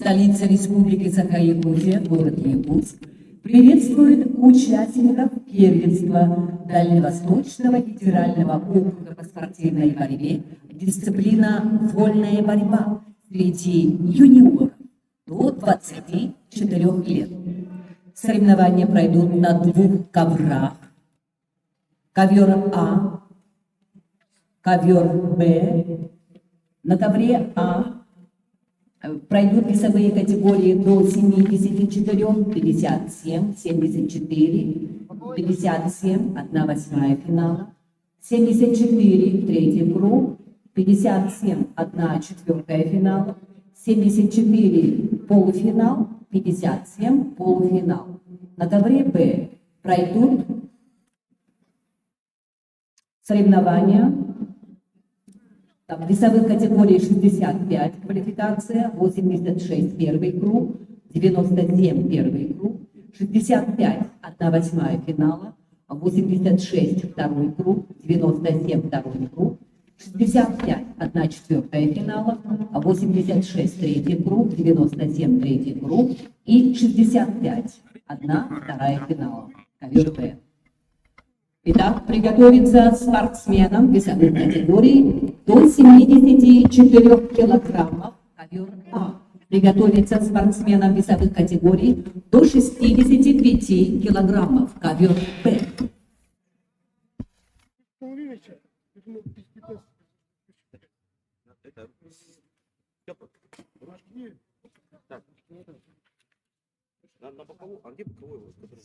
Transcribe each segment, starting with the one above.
Столица Республики Саха-Якутия, город Якутск, приветствует участников первенства Дальневосточного федерального округа по спортивной борьбе, дисциплина «Вольная борьба» среди юниоров до 24 лет. Соревнования пройдут на 2 коврах. Ковер А, ковер Б. На ковре А пройдут весовые категории до 74, 57, 74, 57, 1/8 финала, 74, третий круг, 57, 1/4 финала, 74, полуфинал, 57, полуфинал. На ковре Б пройдут соревнования в весовых категориях 65 квалификация, 86 первый круг, 97 первый круг, 65 1/8 финала, 86 второй круг, 97 второй круг, 65 1/4 финала, 86 третий круг, 97 третий круг и 65 1/2 финала. Ковер Б. Итак, приготовиться спортсменам весовой категории до 74 килограммов. Ковер А. Приготовиться спортсменам весовых категорий до 65 килограммов. Ковер Б. На боковую, а где боковой, который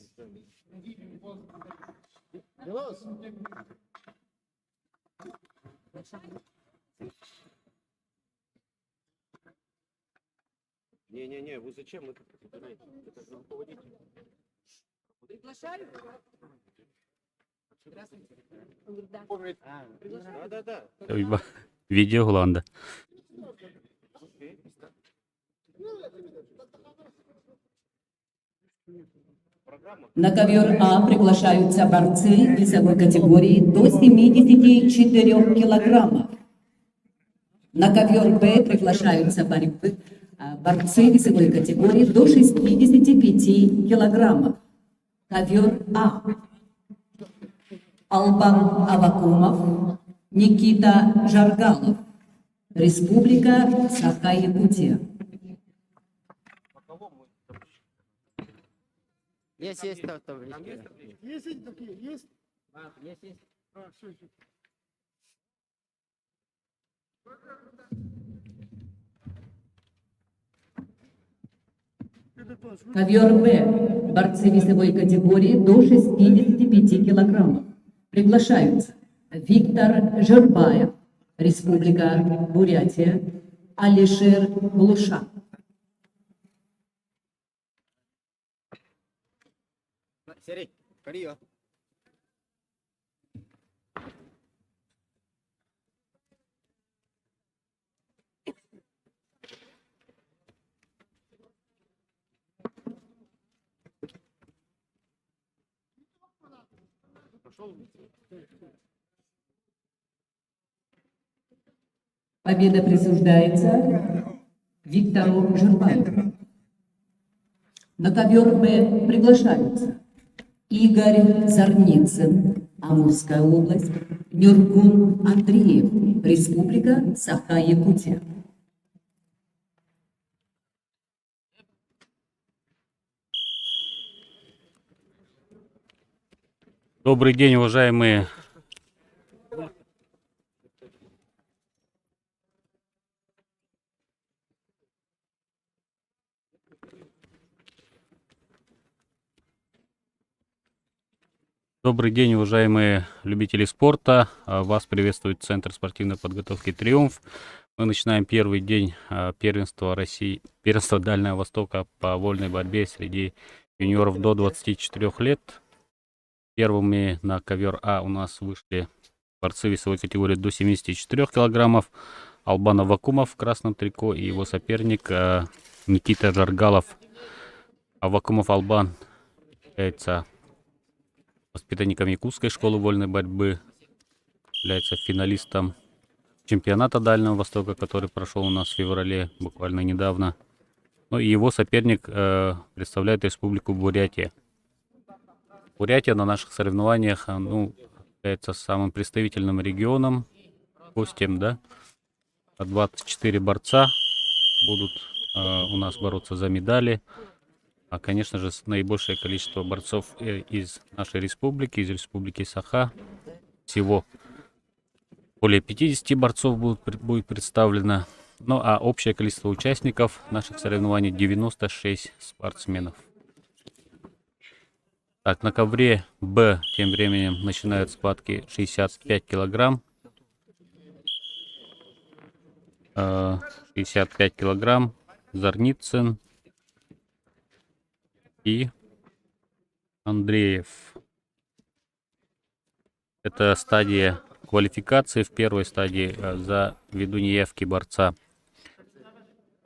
Не-не-не, вы зачем это убираете? Это же руководитель. Приглашаю? Да-да-да. Видео Гланда. На ковер А приглашаются борцы весовой категории до 74 килограммов. На ковер Б приглашаются борцы весовой категории до 65 килограммов. Ковер А. Албан Авакумов, Никита Жаргалов, Республика Саха-Якутия. Есть таблички. Есть такие? Есть? Есть. Все. Ковер Б. Борцы весовой категории до 65 килограммов. Приглашаются Виктор Жербаев, Республика Бурятия, Алишер Глуша. Серый, приё. Победа присуждается Виктору Жербаеву. На ковер Б приглашаются Игорь Зарницын, Амурская область, Нюргун Андреев, Республика Саха-Якутия. Добрый день, уважаемые любители спорта. Вас приветствует Центр спортивной подготовки «Триумф». Мы начинаем первый день первенства России, первенства Дальнего Востока по вольной борьбе среди юниоров до 24 лет. Первыми на ковер А у нас вышли борцы весовой категории до 74 килограммов. Албан Авакумов в красном трико и его соперник Никита Жаргалов. Авакумов Албан является воспитанником Якутской школы вольной борьбы, является финалистом чемпионата Дальнего Востока, который прошел у нас в феврале, буквально недавно. Ну и его соперник представляет Республику Бурятия. Бурятия на наших соревнованиях, является самым представительным регионом, гостем, да. 24 борца будут у нас бороться за медали. А, конечно же, наибольшее количество борцов из нашей республики, из республики Саха. Всего более 50 борцов будет представлено. Ну а общее количество участников наших соревнований 96 спортсменов. Так, на ковре Б тем временем начинают схватки 65 килограмм. 65 килограмм. Зарницын и Андреев. Это стадия квалификации. В первой стадии за ввиду неявки борца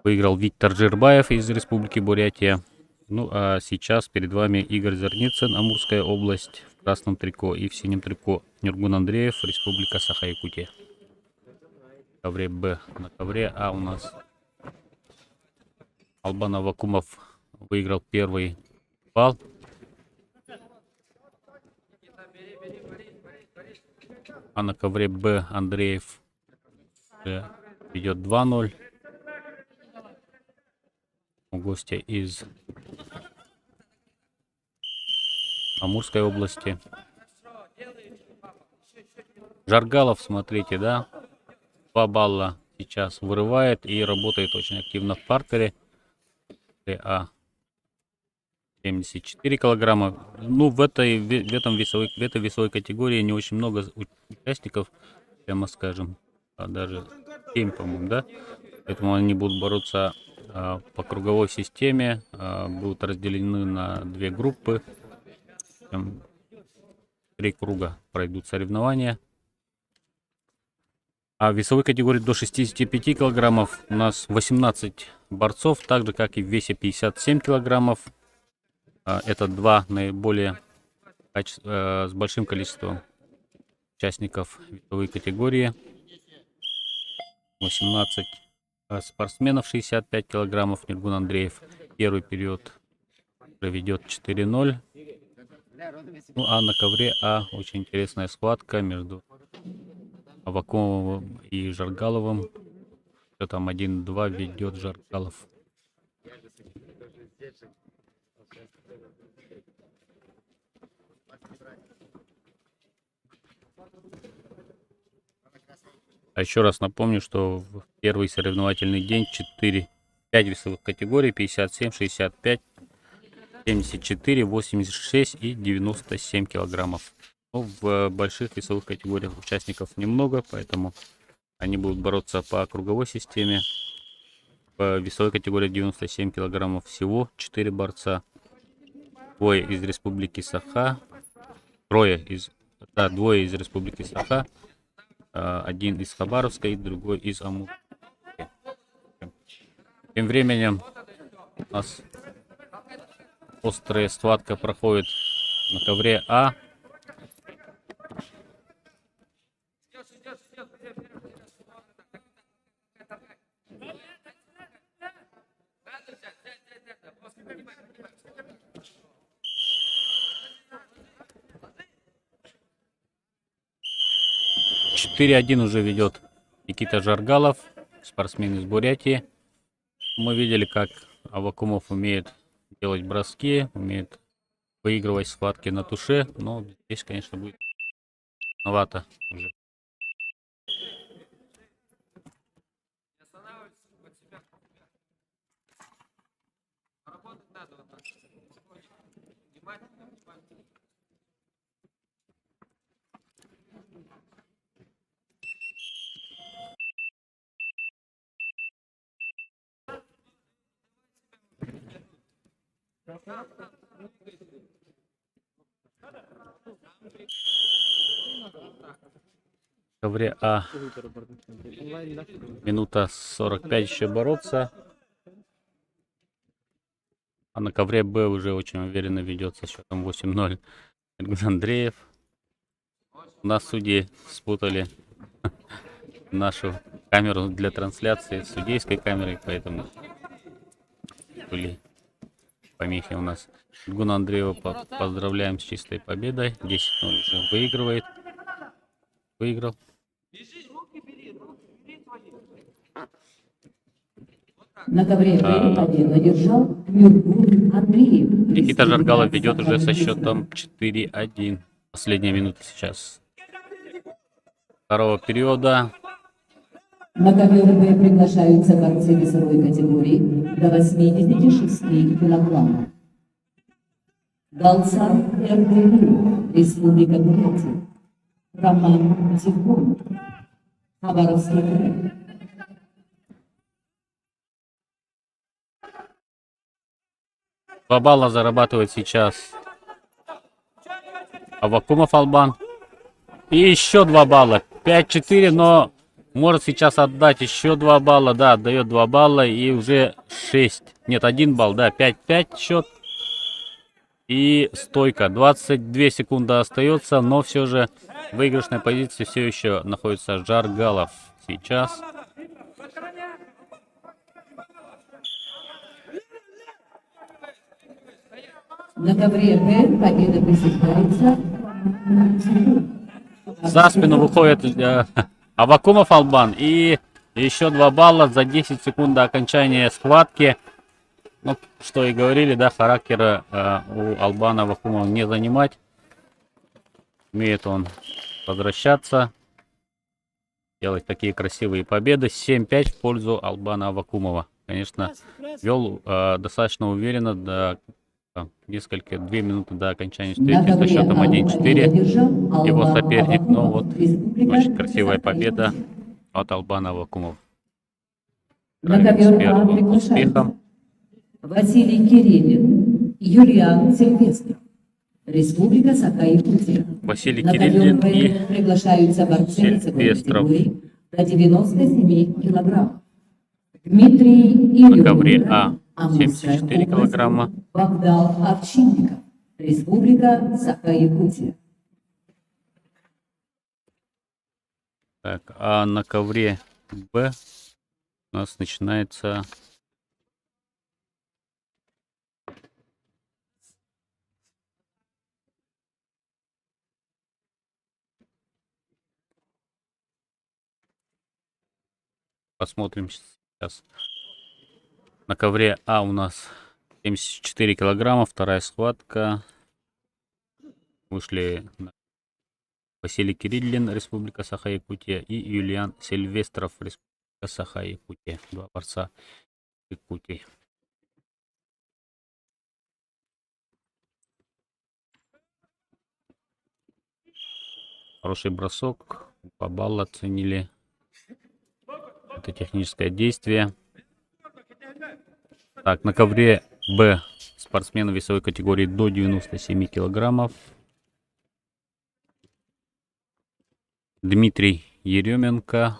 выиграл Виктор Жирбаев из Республики Бурятия. Ну а сейчас перед вами Игорь Зарницын, Амурская область, в красном трико, и в синем трико Нургун Андреев, Республика Саха-Якутия. Ковре Б. На ковре А у нас Албан Авакумов выиграл первый балл. А на ковре Б Андреев ведет 2-0. У гостя из Амурской области. Жаргалов, смотрите, да, 2 балла сейчас вырывает и работает очень активно в партере. А 74 килограмма. Ну, в этой весовой категории не очень много участников, прямо скажем, даже 7, по-моему, да. Поэтому они будут бороться по круговой системе, будут разделены на 2 группы. 3 круга пройдут соревнования. А в весовой категории до 65 килограммов у нас 18 борцов, так же как и в весе 57 килограммов. Это 2 наиболее с большим количеством участников весовой категории. 18 спортсменов, 65 килограммов. Нургун Андреев первый период проведет 4-0. Ну а на ковре А очень интересная схватка между Авакумовым и Жаргаловым. Что там 1-2 ведет Жаргалов. А еще раз напомню, что в первый соревновательный день 5 весовых категорий: 57, 65, 74, 86 и 97 килограммов. Ну, в больших весовых категориях участников немного, поэтому они будут бороться по круговой системе. В весовой категории 97 килограммов всего 4 борца. 2 из Республики Саха, 2 из Республики Саха, 1 из Хабаровска и другой из Амура. Тем временем у нас острая схватка проходит на ковре А. (4-1) уже ведет Никита Жаргалов, спортсмен из Бурятии. Мы видели, как Авакумов умеет делать броски, умеет выигрывать схватки на туше, но здесь, конечно, будет сложновато уже. В ковре А минута 45 еще бороться. А на ковре Б уже очень уверенно ведет со счетом 8-0 Нургун Андреев. У нас судьи спутали нашу камеру для трансляции с судейской камерой, поэтому были помехи у нас. Гуна Андреева поздравляем с чистой победой. 10-0 уже выигрывает. Выиграл. На ковре Б победу одержал Мюргун Андреев. Никита Жаргалов Республика ведет уже со Саха-Якутия. счетом 4-1. Последняя минута сейчас. Второго периода. На ковер Б приглашаются борцы весовой категории до 86 килограммов. Галсан РДУ, Республика Бурятия. Роман Тихон, Хабаровский край. Два балла зарабатывает сейчас Аввакумов Албан. И еще 2 балла. 5-4, но может сейчас отдать еще 2 балла. Да, отдает 2 балла и уже 6. Нет, 1 балл, да, 5-5 счет. И стойка. 22 секунды остается, но все же в выигрышной позиции все еще находится Жаргалов. Сейчас. На ковре Б победа присуждается За спину выходит Аввакумов Албан. И еще 2 балла за 10 секунд до окончания схватки. Ну, что и говорили, да, характера у Албана Аввакумова не занимать. Умеет он возвращаться, делать такие красивые победы. 7-5 в пользу Албана Аввакумова. Конечно, вел достаточно уверенно до несколько 2 минуты до окончания встречи со счетом 1-4. Его соперник, но вот очень красивая победа от Албана Аввакумова. На ковер А Успехом. приглашаются Василий Кириллин, Юлиан Сильвестров, Республика Саха-Якутия. Василий На ковер Кириллин Б и приглашаются борцы весовой Сильвестров. категории до 97 килограмм. Дмитрий На ковре Илюнин, А Амурская 74 область, килограмма. Богдан Овчинников, Республика Саха-Якутия. Так, а на ковре Б у нас начинается посмотрим сейчас. На ковре А у нас 74 килограмма, вторая схватка. Вышли Василий Кириллин, Республика Саха-Якутия, и Юлиан Сильвестров, Республика Саха-Якутия. Два борца Якутии. Хороший бросок. По баллу оценили это техническое действие. Так, на ковре Б спортсмены весовой категории до 97 килограммов. Дмитрий Еременко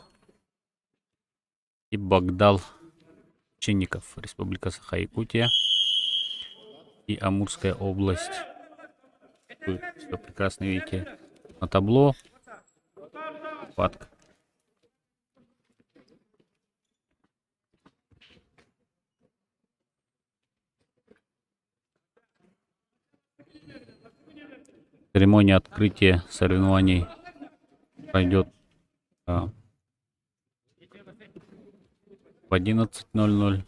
и Богдан Чинников, Республика Саха-Якутия и Амурская область. Вы все прекрасно видите на табло. Схватка. Церемония открытия соревнований пройдет в 11:00.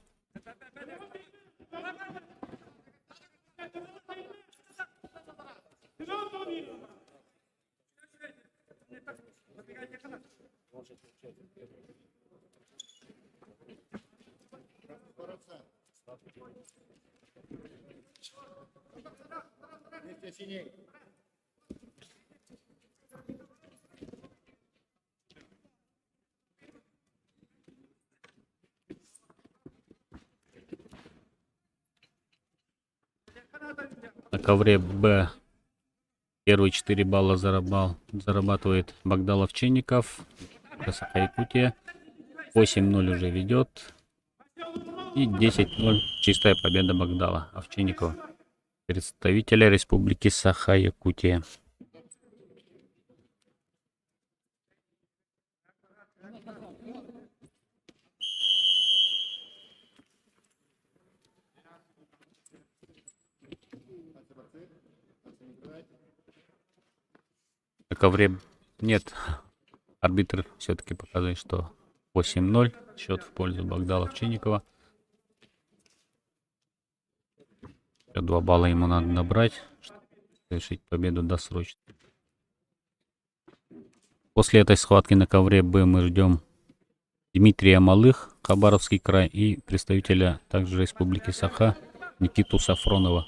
На ковре Б первые 4 балла зарабатывает Богдан Овчинников, Саха-Якутия. 8-0 уже ведет. И 10-0 чистая победа Богдана Овчинникова, представителя Республики Саха-Якутия. На ковре нет. Арбитр все-таки показывает, что 8-0. Счет в пользу Богдала Овчинникова. 2 балла ему надо набрать, чтобы совершить победу досрочно. После этой схватки на ковре Б мы ждем Дмитрия Малых, Хабаровский край, и представителя также Республики Саха Никиту Сафронова.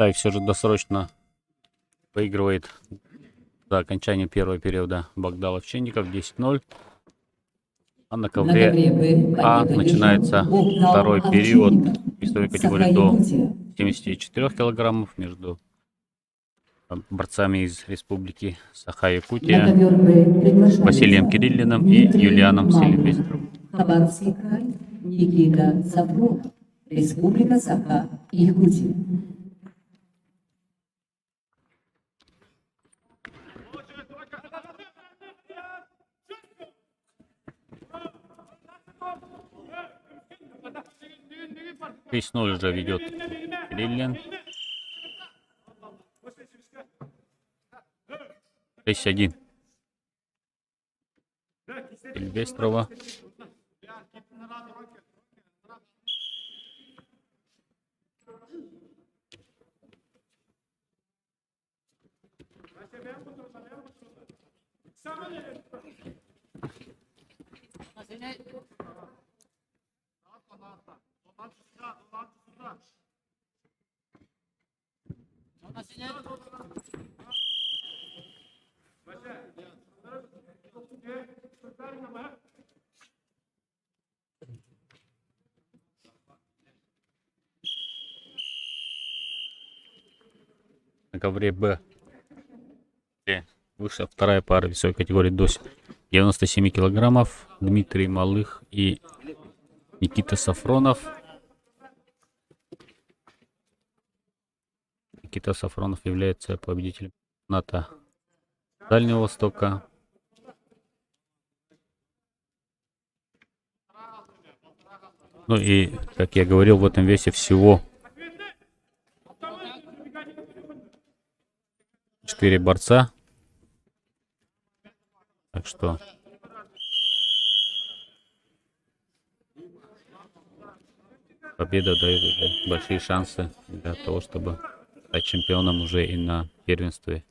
Да, и все же досрочно выигрывает до окончания первого периода Богдал Овчинников 10-0. А на ковре Б А победу начинается одержал Богдан второй период Овчинников. весовой категории до Саха-Якутия. 74 килограммов между борцами из Республики На Саха-Якутия ковер Б приглашается Василием Кириллиным и Дмитрий Юлианом Малых. Селивестровым. Хабаровский край, Никита Сафронов, Республика Саха-Якутия. Весь 6-0 уже ведет Кириллин. 6-1. Сильвестрова. На ковре Б вышла вторая пара весовой категории до 97 килограммов. Дмитрий Малых и Никита Сафронов. Никита Сафронов является победителем чемпионата Дальнего Востока. Ну и, как я говорил, в этом весе всего 4 борца. Так что победа дает уже большие шансы для того, чтобы стать чемпионом уже и на первенстве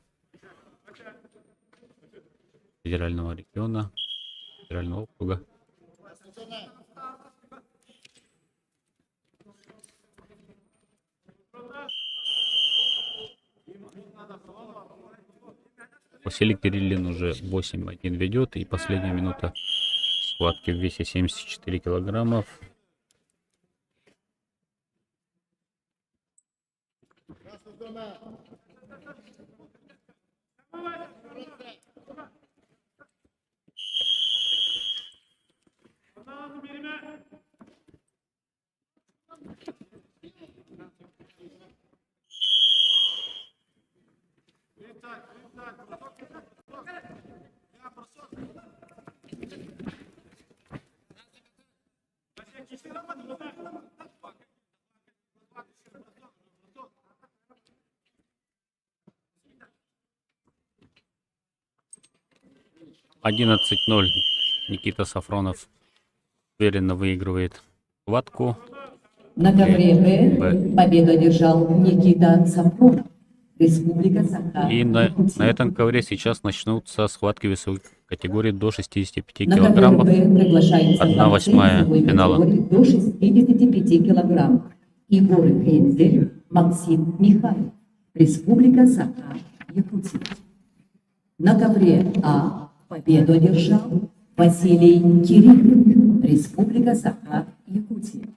федерального региона, федерального округа. Василий Кириллин уже 8-1 ведет, и последняя минута схватки в весе 74 килограммов. — 11-0 Никита Сафронов уверенно выигрывает схватку. На ковре Б победу одержал Никита Сафронов, Республика Саха. И на этом ковре сейчас начнутся схватки весовой категории до 65 На ковер килограммов. Б приглашаются 1/8 весовой финала. категории до 65 килограммов. Егор Хензель, Максим Михайлов, Республика Саха, Якутия. На ковре А победу одержал Василий Кириллов, Республика Саха, Якутия.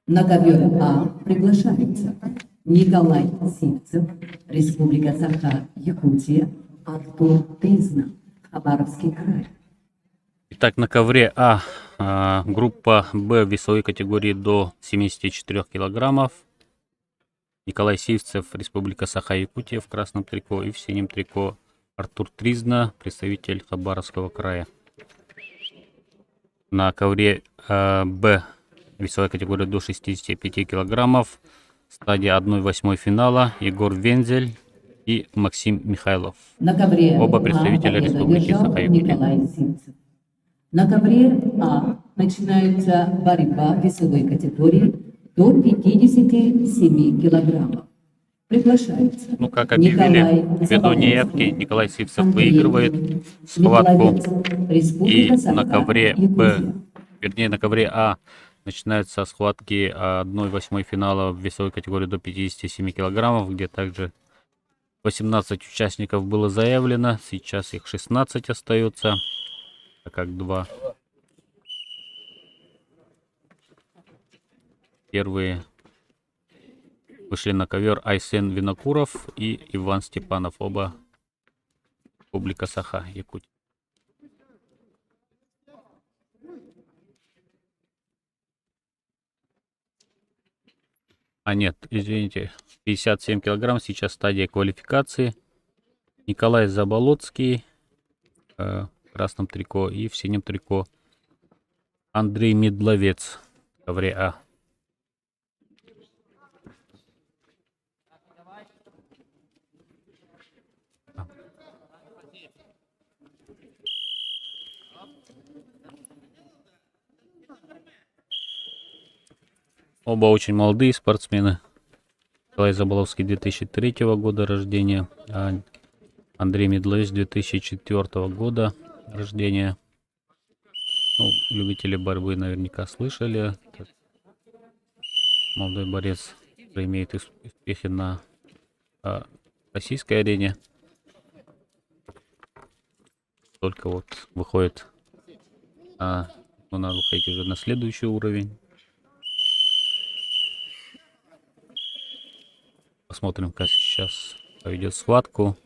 На ковер А приглашаются Николай Сивцев, Республика Саха, Якутия, Артур Тезна, Хабаровский край. Итак, на ковре группа Б весовой категории до 74 килограммов. Николай Сивцев, Республика Саха-Якутия в красном трико, и в синем трико Артур Тризна, представитель Хабаровского края. На ковре Б весовая категория до 65 килограммов, стадия 1/8 финала, Егор Вензель и Максим Михайлов. На ковре Оба А представителя победу Республики одержал Саха-Якутия. Николай Сивцев. На ковре А начинается борьба весовой категории до 57 килограммов. Приглашается Ну, как объявили, ввиду неявки Николай Сивцев выигрывает схватку. И на ковре Б, вернее, на ковре А начинаются схватки 1/8 финала в весовой категории до 57 килограммов, где также 18 участников было заявлено, сейчас их 16 остается, так как 2 первые вышли на ковер: Айсен Винокуров и Иван Степанов, оба Республика Саха, Якутия. Нет, извините, 57 килограмм, сейчас стадия квалификации. Николай Заболоцкий в красном трико и в синем трико Андрей Медловец в ковре А. Оба очень молодые спортсмены. Николай Заболоцкий 2003 года рождения, а Андрей Медловец 2004 года рождения. Ну, любители борьбы наверняка слышали. Молодой борец имеет успехи на российской арене. Только вот выходит, надо выходить уже на следующий уровень. Посмотрим, как сейчас поведет схватку.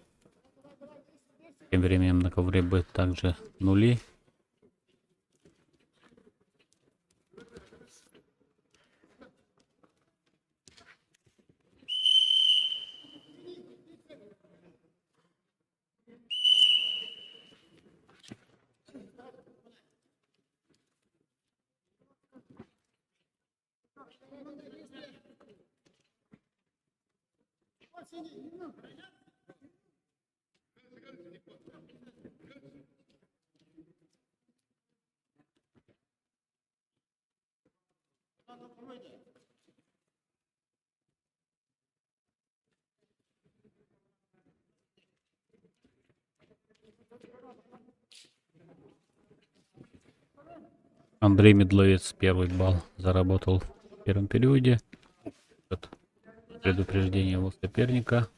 Тем временем на ковре Б также нули. Андрей Медловец первый балл заработал в первом периоде. Вот предупреждение его соперника.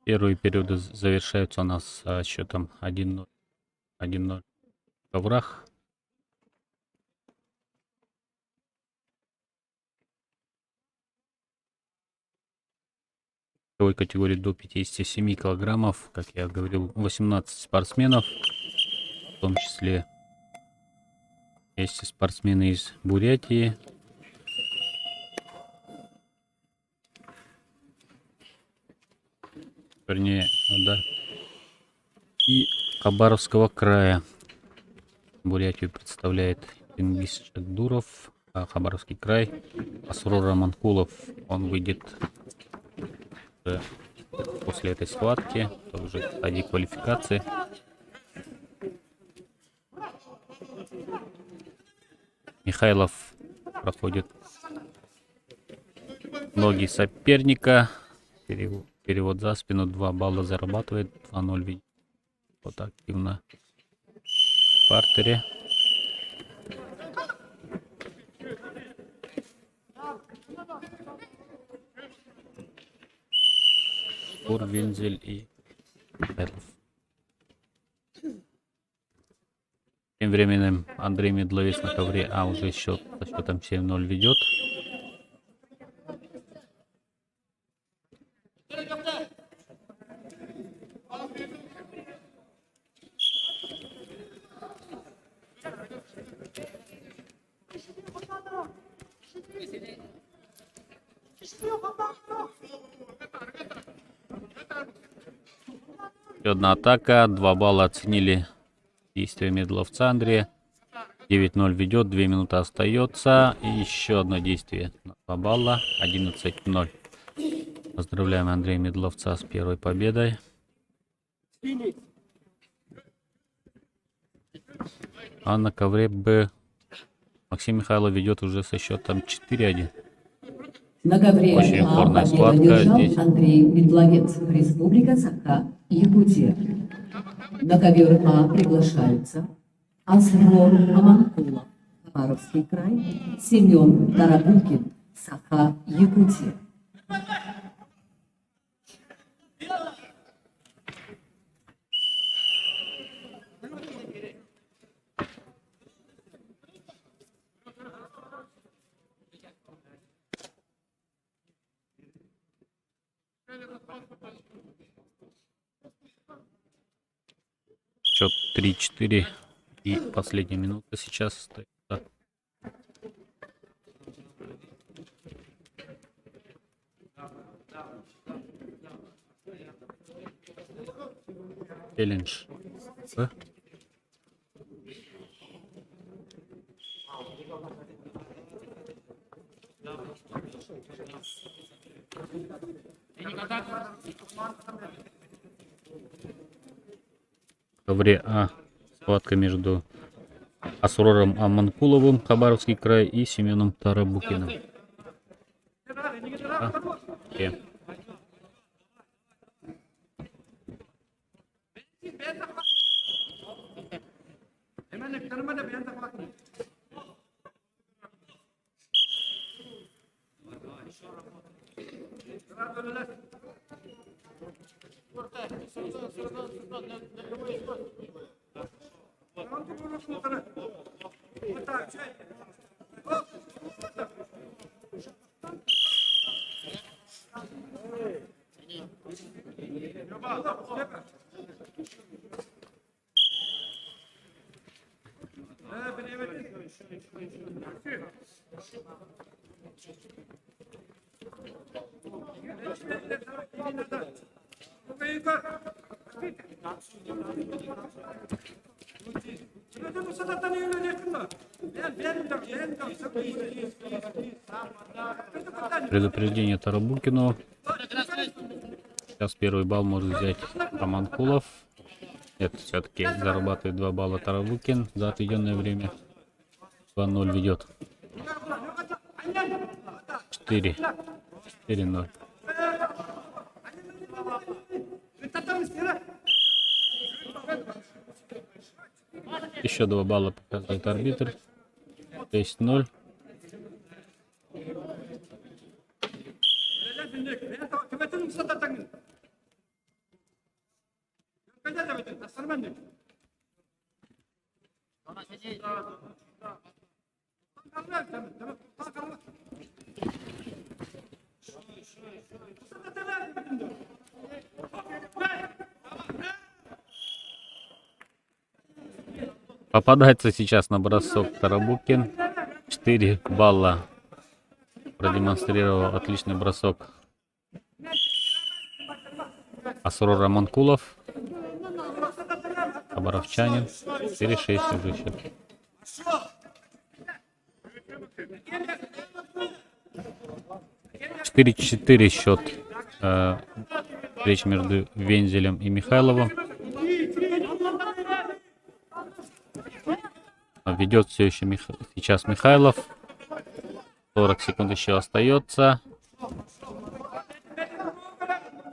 Первые периоды завершаются у нас счетом 1-0. 1-0 в коврах. В весовой категории до 57 килограммов, как я говорил, 18 спортсменов, в том числе есть и спортсмены из Бурятии. Вернее, да. И Хабаровского края. Бурятию представляет Тенгиз Чагдуров, а Хабаровский край Асрор Раманкулов. Он выйдет после этой схватки, тоже в стадии квалификации. Михайлов проходит ноги соперника. Перевод за спину, 2 балла зарабатывает, 2-0 видит. Вот активно в партере. Вензель и Михайлов. Тем временем Андрей Медловец на ковре уже счет со счетом 7-0 ведет. Еще одна атака, 2 балла оценили действия Медловца Андрея. 9-0 ведет, 2 минуты остается. И еще одно действие на 2 балла, 11-0. Поздравляем Андрея Медловца с первой победой. А на ковре Б Максим Михайлов ведет уже со счетом 4-1. На ковре Очень А упорная победу схватка одержал здесь. Андрей Медловец, Республика Саха, Якутия. На ковер А приглашаются Асрор Аманкулов, Хабаровский край, Семен Тарабукин, Саха, Якутия. Счет 3-4. И последняя минута сейчас остается. Челлендж. В ковре А схватка между Асрором Аманкуловым, Хабаровский край, и Семеном Тарабукиным. Предупреждение Тарабукину. Сейчас первый балл может взять Аманкулов. Нет, все-таки зарабатывает 2 балла Тарабукин за отведенное время. 2-0 ведет. 4-0. Еще 2 балла показывает арбитр. 6-0. Попадается сейчас на бросок Тарабукин. 4 балла. Продемонстрировал отличный бросок Асрор Раманкулов. Хабаровчанин. 4-6 уже счет. Четыре счет. Встреча между Вензелем и Михайловым. Ведет все еще сейчас Михайлов. 40 секунд еще остается.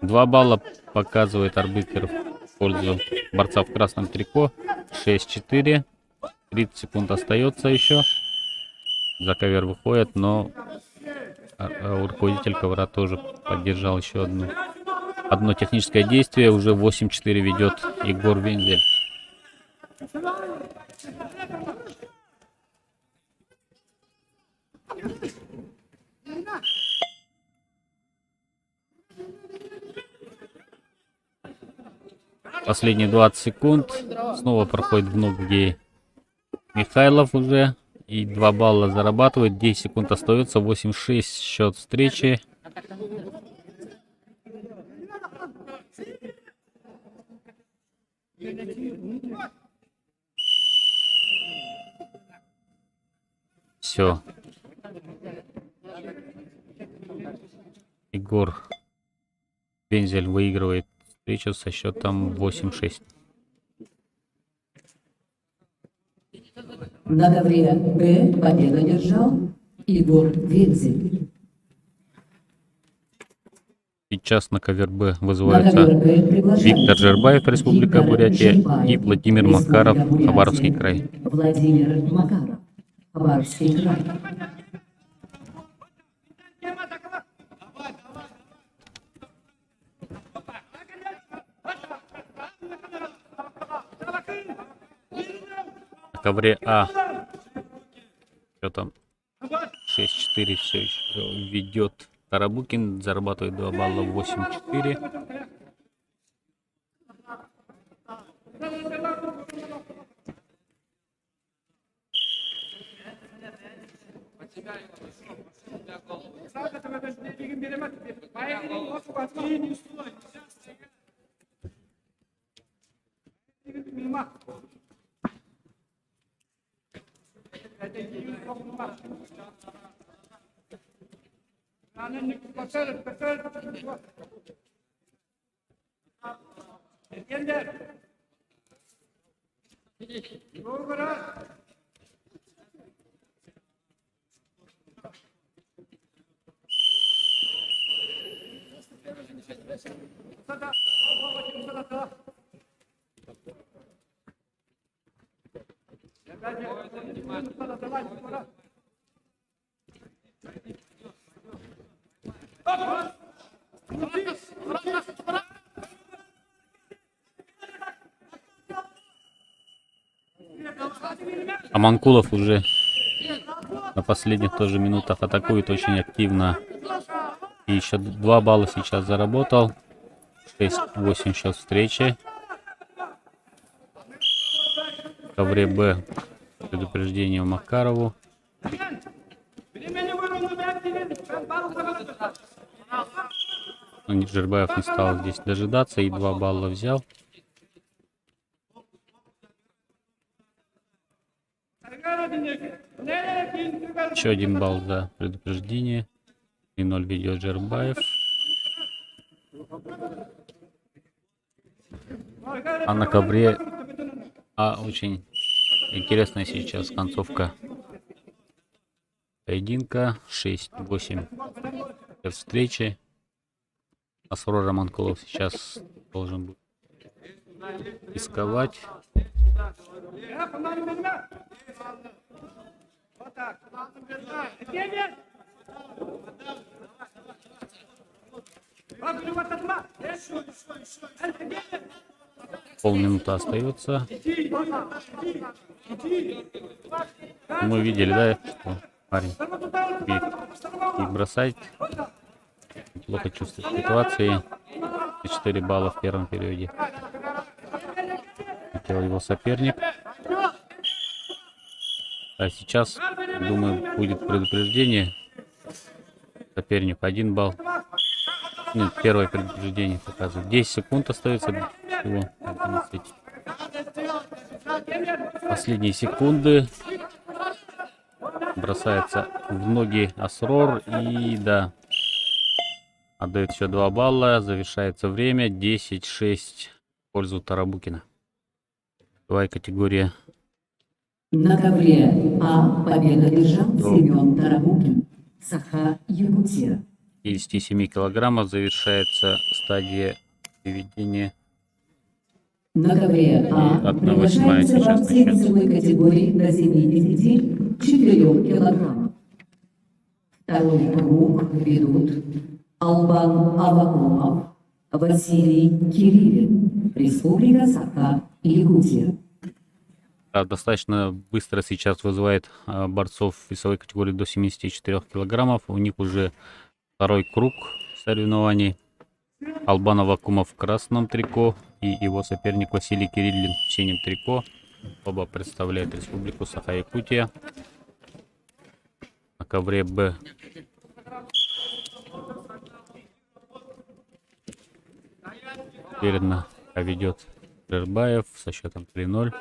2 балла показывает арбитр в пользу борца в красном трико. 6-4. 30 секунд остается еще. За ковер выходит, но руководитель ковра тоже поддержал еще одно техническое действие. Уже 8-4 ведет Егор Вензель. Последние 20 секунд. Снова проходит в ноги Михайлов уже. И 2 балла зарабатывает. 10 секунд остается. 8-6 счет встречи. Все. Егор Вензель выигрывает встречу со счетом 8-6. На ковре Б победу одержал Егор Вензель. Сейчас на ковер Б На вызываются ковер Б приглашается Виктор Жербаев, Республика Виктор Бурятия, Жербаев, и Владимир Макаров, Республика Бурятия. Хабаровский край. Владимир Макаров, Хабаровский край. На ковре А. Что там? 6-4 все еще ведет Тарабукин. Зарабатывает 2 балла. 8-4. А Манкулов уже на последних тоже минутах атакует очень активно. И еще 2 балла сейчас заработал. 6-8 счет встречи. В ковре Б предупреждение Макарову. Но Жербаев не стал здесь дожидаться и 2 балла взял. Еще 1 балл за предупреждение. 3-0 ведет Жербаев. А на ковре очень интересная сейчас концовка поединка. 6-8 встречи. Асрор Раманкулов сейчас должен будет рисковать. Полминуты остается. Мы видели, да, что парень бит и бросает. Плохо чувствует ситуации. 4 балла в первом периоде. Хотел его соперник. А сейчас, думаю, будет предупреждение. Соперник 1 балл. Нет, первое предупреждение показывает. 10 секунд остается. Всего 11. Последние секунды. Бросается в ноги Асрор. И да. Отдает еще 2 балла. Завершается время. 10-6 в пользу Тарабукина. Давай категория. На ковре А победу одержал Семен Тарабукин. Саха, Якутия. 57 килограммов завершается стадия приведения. На ковре А 1/8 приглашается сейчас борцы начнется. весовой категории до 74 килограммов. Второй круг ведут Албан Авакумов, Василий Кириллин, Республика Саха, Якутия. Достаточно быстро сейчас вызывает борцов весовой категории до 74 килограммов. У них уже второй круг соревнований. Албан Авакумов в красном трико и его соперник Василий Кириллин в синем трико. Оба представляют Республику Саха-Якутия. На ковре Б уверенно ведет Жербаев со счетом 3-0.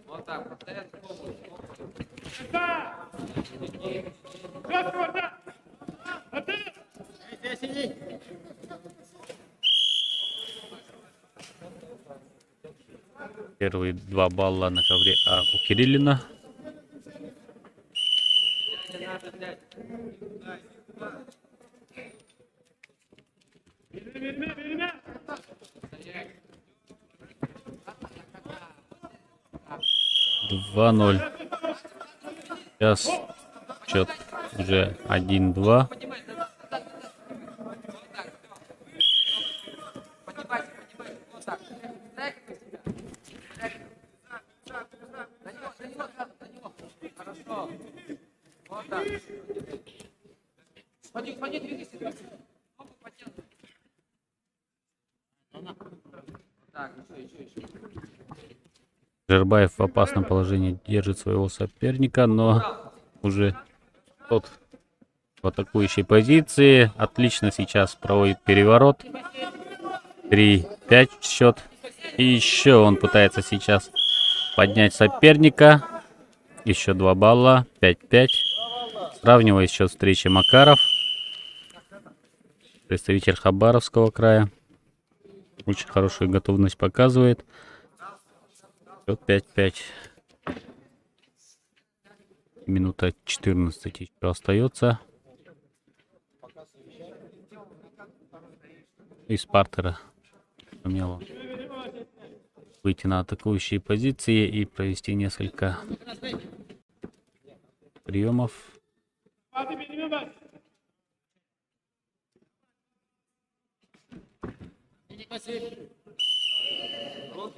Вот так, повторяй. Первые 2 балла на ковре А у Кириллина. Два 0. Сейчас счет уже 1-2. Ходи, двигайся. Ногу потянуть. Так, еще. Жербаев в опасном положении держит своего соперника, но уже тот в атакующей позиции. Отлично сейчас проводит переворот. 3-5 счет. И еще он пытается сейчас поднять соперника. Еще 2 балла. 5-5. Сравнивая счет встречи Макаров. Представитель Хабаровского края. Очень хорошую готовность показывает. Счет 5-5. Минута 14 еще остается. Из партера сумел выйти на атакующие позиции и провести несколько приемов.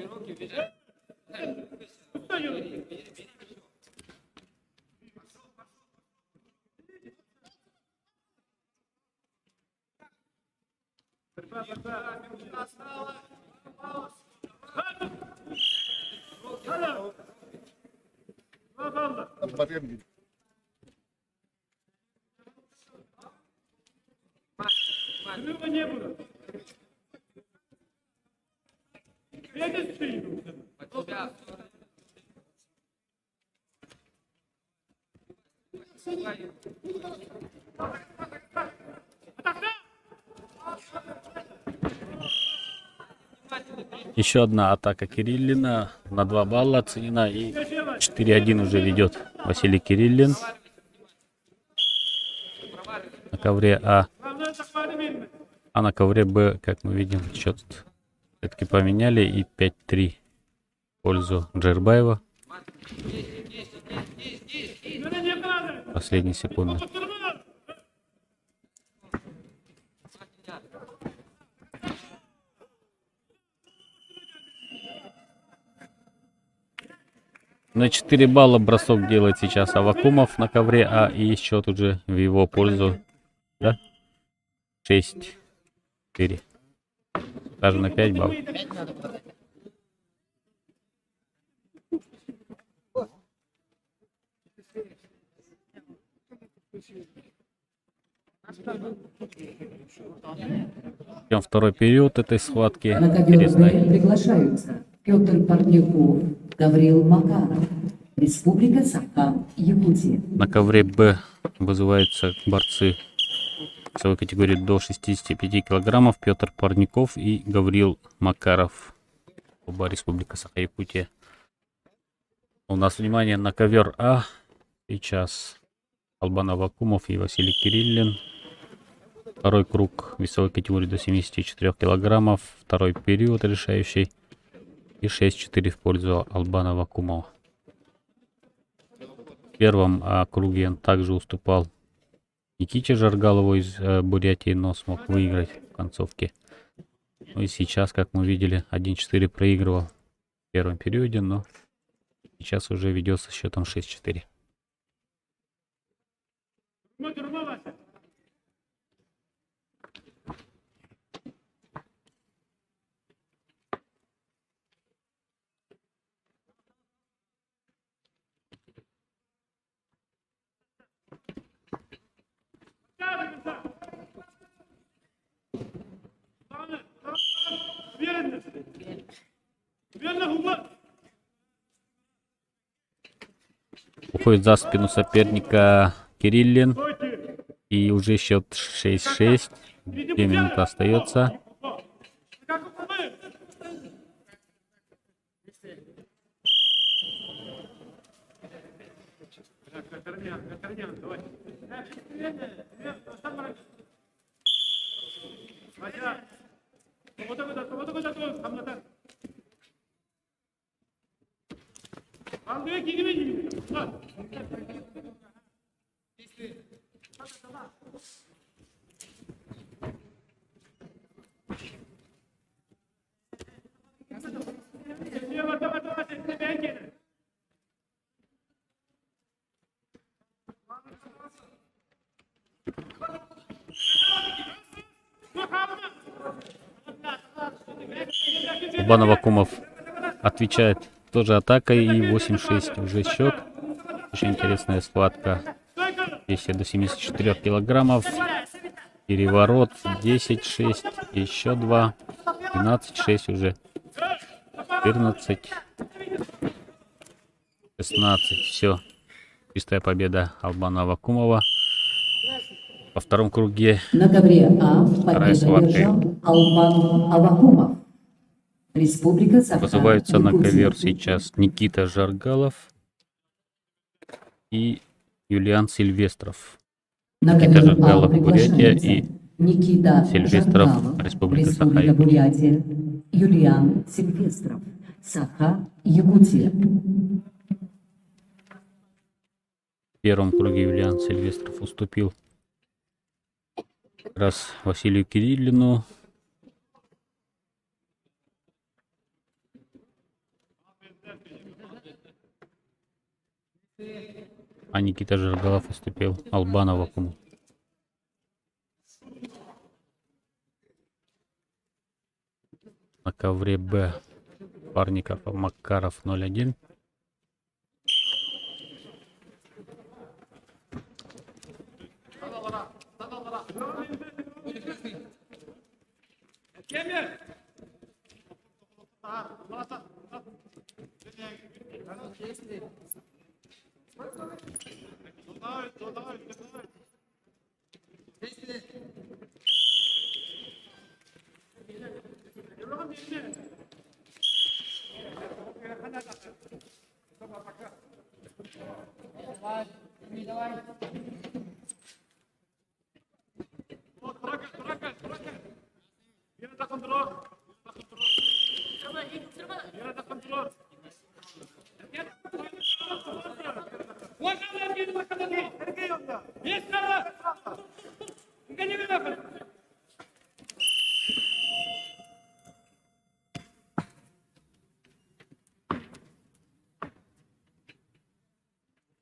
Руки, бежать. Взрыва не было. Едет ты. Под тебя. Еще одна атака Кириллина на 2 балла оценена, и 4-1 уже ведет Василий Кириллин. На ковре А. А на ковре Б, как мы видим, счет все-таки поменяли, и 5-3 пользу Джербаева. Böyle niye kadar? Последние секунды. Tutturma. На 4 балла бросок делает сейчас Авакумов на ковре, а и счет уже в его пользу. Да? 6-4. Даже на 5 баллов. Идем второй период этой схватки. На ковер Интересной. Б приглашаются Петр Парников, Гавриил Макаров, Республика Саха, Якутия. На ковре Б вызываются борцы весовой категории до 65 килограммов. Петр Парников и Гавриил Макаров. Оба Республика Саха-Якутия. У нас внимание на ковер А. Сейчас Албан Авакумов и Василий Кириллин. Второй круг весовой категории до 74 килограммов. Второй период решающий. И 6-4 в пользу Албана Авакумова. В первом круге он также уступал Никите Жаргалову из Бурятии, но смог выиграть в концовке. Ну и сейчас, как мы видели, 1-4 проигрывал в первом периоде, но сейчас уже ведет со счетом 6-4. Durma Vася. Уходит за спину соперника Кириллин. И уже счет 6-6. 2 минуты остается. Албан Авакумов отвечает тоже атакой, и 8-6 уже счет. Очень интересная схватка. Здесь до 74 килограммов. Переворот 10-6, еще 2, 12-6 уже. 14, 16, все. Чистая победа Албана Авакумова. Во втором круге На ковре А победу схватка. одержал Албан Авакумов, Республика Саха, вызываются на Якутия. ковер сейчас Никита Жаргалов и Юлиан Сильвестров. На Никита ковер А Жаргалов, Бурятия, приглашаются и Никита Сильвестров, Жаргалов, Республика Республика Саха-Якутия. Бурятия, Юлиан Сильвестров, Саха, Якутия. В первом круге Юлиан Сильвестров уступил как раз Василию Кириллину. А Никита Жаргалов уступил Албану Авакумову. На ковре Б Парников Макаров 0-1.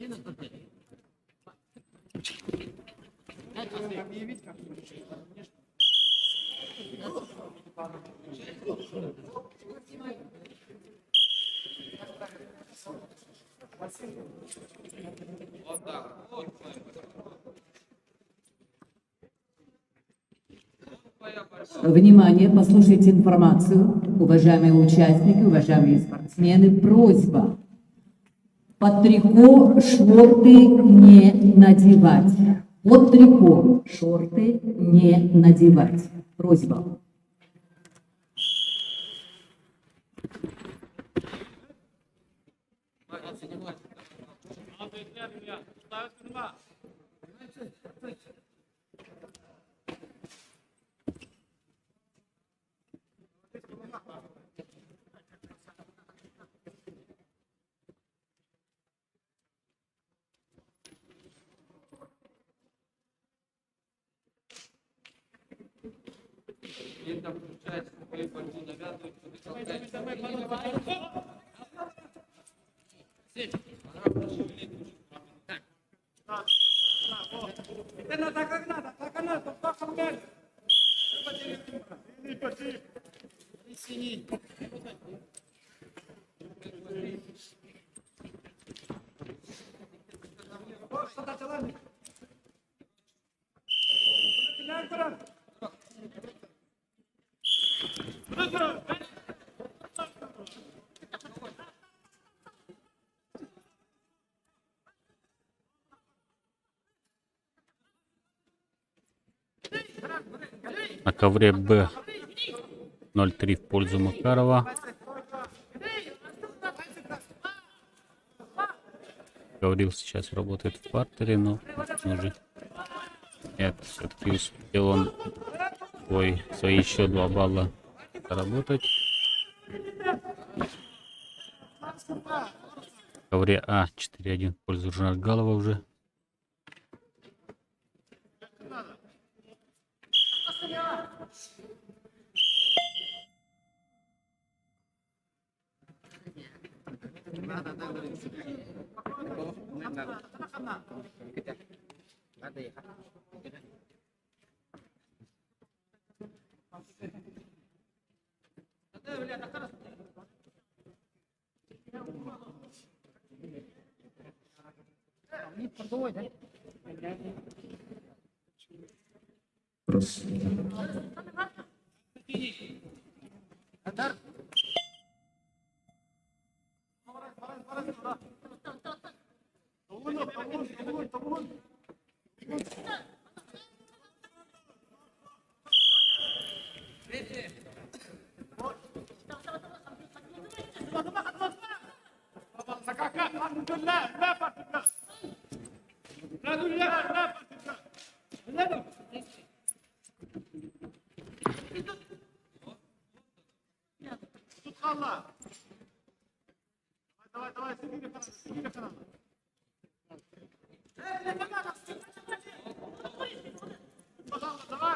Вот так. Вот. Твоя борьба. Внимание, послушайте информацию. Уважаемые участники, уважаемые спортсмены, просьба. Под трико шорты не надевать. Под трико шорты не надевать. Просьба. И там включается свою борьбу, навязывает, потом Это так как надо, так как надо. Не поти. На ковре Б 0-3 в пользу Макарова. Гаврил сейчас работает в партере, но уже нет, все-таки успел он свои еще 2 балла заработать. В ковре А 4-1 в пользу Жаргалова уже. Надо ехать. Давай, сиди на канал. Давай.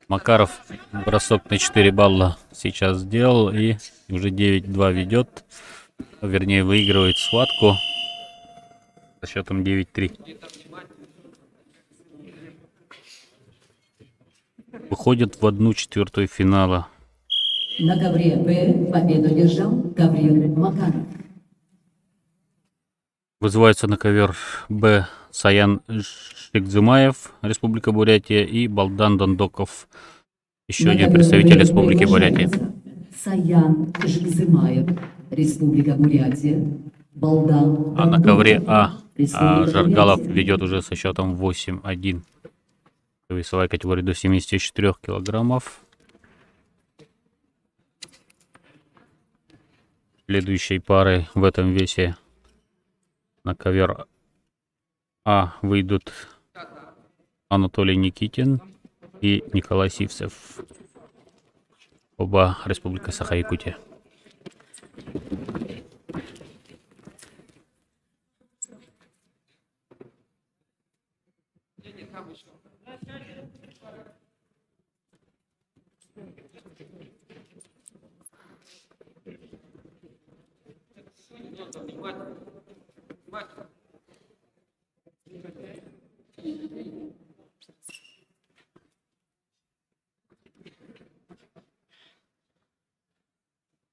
Макаров бросок на 4 балла сейчас сделал и уже 9-2 ведет. Вернее, выигрывает схватку со счетом 9-3. Выходит в 1/4 финала. На ковре Б победу держал Гаврил Макаров. Вызываются на ковер Б Саян Шикзымаев, Республика Бурятия, и Балдан Дондоков, еще На один ковер представитель Б Республики Бурятия. приглашается Саян Жикзымаев, Республика Бурятия. Балдан А на ковре А Республика Жаргалов Бурятия. ведет уже со счетом 8-1. Весовая категория до 74 килограммов. Следующей парой в этом весе на ковер А выйдут Анатолий Никитин и Николай Сивцев. Оба Республика Саха-Якутия. там еще. Внимательно. Внимательно.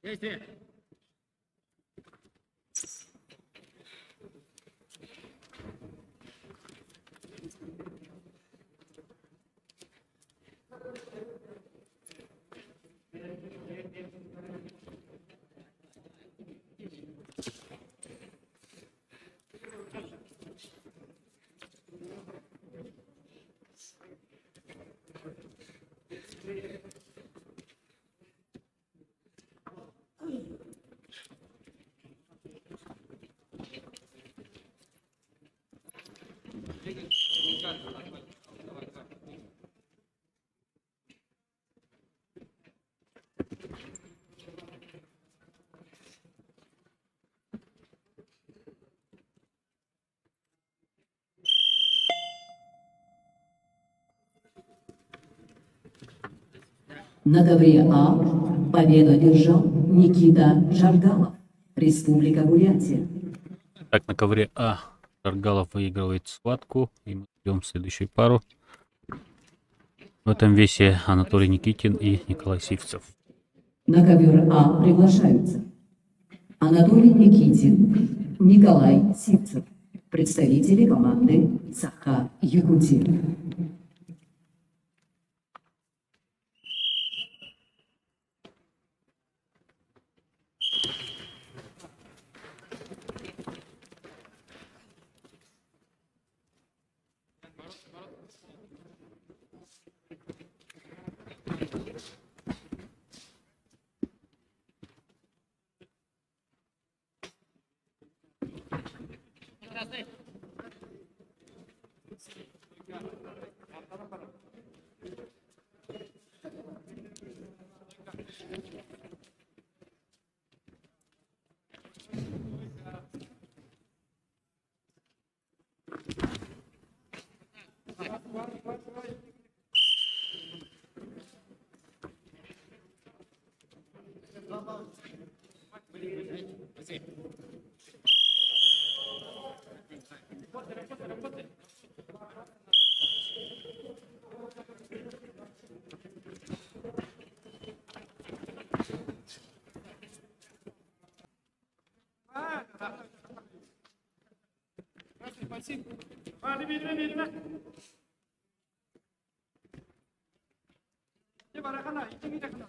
Действие. На ковре А победу одержал Никита Жаргалов, Республика Бурятия. Так, на ковре А Шаргалов выигрывает схватку, и мы ждем следующую пару. В этом весе Анатолий Никитин и Николай Сивцев. На ковер А приглашаются Анатолий Никитин, Николай Сивцев, представители команды Саха Якутия. Спасибо. Видно. Иди, барахана, иди, барахана.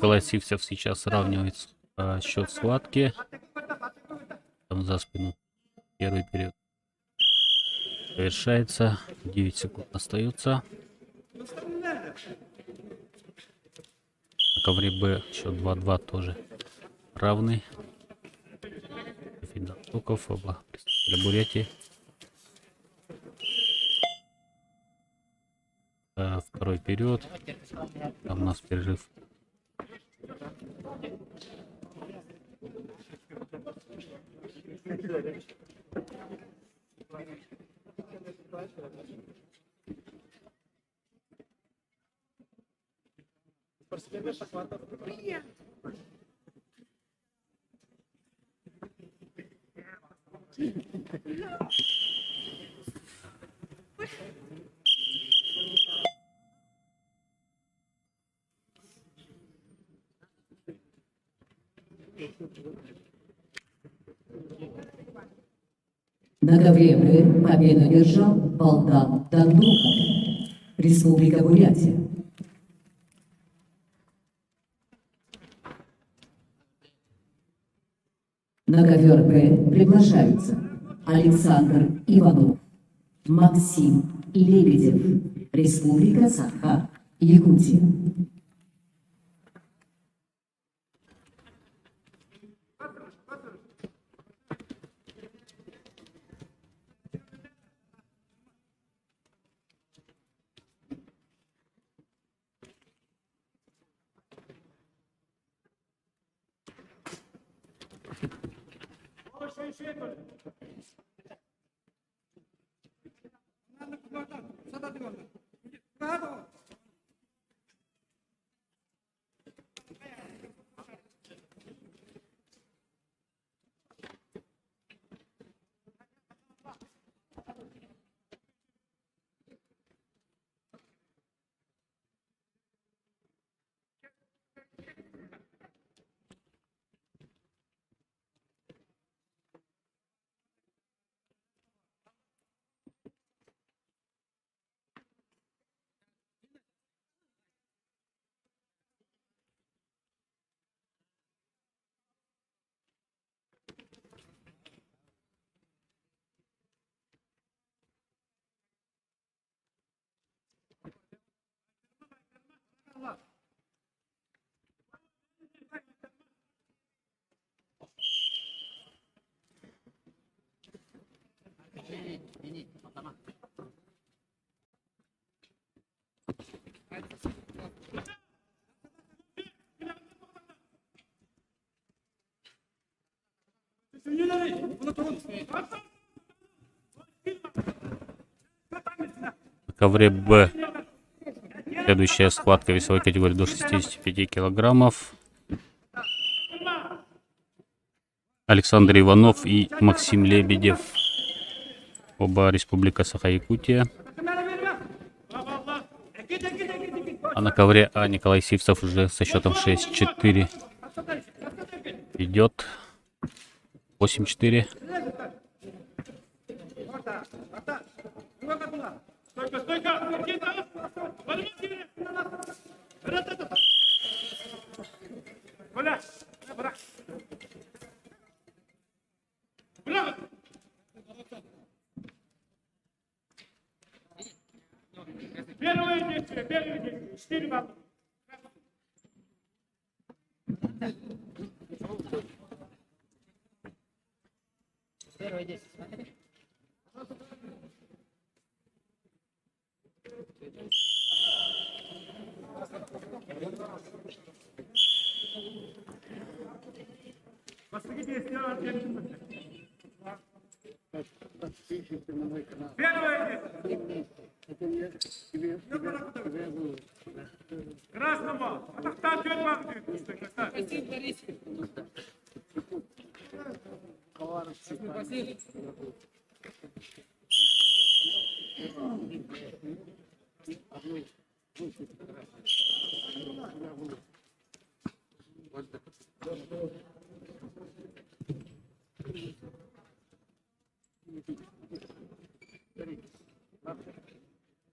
Николай Сивцев сейчас сравнивает счет схватки. Там за спину. Первый период завершается. 9 секунд остается. На ковре Б счет 2-2 тоже равный. Финал Токов, оба представителя Бурятии. Второй период. Там у нас перерыв. На ковре Б победу держал Балдан Дандухов, Республика Бурятия. На ковер Б приглашаются Александр Иванов, Максим Лебедев, Республика Саха, Якутия. На ковре Б следующая схватка весовой категории до 65 килограммов. Александр Иванов и Максим Лебедев. Оба Республика Саха-Якутия. А на ковре А Николай Сивцев уже со счетом 6-4 идет. 8-4. Стойка, стойка! Бля! Бля! Бля! Первое действие, 4 балла. Первое 10, смотри. Красному! Атахтан Герман!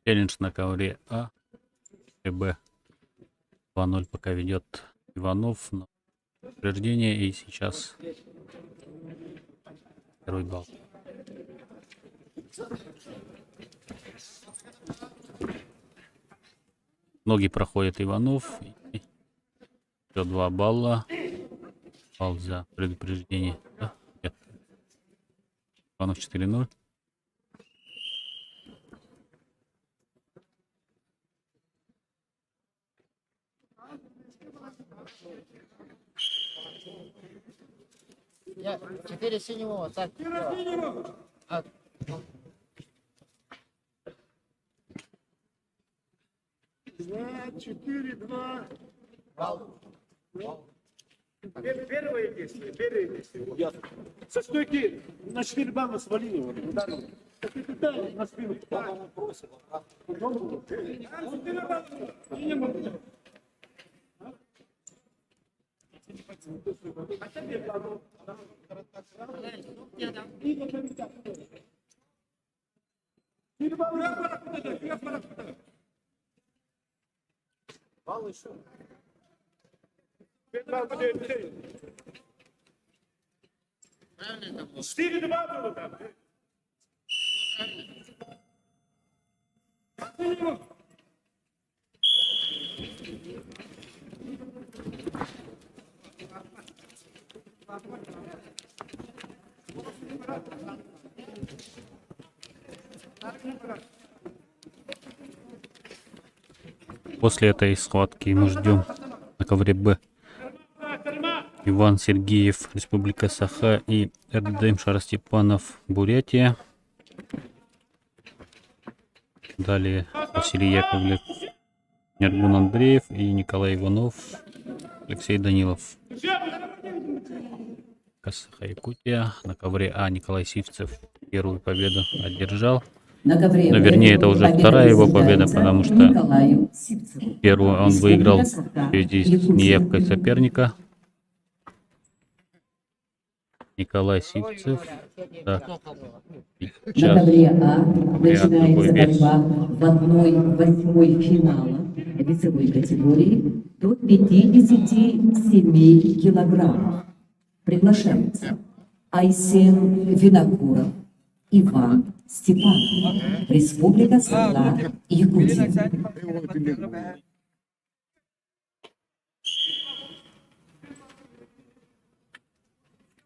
Челлендж на ковре А и Б. 2-0 пока ведет Иванов на утверждение. И сейчас второй балл. Ноги проходит Иванов. Еще 2 балла. Балл за предупреждение. Да? Нет. Иванов 4-0. Я 4 синего, так. А, 2, 4, 2. бал. Первое действие, первое действие. Ясно. Со стойки на 4 балла свалили его. Ударил. Так, на спину. Четыре добавили там. После этой схватки мы ждем на ковре Б Иван Сергеев, Республика Саха, и Эрдем Шарастепанов, Бурятия. Далее Василий Яковлев, Нергун Андреев и Николай Иванов, Алексей Данилов. Саха, Якутия. На ковре А Николай Сивцев первую победу одержал. На ковре Но Б вернее, это уже победа вторая его победа, присуждается потому что Николаю Сивцеву. первую он Республика выиграл в Саха, связи с Якутия. неявкой соперника. Николай Сивцев. Да. И На сейчас ковре А другой начинается вес. борьба в 1/8 финала весовой категории до 57 килограммов. Приглашаются Айсен Винокуров, Иван Степанов, Республика Саха, Якутия.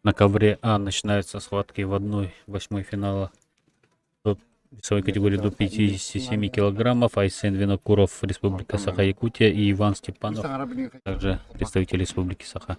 На ковре А начинаются схватки в 1/8 финала до весовой категории до 57 килограммов. Айсен Винокуров, Республика Саха-Якутия, и Иван Степанов, также представитель Республики Саха.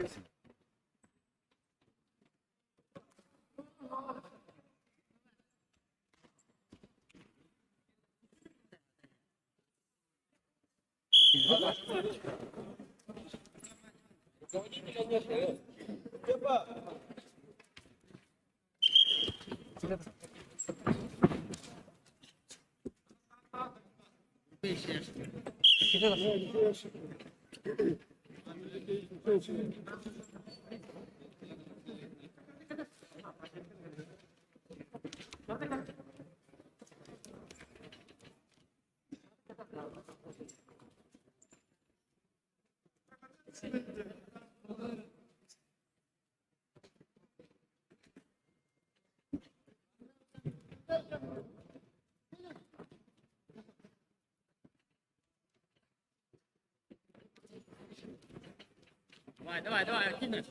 Давай, активно.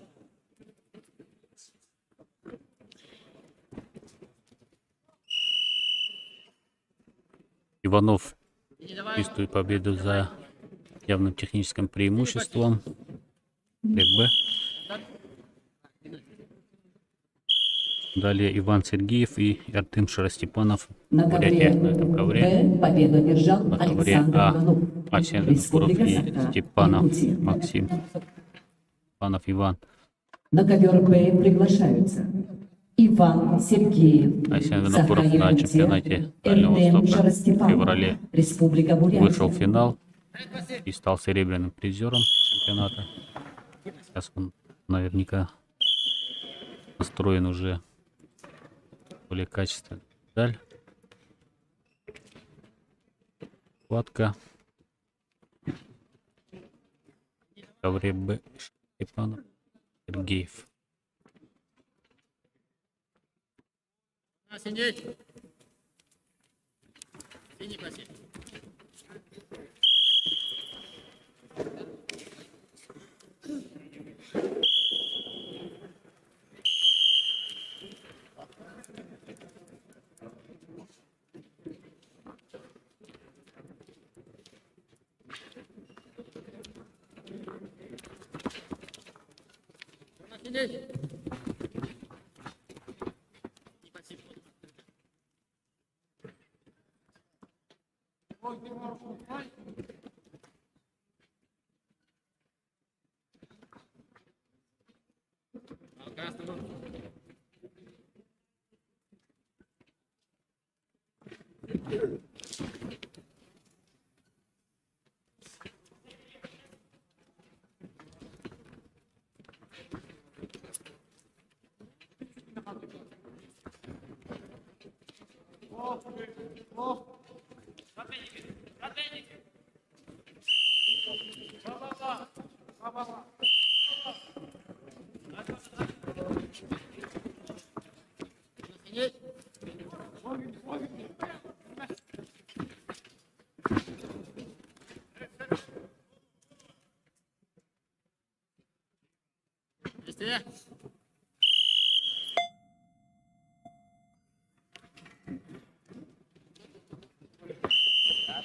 Иванов чистую победу за явным техническим преимуществом. Б. Далее Иван Сергеев и Эрдем Шарастепанов, На Бурятия. ковре На этом ковре. Б победу одержал На ковре Александр А Иванов, Айсен Винокуров Республика и Саха, Степанов Якутия. Максим. Степанов Иван. На ковер Б приглашаются Иван Сергеев, Айсен Саха, Винокуров на Якутия, чемпионате Дальнего Эрдем Востока в Шарастепанов, феврале Республика Бурятия. вышел в финал и стал серебряным призером чемпионата. Сейчас он наверняка настроен уже более качественно. Даль. Схватка. Ковре Б. Степанов. Сергеев. Сидеть. Синий классик. Сидеть.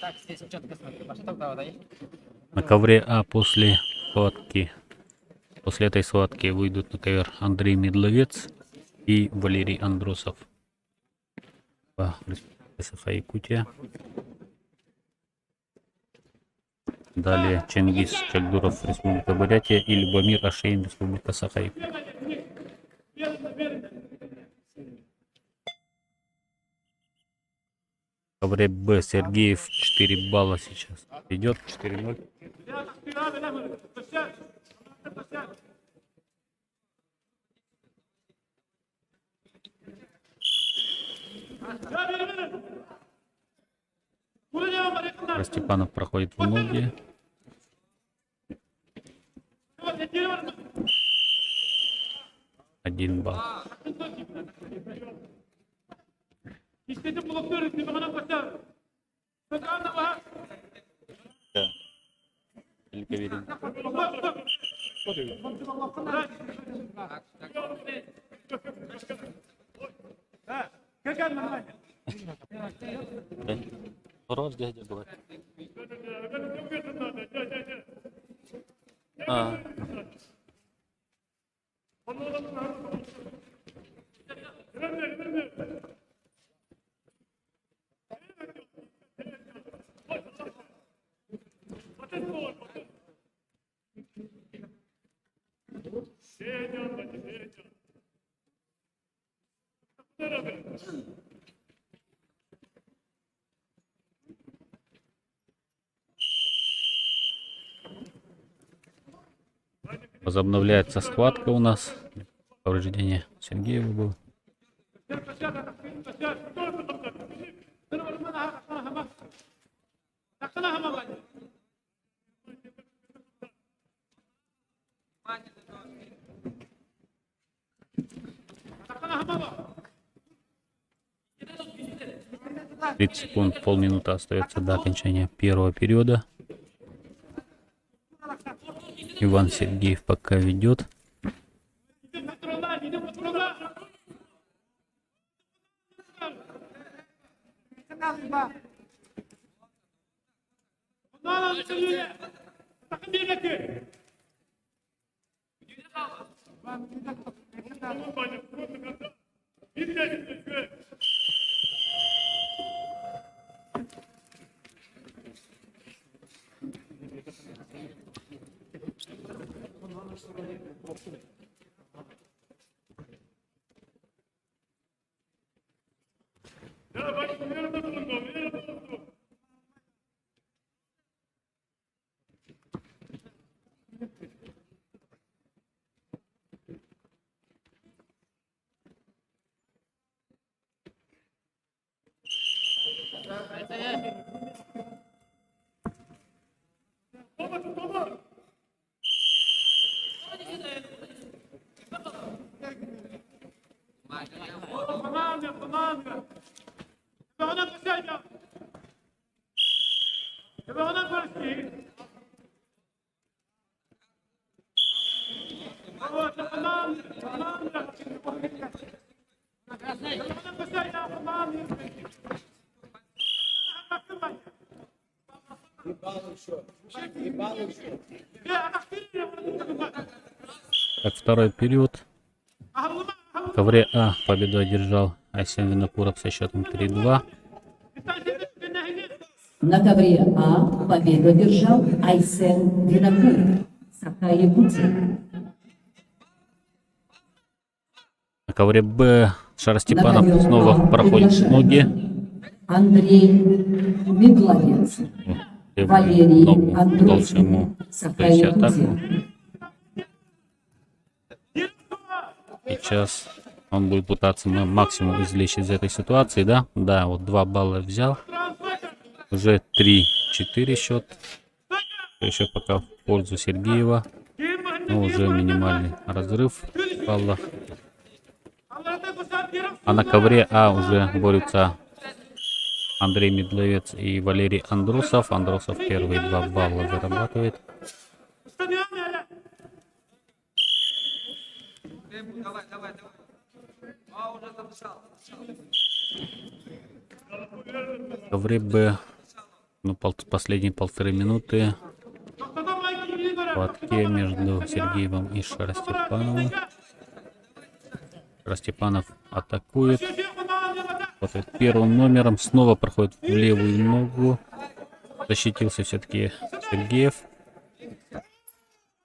Так, здесь четко смотри. Пошли тогда, да? На ковре А после этой схватки выйдут на ковер Андрей Медловец и Валерий Андросов. По Республике Саха-Якутия. Далее Чингис Чагдуров, Республика Бурятия, и Любомир Ашеин, Республика Саха-Якутия. В ковре Б Сергеев 4 балла сейчас идет, 4-0. Степанов проходит в ноги. Один балл. Только видим. Хорош, дядя, бывает. Возобновляется схватка у нас. Повреждение Сергеева было. Тридцать секунд, полминуты остается до окончания первого периода. Иван Сергеев пока ведет. Так, второй период. В ковре А победу одержал Айсен Винокуров со счетом 3-2. На ковре А победу одержал Айсен Винокуров, Саха-Якутия. ковре Б Шаростепанов На ковер снова А проходит приглашается ноги. Андрей Медловец. Валерий Ногу Андросов. должен ему провести атаку. Саха-Якутия. Сейчас он будет пытаться максимум извлечь из этой ситуации, да? Да, вот 2 балла взял. Уже 3-4 счет. Еще пока в пользу Сергеева. Но уже минимальный разрыв балла. А на ковре А уже борются Андрей Медловец и Валерий Андросов. Андросов первые 2 балла зарабатывает. Давай, давай, давай. А, уже записал. В ковре Б, ну, последние 1,5 минуты. Хватки между Сергеевым и Шаростепановым. Шаростепанов атакует. Вот первым номером снова проходит в левую ногу. Защитился все-таки Сергеев.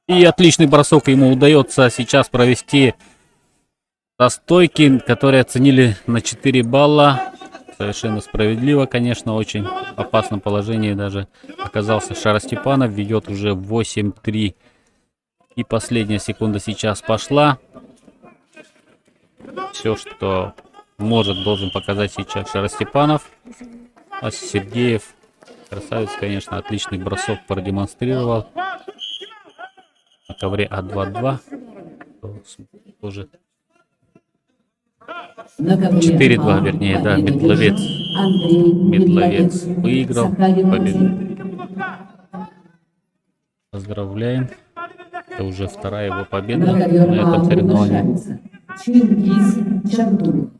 И отличный бросок ему удается сейчас провести со стойки, которые оценили на 4 балла. Совершенно справедливо, конечно, очень опасном положении даже оказался Шаростепанов. Ведет уже 8-3. И последняя секунда сейчас пошла. Все, что может, должен показать сейчас Шаростепанов. А Сергеев, красавец, конечно, отличный бросок продемонстрировал. На ковре А2-2. Тоже На ковре 4-2, А вернее, да, победу Медловец. одержал Андрей Медловец выиграл Саха-Якутия. победу. Поздравляем. Это уже вторая его победа На ковер на этом А соревновании. приглашается Чингиз Чардулов.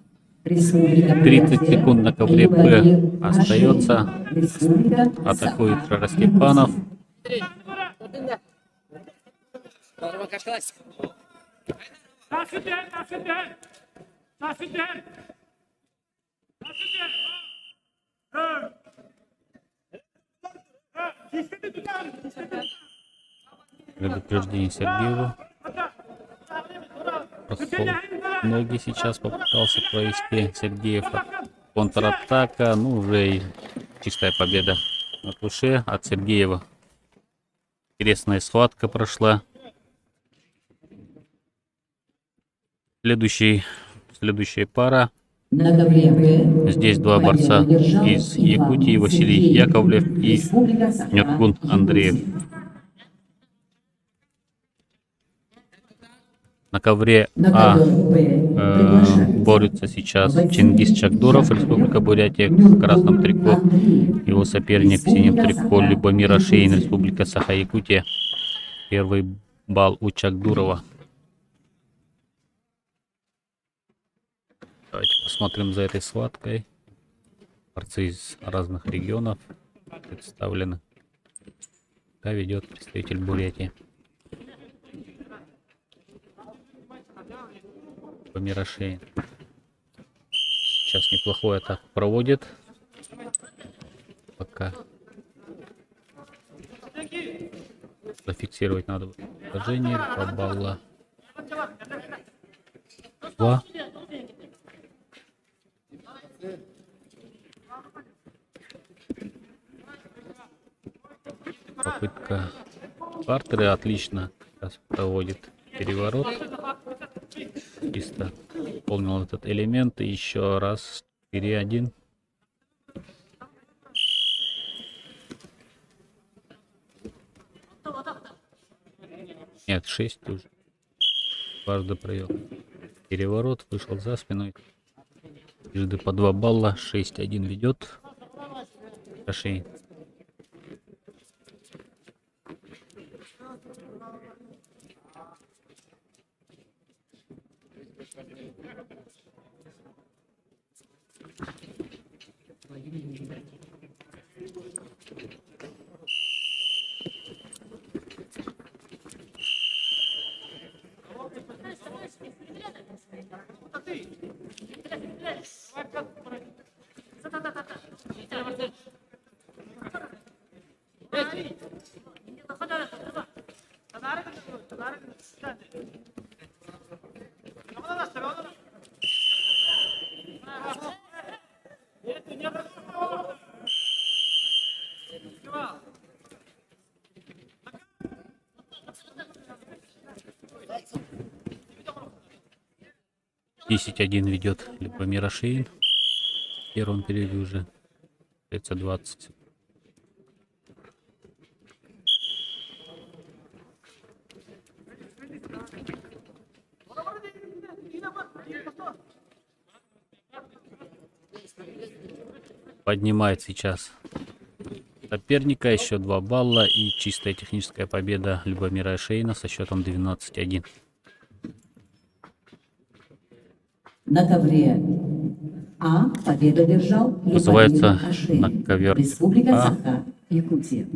Республика 30 Бурятия. секунд на ковре Б Ибрагим остается. Ашин. Республика Атакует Саха-Якутия. Шаростепанов. Предупреждение Сергеева. Проход ноги сейчас попытался провести Сергеев. Контратака. Ну, уже и чистая победа на туше от Сергеева. Интересная схватка прошла. Следующая пара. На ковре Б Здесь 2 победу борца одержал из Иван Якутии. Василий Сергеев. Яковлев и Республика Нёткун Саха-Якутия. Андреев. На ковре На А ковер Б приглашается борются сейчас Василий Чингис Чакдуров, Яковлев, Республика Бурятия, в Нёткун красном трико. Андреев. Его соперник в синем Республика трико Любомир Ашеин, Саха-Якутия. Республика Саха-Якутия. Первый балл у Чакдурова. Давайте посмотрим за этой схваткой. Борцы из разных регионов представлены. Пока ведет представитель Бурятии. Любомир Ашеин. Сейчас неплохой атаку проводит. Пока зафиксировать надо положение. 2 балла. 2. Попытка Картеры отлично сейчас проводит переворот. Чисто выполнил этот элемент. И еще раз 4-1. Нет, 6 уже. Дважды провел переворот, вышел за спину. Трижды по 2 балла. 6-1 ведет Ашеин. 10-1 ведет Любомир Ашеин. В первом периоде уже 20. Поднимает сейчас соперника, еще 2 балла и чистая техническая победа Любомира Ашеина со счетом 12-1. На ковре А победу одержал Называется Любомир Ашеин. на ковер Республика А. Саха, Якутия.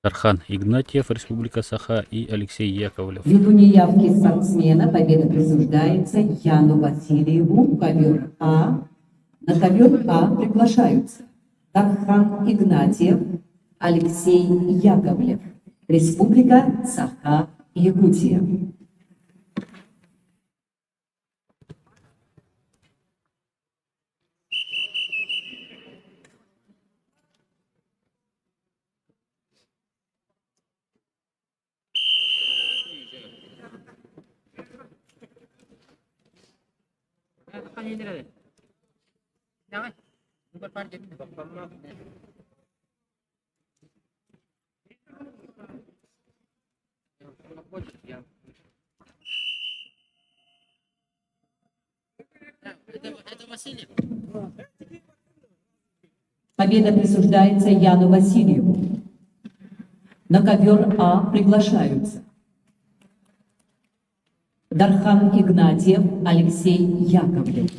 Дархан Игнатьев, Республика Саха, и Алексей Яковлев. Ввиду неявки спортсмена победа присуждается Яну Васильеву, ковер А. На ковер А приглашаются Дархан Игнатьев, Алексей Яковлев. Республика Саха, Якутия. Jangan. Bukan panjang. Это Васильев. Победа присуждается Яну Васильеву. На ковер А приглашаются Дархан Игнатьев, Алексей Яковлев.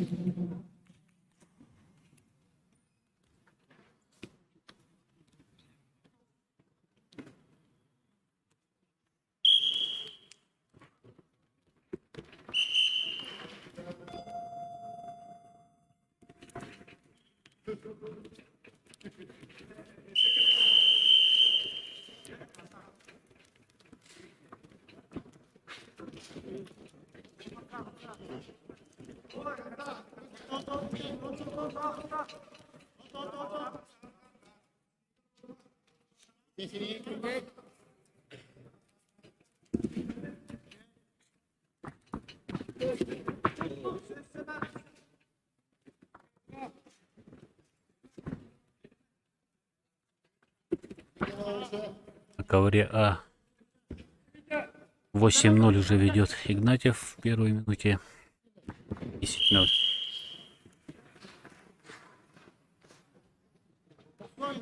На ковре А 8-0 уже ведет Игнатьев в первой минуте. 10-0.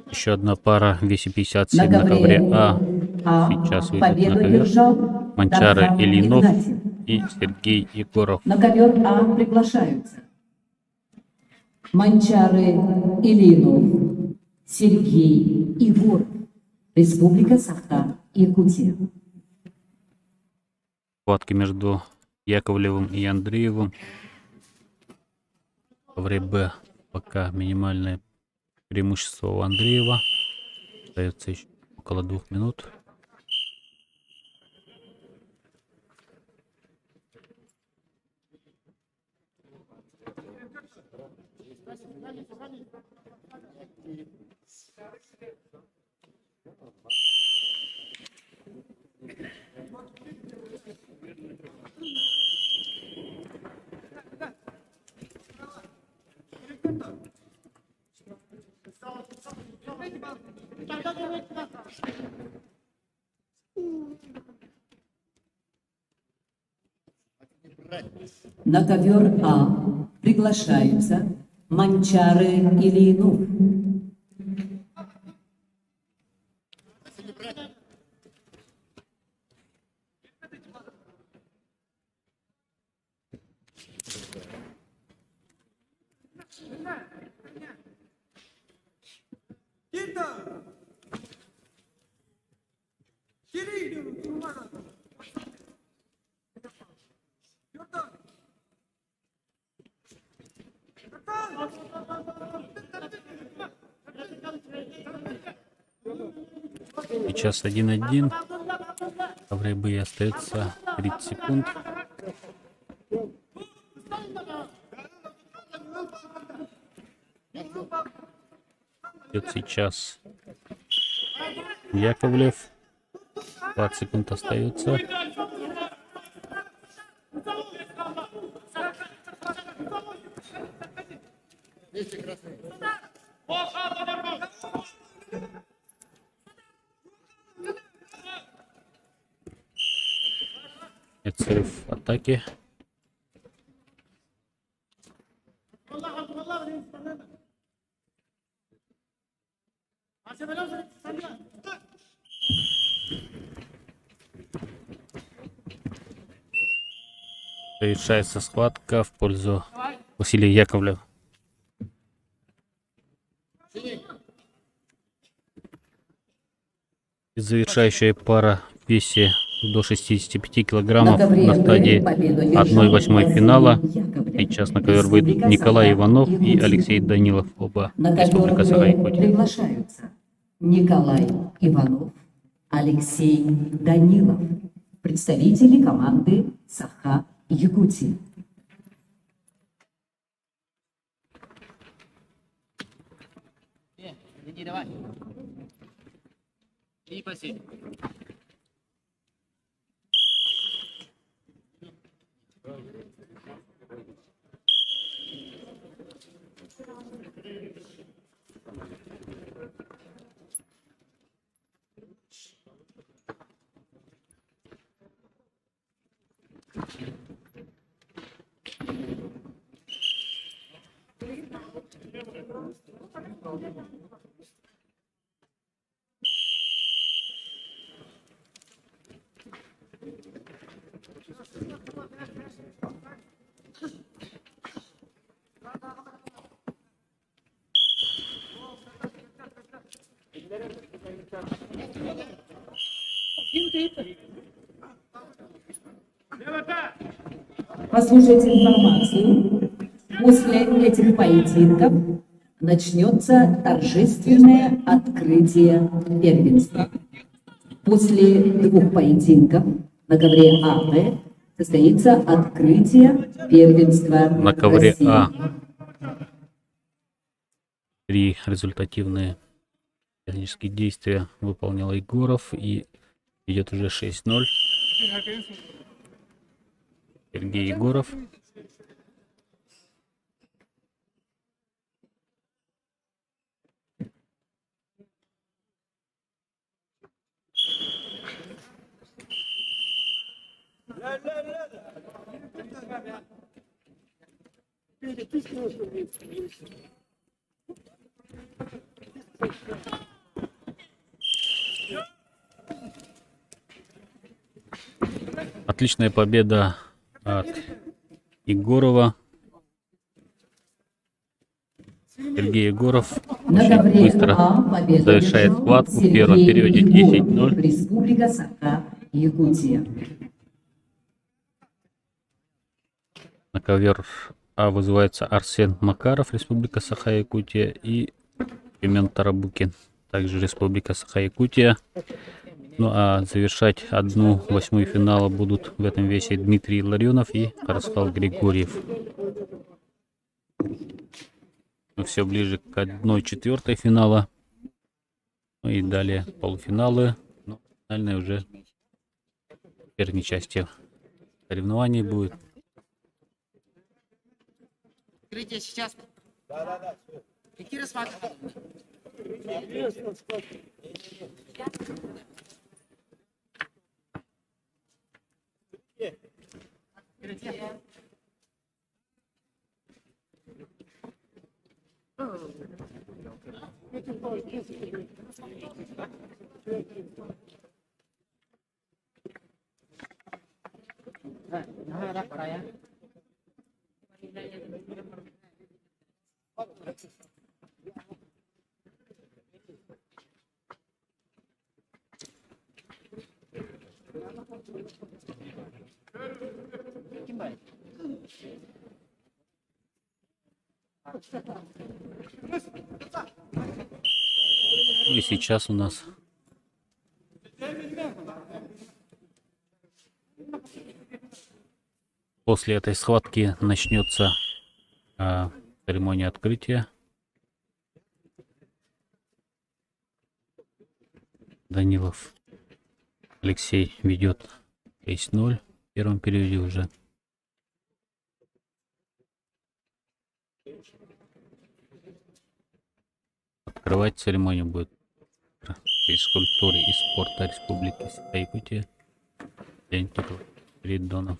Еще одна пара в весе 57 на ковре А. Сейчас выйдет на победу ковер одержал Манчара Дархан Ильинов Игнатьев. и Сергей Егоров. На ковер А приглашаются Манчары Ильинов, Сергей Егоров. Республика Саха, Якутия. Схватки между Яковлевым и Андреевым. В ковре Б пока минимальное преимущество у Андреева. Остается еще около 2 минут. На ковер А приглашаются Манчары Ильинов. Сейчас 1-1. В ковре Б остается 30 секунд. Идет сейчас Яковлев. 20 секунд остается. Это срыв атаки. Завершается схватка в пользу Василия Яковлева. И завершающая пара в весе до 65 килограммов на стадии 1/8 финала. Сейчас на ковер выйдут Николай Иванов и Алексей Данилов, оба На Республика ковер Саха-Якутия. приглашаются Николай Иванов, Алексей Данилов, представители команды Саха-Якутия. Иди, давай. И паси. Послушайте информацию. После этих поединков начнется торжественное открытие первенства. После двух поединков на ковре А, Б состоится открытие первенства На ковре России. А 3 результативные технические действия выполнил Егоров, и идет уже 6-0. Сергей Егоров. Отличная победа от Егорова. Сергей Егоров На очень ковре быстро А победу завершает одержал схватку в Сергей первом периоде Егоров, 10-0. Республика Саха-Якутия. На ковер А вызывается Арсен Макаров, Республика Саха-Якутия, и Семен Тарабукин, также Республика Саха-Якутия. Ну а завершать 1/8 финала будут в этом весе Дмитрий Ларионов и Ярослав Григорьев. Ну, все ближе к 1/4 финала. Ну и далее полуфиналы. Ну, финальная уже в первой части соревнований будет. Открытие сейчас. Какие рассматривают? Ну и сейчас у нас после этой схватки начнется церемония открытия. Данилов Алексей ведет 6-0 в первом периоде уже. Открывать церемонию будет физкультуры и спорта Республики Якутия. Леонид Придонов.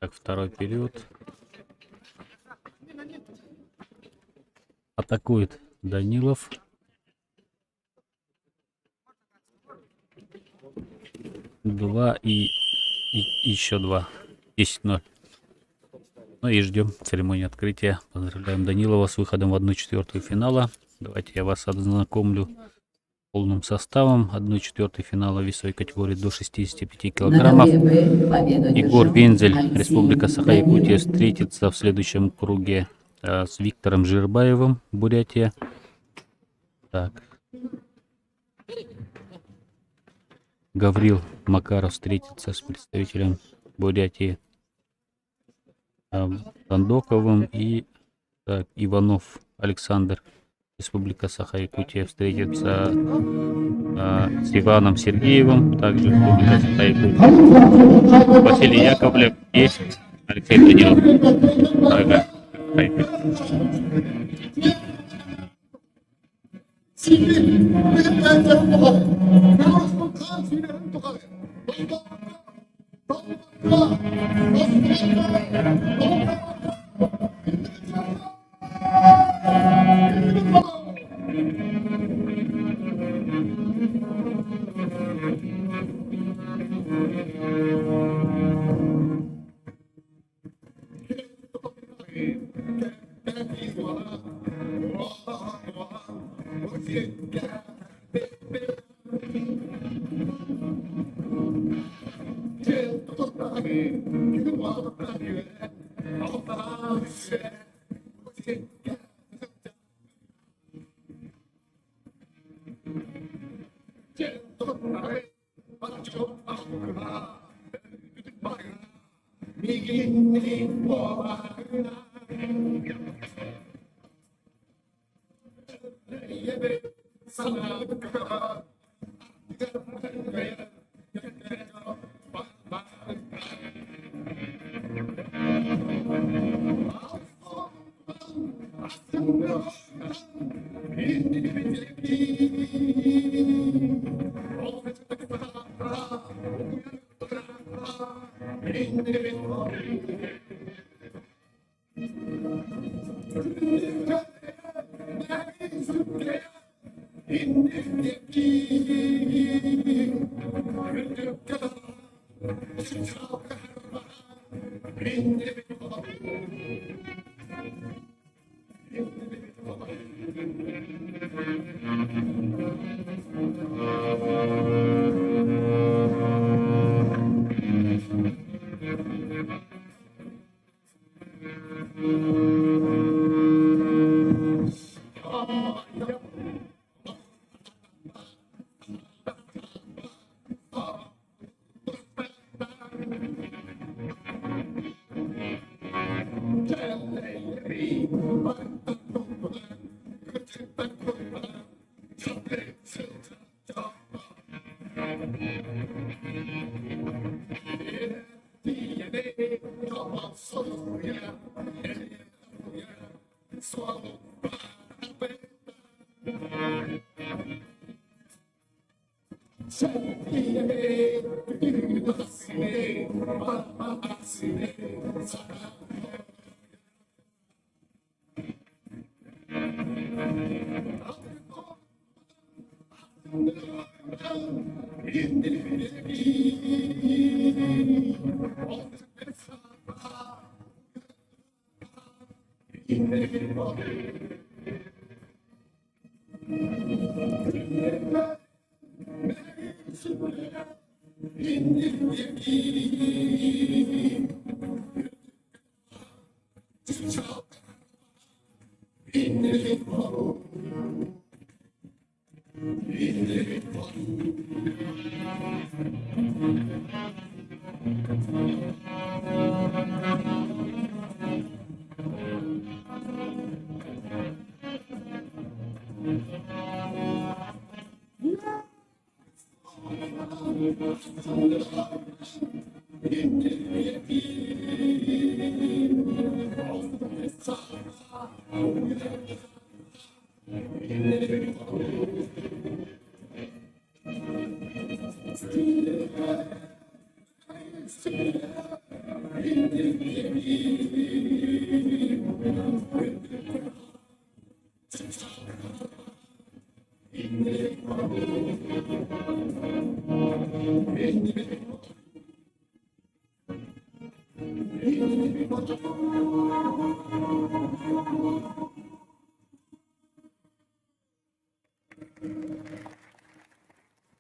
Так, второй период. Атакует Данилов. Два и еще два. 10-0. Ну и ждем церемонии открытия. Поздравляем Данилова с выходом в 1/4 финала. Давайте я вас ознакомлю полным составом. 1/4 финала весовой категории до 65 На килограммов. КВБ победу Егор одержал Вензель, Алексей Республика Саха-Якутия, Данилов. встретится в следующем круге с Виктором Жирбаевым, Бурятия. Так. Гаврил Макаров встретится с представителем Бурятии Тандоковым. И так, Иванов Александр, Республика Саха-Якутия, встретится с Иваном Сергеевым, также Республика Саха-Якутия. Василий Яковлев и Алексей Данилов. Ага.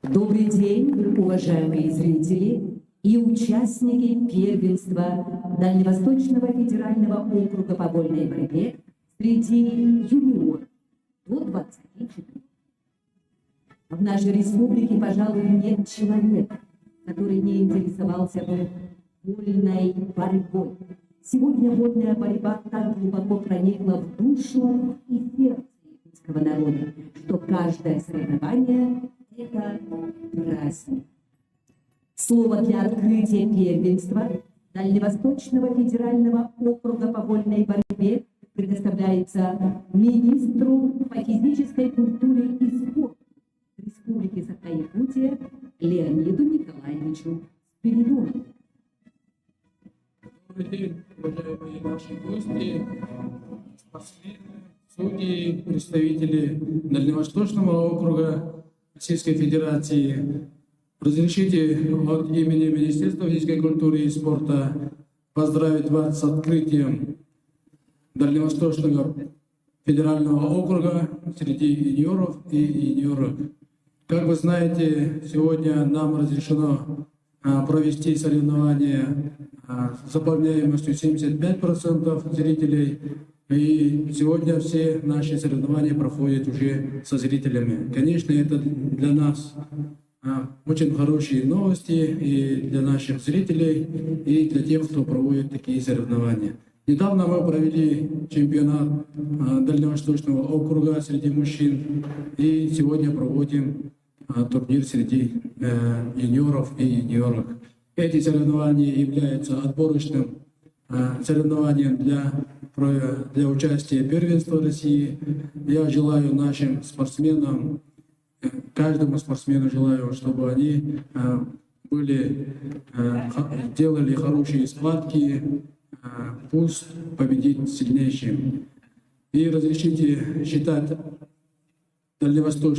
Добрый день, уважаемые зрители и участники первенства Дальневосточного федерального округа по вольной борьбе среди юниоров до 24. В нашей республике, пожалуй, нет человека, который не интересовался бы вольной борьбой. Сегодня вольная борьба так глубоко проникла в душу и сердце якутского народа, что каждое соревнование – это праздник. Слово для открытия первенства Дальневосточного федерального округа по вольной борьбе предоставляется министру по физической культуре и спорту Республики Саха-Якутия Леониду Николаевичу Спиридонову. Добрый день, уважаемые наши гости, спортсмены, судьи, представители Дальневосточного округа Российской Федерации. Разрешите от имени Министерства физической культуры и спорта поздравить вас с открытием Дальневосточного федерального округа среди юниоров и юниорок. Как вы знаете, сегодня нам разрешено провести соревнования с заполняемостью 75% зрителей. И сегодня все наши соревнования проходят уже со зрителями. Конечно, это для нас очень хорошие новости и для наших зрителей, и для тех, кто проводит такие соревнования. Недавно мы провели чемпионат Дальневосточного округа среди мужчин, и сегодня проводим турнир среди юниоров и юниорок. Эти соревнования являются отборочным соревнованием для участия в первенстве России. Я желаю нашим спортсменам, каждому спортсмену желаю, чтобы они делали хорошие схватки, пусть победит сильнейший. И разрешите считать первенство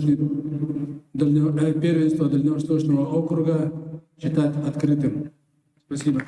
Дальневосточного округа считать открытым. Спасибо.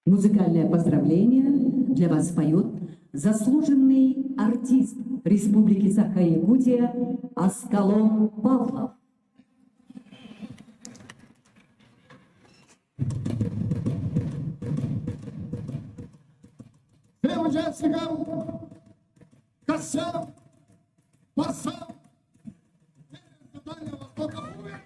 Музыкальное поздравление для вас поет заслуженный артист Республики Саха-Якутия Аскалон Павлов. Всем участникам косям, басам, Дальнего Востока будет.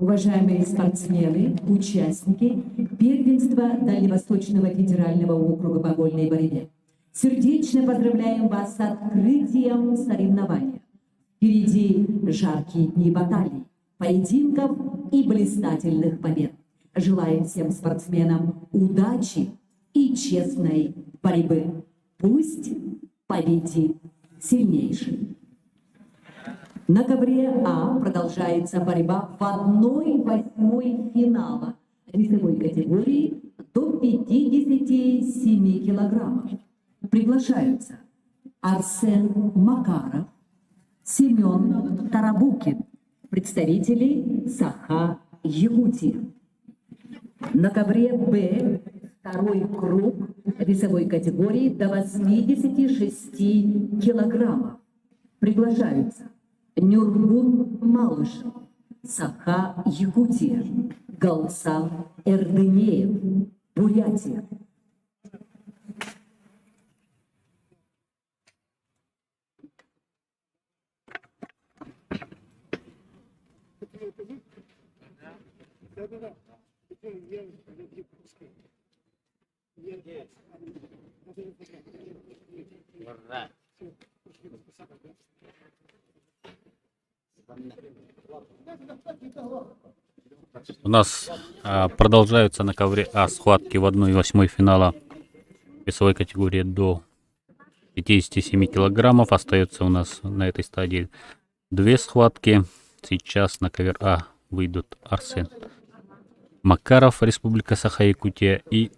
Уважаемые спортсмены, участники первенства Дальневосточного федерального округа по вольной борьбе, сердечно поздравляем вас с открытием соревнования. Впереди жаркие дни баталий, поединков и блистательных побед. Желаем всем спортсменам удачи и честной борьбы. Пусть победит сильнейший. На ковре А продолжается борьба в 1/8 финала весовой категории до 57 килограммов. Приглашаются Арсен Макаров, Семен Тарабукин, представители Саха-Якутии. На ковре Б второй круг весовой категории до 86 килограммов. Приглашаются Нюргун Малышев, Саха-Якутия, Галсан Эрдынеев, Бурятия. У нас продолжаются на ковре А схватки в 1/8 финала весовой категории до 57 килограммов. Остается у нас на этой стадии 2 схватки. Сейчас на ковер А выйдут Арсен Макаров, Республика Саха-Якутия, и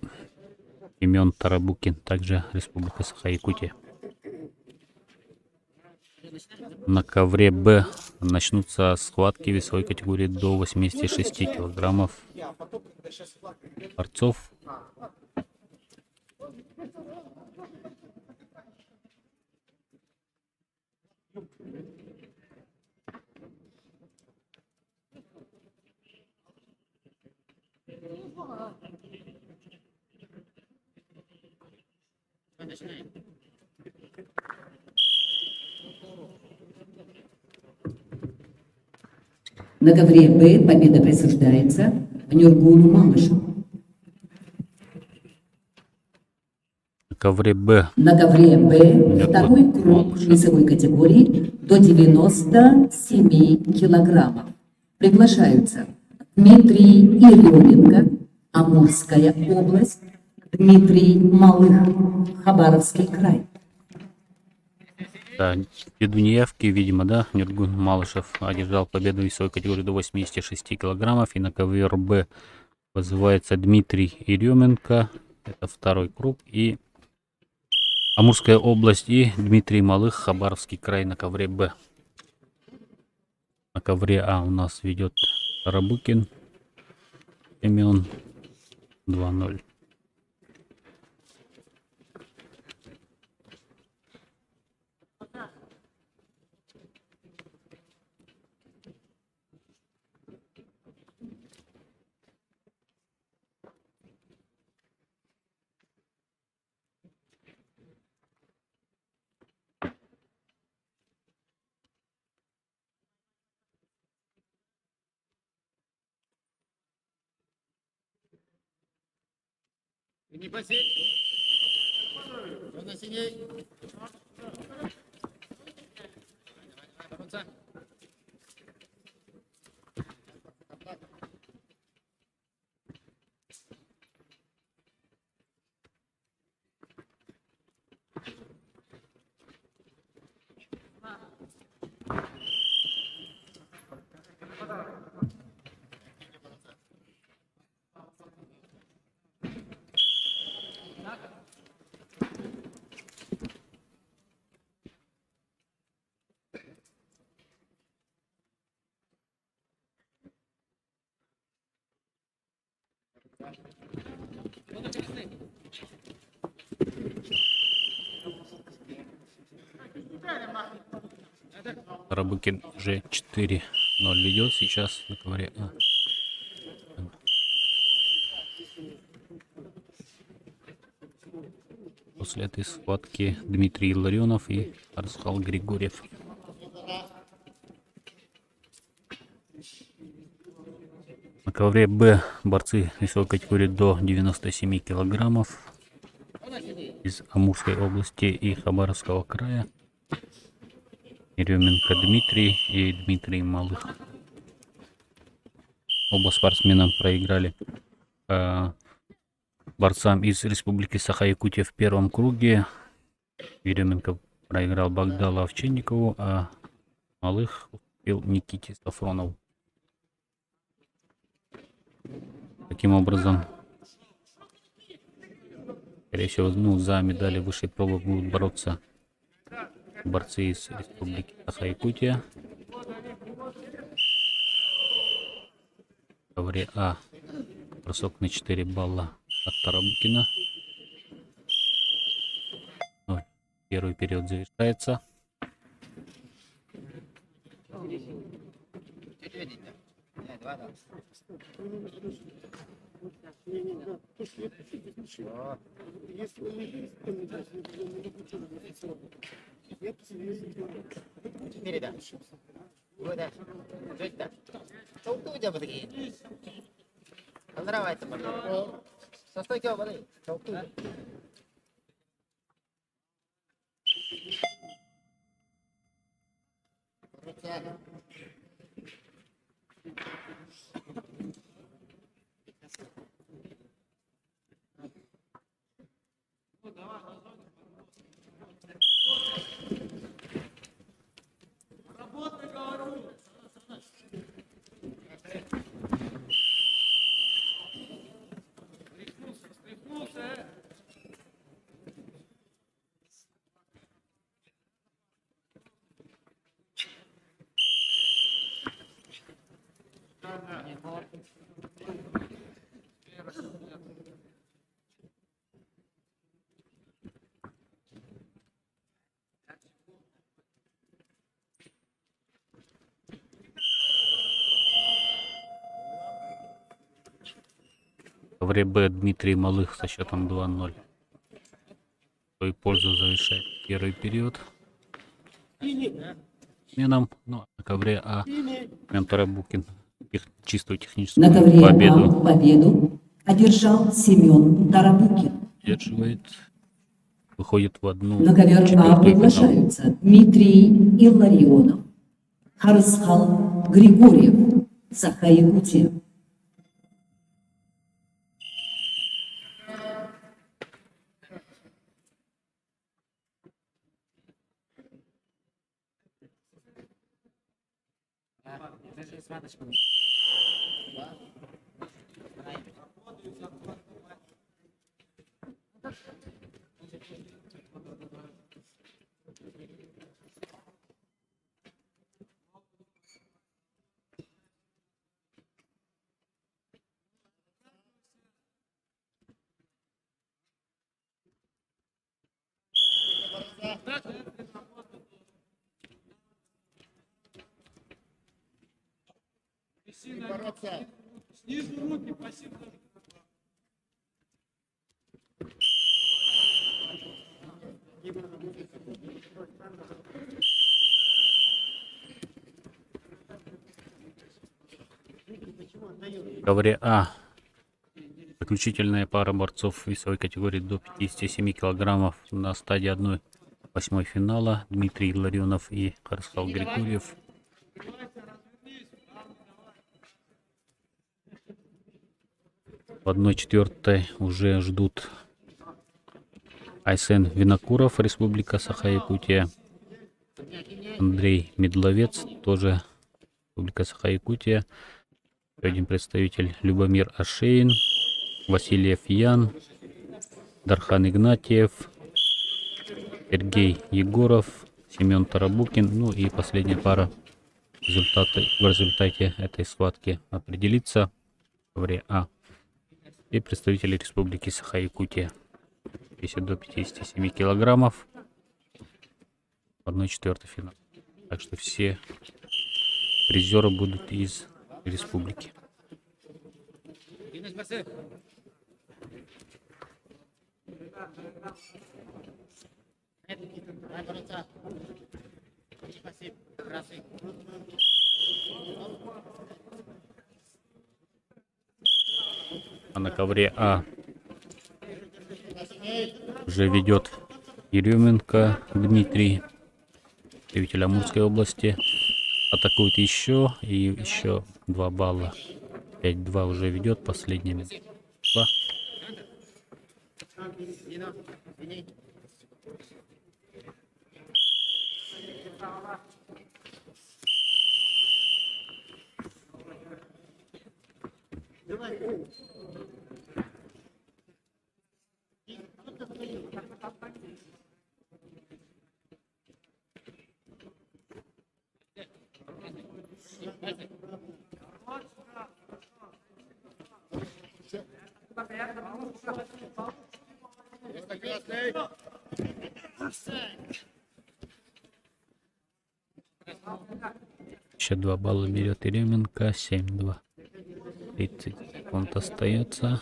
Семен Тарабукин, также Республика Саха-Якутия. На ковре Б начнутся схватки весовой категории до 86 килограммов борцов. На ковре Б победа присуждается Нюргуну Малышеву. На ковре Б На ковре Б второй круг весовой категории до 97 килограммов. Приглашаются Дмитрий Еременко, Амурская область, Дмитрий Малых, Хабаровский край. Да, ввиду неявки, видимо, да, Нюргун Малышев одержал победу в весовой категории до 86 килограммов. И на ковер Б вызывается Дмитрий Еременко, это второй круг, и Амурская область, и Дмитрий Малых, Хабаровский край на ковре Б. На ковре А у нас ведет Тарабукин Семен 2-0. Не посеть. Кто на синей? Давай, Тарабукин уже 4-0 ведет сейчас на ковре А. После этой схватки Дмитрий Ларионов и Арсхал Григорьев. На ковре Б борцы весовой категории до 97 килограммов из Амурской области и Хабаровского края. Еременко Дмитрий и Дмитрий Малых. Оба спортсмена проиграли борцам из Республики Саха-Якутия в первом круге. Еременко проиграл Багдалу Овчинникову, а Малых уступил Никите Сафронову. Таким образом, скорее всего, за медали высшей пробы будут бороться борцы из Республики Саха-Якутия. В ковре А бросок на 4 балла от Тарабукина. Первый период завершается. Четыре, да. Вот, да. Жить, да. Толкуй, да, такие. Поздравляйте, пожалуйста. Со стойки воды. Толкуй. В ковре Б Дмитрий Малых со счетом 2-0. В свою пользу завершает первый период. Сменам, на ковре А Тарабукин чистую техническую На ковре А победу победу одержал Семен Тарабукин. удерживает. Выходит в одну На ковер А четвертую финал. приглашаются Дмитрий Илларионов, Харысхал Григорьев, Саха-Якутия. Снизу руки, спасибо. В ковре А заключительная пара борцов весовой категории до 57 килограммов на стадии 1/8 финала. Дмитрий Илларионов и Харысхал Григорьев. В 1/4 уже ждут Айсен Винокуров, Республика Саха-Якутия. Андрей Медловец, тоже Республика Саха-Якутия. Еще один представитель Любомир Ашеин, Васильев Ян, Дархан Игнатьев, Сергей Егоров, Семен Тарабукин. Ну и последняя пара в результате этой схватки определится в ковре А. И представители Республики Саха-Якутия. Весит до 57 килограммов. 1/4 финал. Так что все призеры будут из республики. А на ковре А уже ведет Еременко Дмитрий, представитель Амурской области. Атакует еще и еще 2 балла. 5-2 уже ведет последними. 2. Еще 2 балла берет Еременко. 7-2. 30 секунд остается.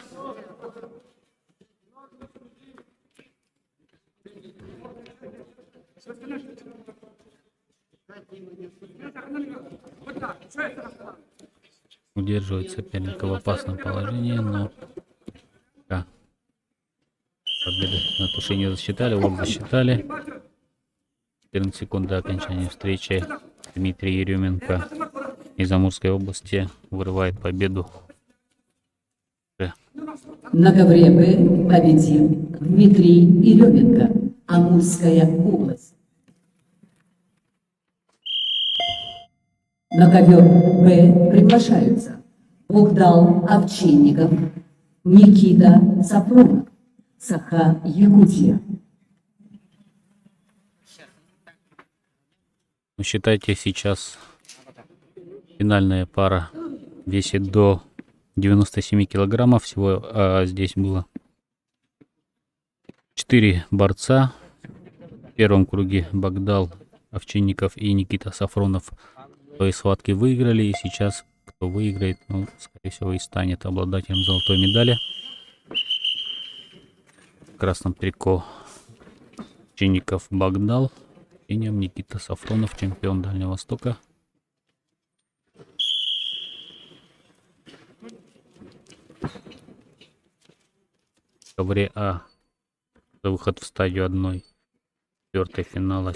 Удерживает соперника в опасном положении, но да. Победу на туше не засчитали, вот засчитали. 14 секунд до окончания встречи. Дмитрий Еременко из Амурской области вырывает победу. На ковре Б победил Дмитрий Еременко, Амурская область. На ковер Б приглашаются Богдан Овчинников, Никита Сафронов, Саха, Якутия. Ну, считайте, сейчас финальная пара весит до 97 килограммов. Всего здесь было 4 борца. В первом круге Богдан Овчинников и Никита Сафронов свои схватки выиграли. И сейчас кто выиграет, ну, скорее всего, и станет обладателем золотой медали. В красном трико Овчинников Богдан. В синем Никита Сафронов, чемпион Дальнего Востока. В ковре А за выход в стадию 1/4 финала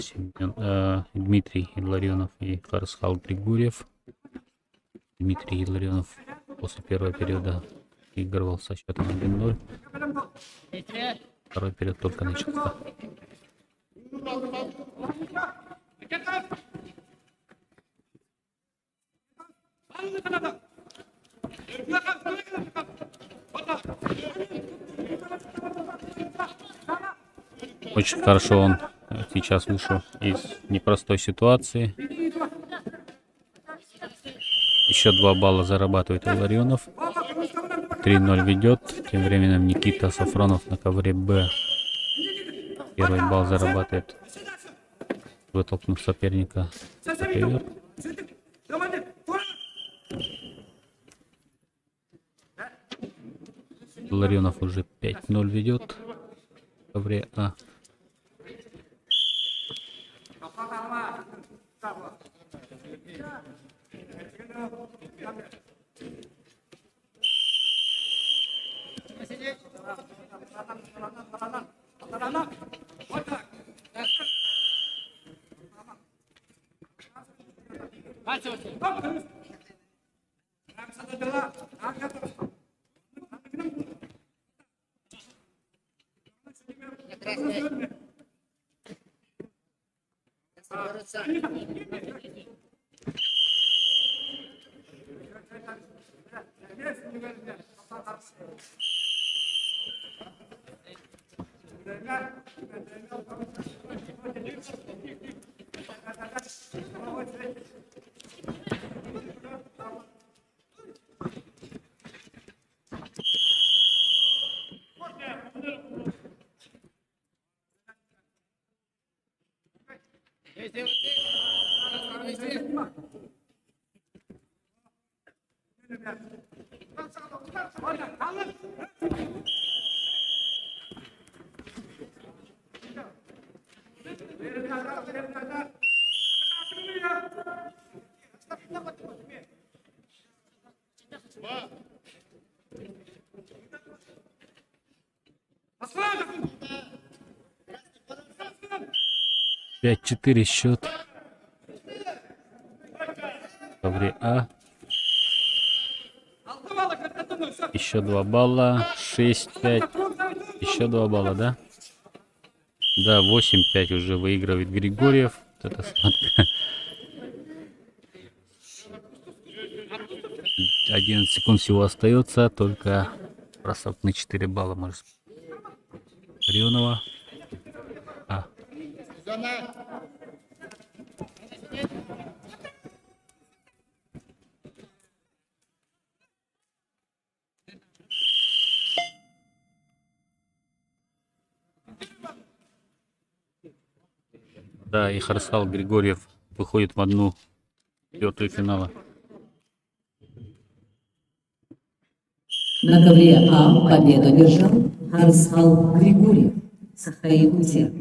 Дмитрий Илларионов и Харсхал Григорьев. Дмитрий Илларионов после первого периода выигрывал со счетом 1-0. Второй период только начался. Очень хорошо он сейчас вышел из непростой ситуации. Еще 2 балла зарабатывает Илларионов. 3-0 ведет. Тем временем Никита Сафронов на ковре Б. Первый балл зарабатывает, вытолкнув соперника на ковер. Илларионов уже 5-0 ведет в ковре А. 5-4 счет. На ковре А. Еще 2 балла. 6-5. Еще 2 балла, да? Да, 8-5 уже выигрывает Григорьев. Вот это схватка. 11 секунд всего остается. Только бросок на 4 балла может. Рионова. А. Да, и Харсал Григорьев выходит в 1/4 финала. На ковре А победу одержал Харсал Григорьев, Саха-Якутия.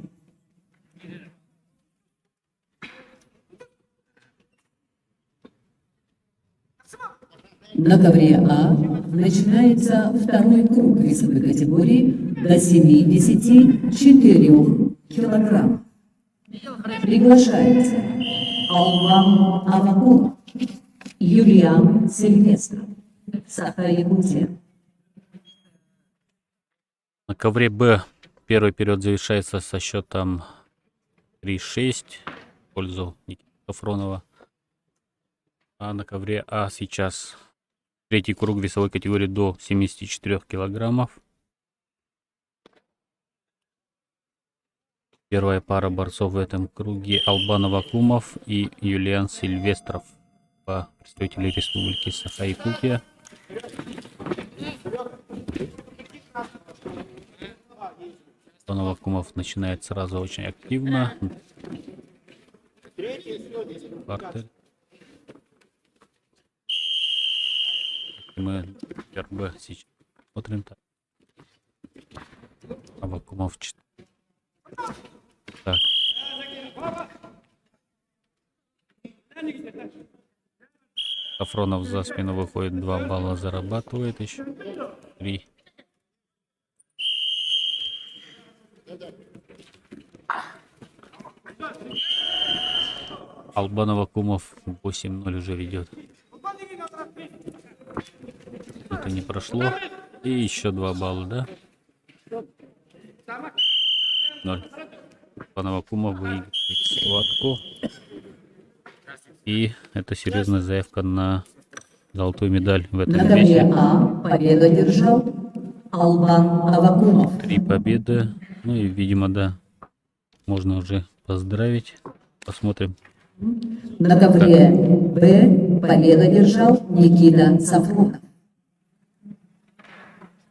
На ковре А начинается второй круг весовой категории до 74 килограмм. Приглашается Албан Авакумов, Юлиан Сильвестров, Саха-Якутия. На ковре Б первый период завершается со счетом 3-6 в пользу Никиты Сафронова. А на ковре А сейчас третий круг весовой категории до 74 килограммов. Первая пара борцов в этом круге Албан Авакумов и Юлиан Сильвестров, по представителю Республики Саха-Якутия. Албан Авакумов начинает сразу очень активно. Партер. Мы РБ сейчас смотрим. Так. Авакумов 4. Так. Сафронов за спину выходит, 2 балла зарабатывает еще. 3. Албан Авакумов 8-0 уже ведет. Это не прошло. И еще 2 балла, да? 0. Албан Авакумов выигрывает схватку. И это серьезная заявка на золотую медаль в этом На ковре весе. А победу одержал Албан Авакумов. 3 победы. Ну и, видимо, да, можно уже поздравить. Посмотрим. На ковре Б победу одержал Никита Сафронов.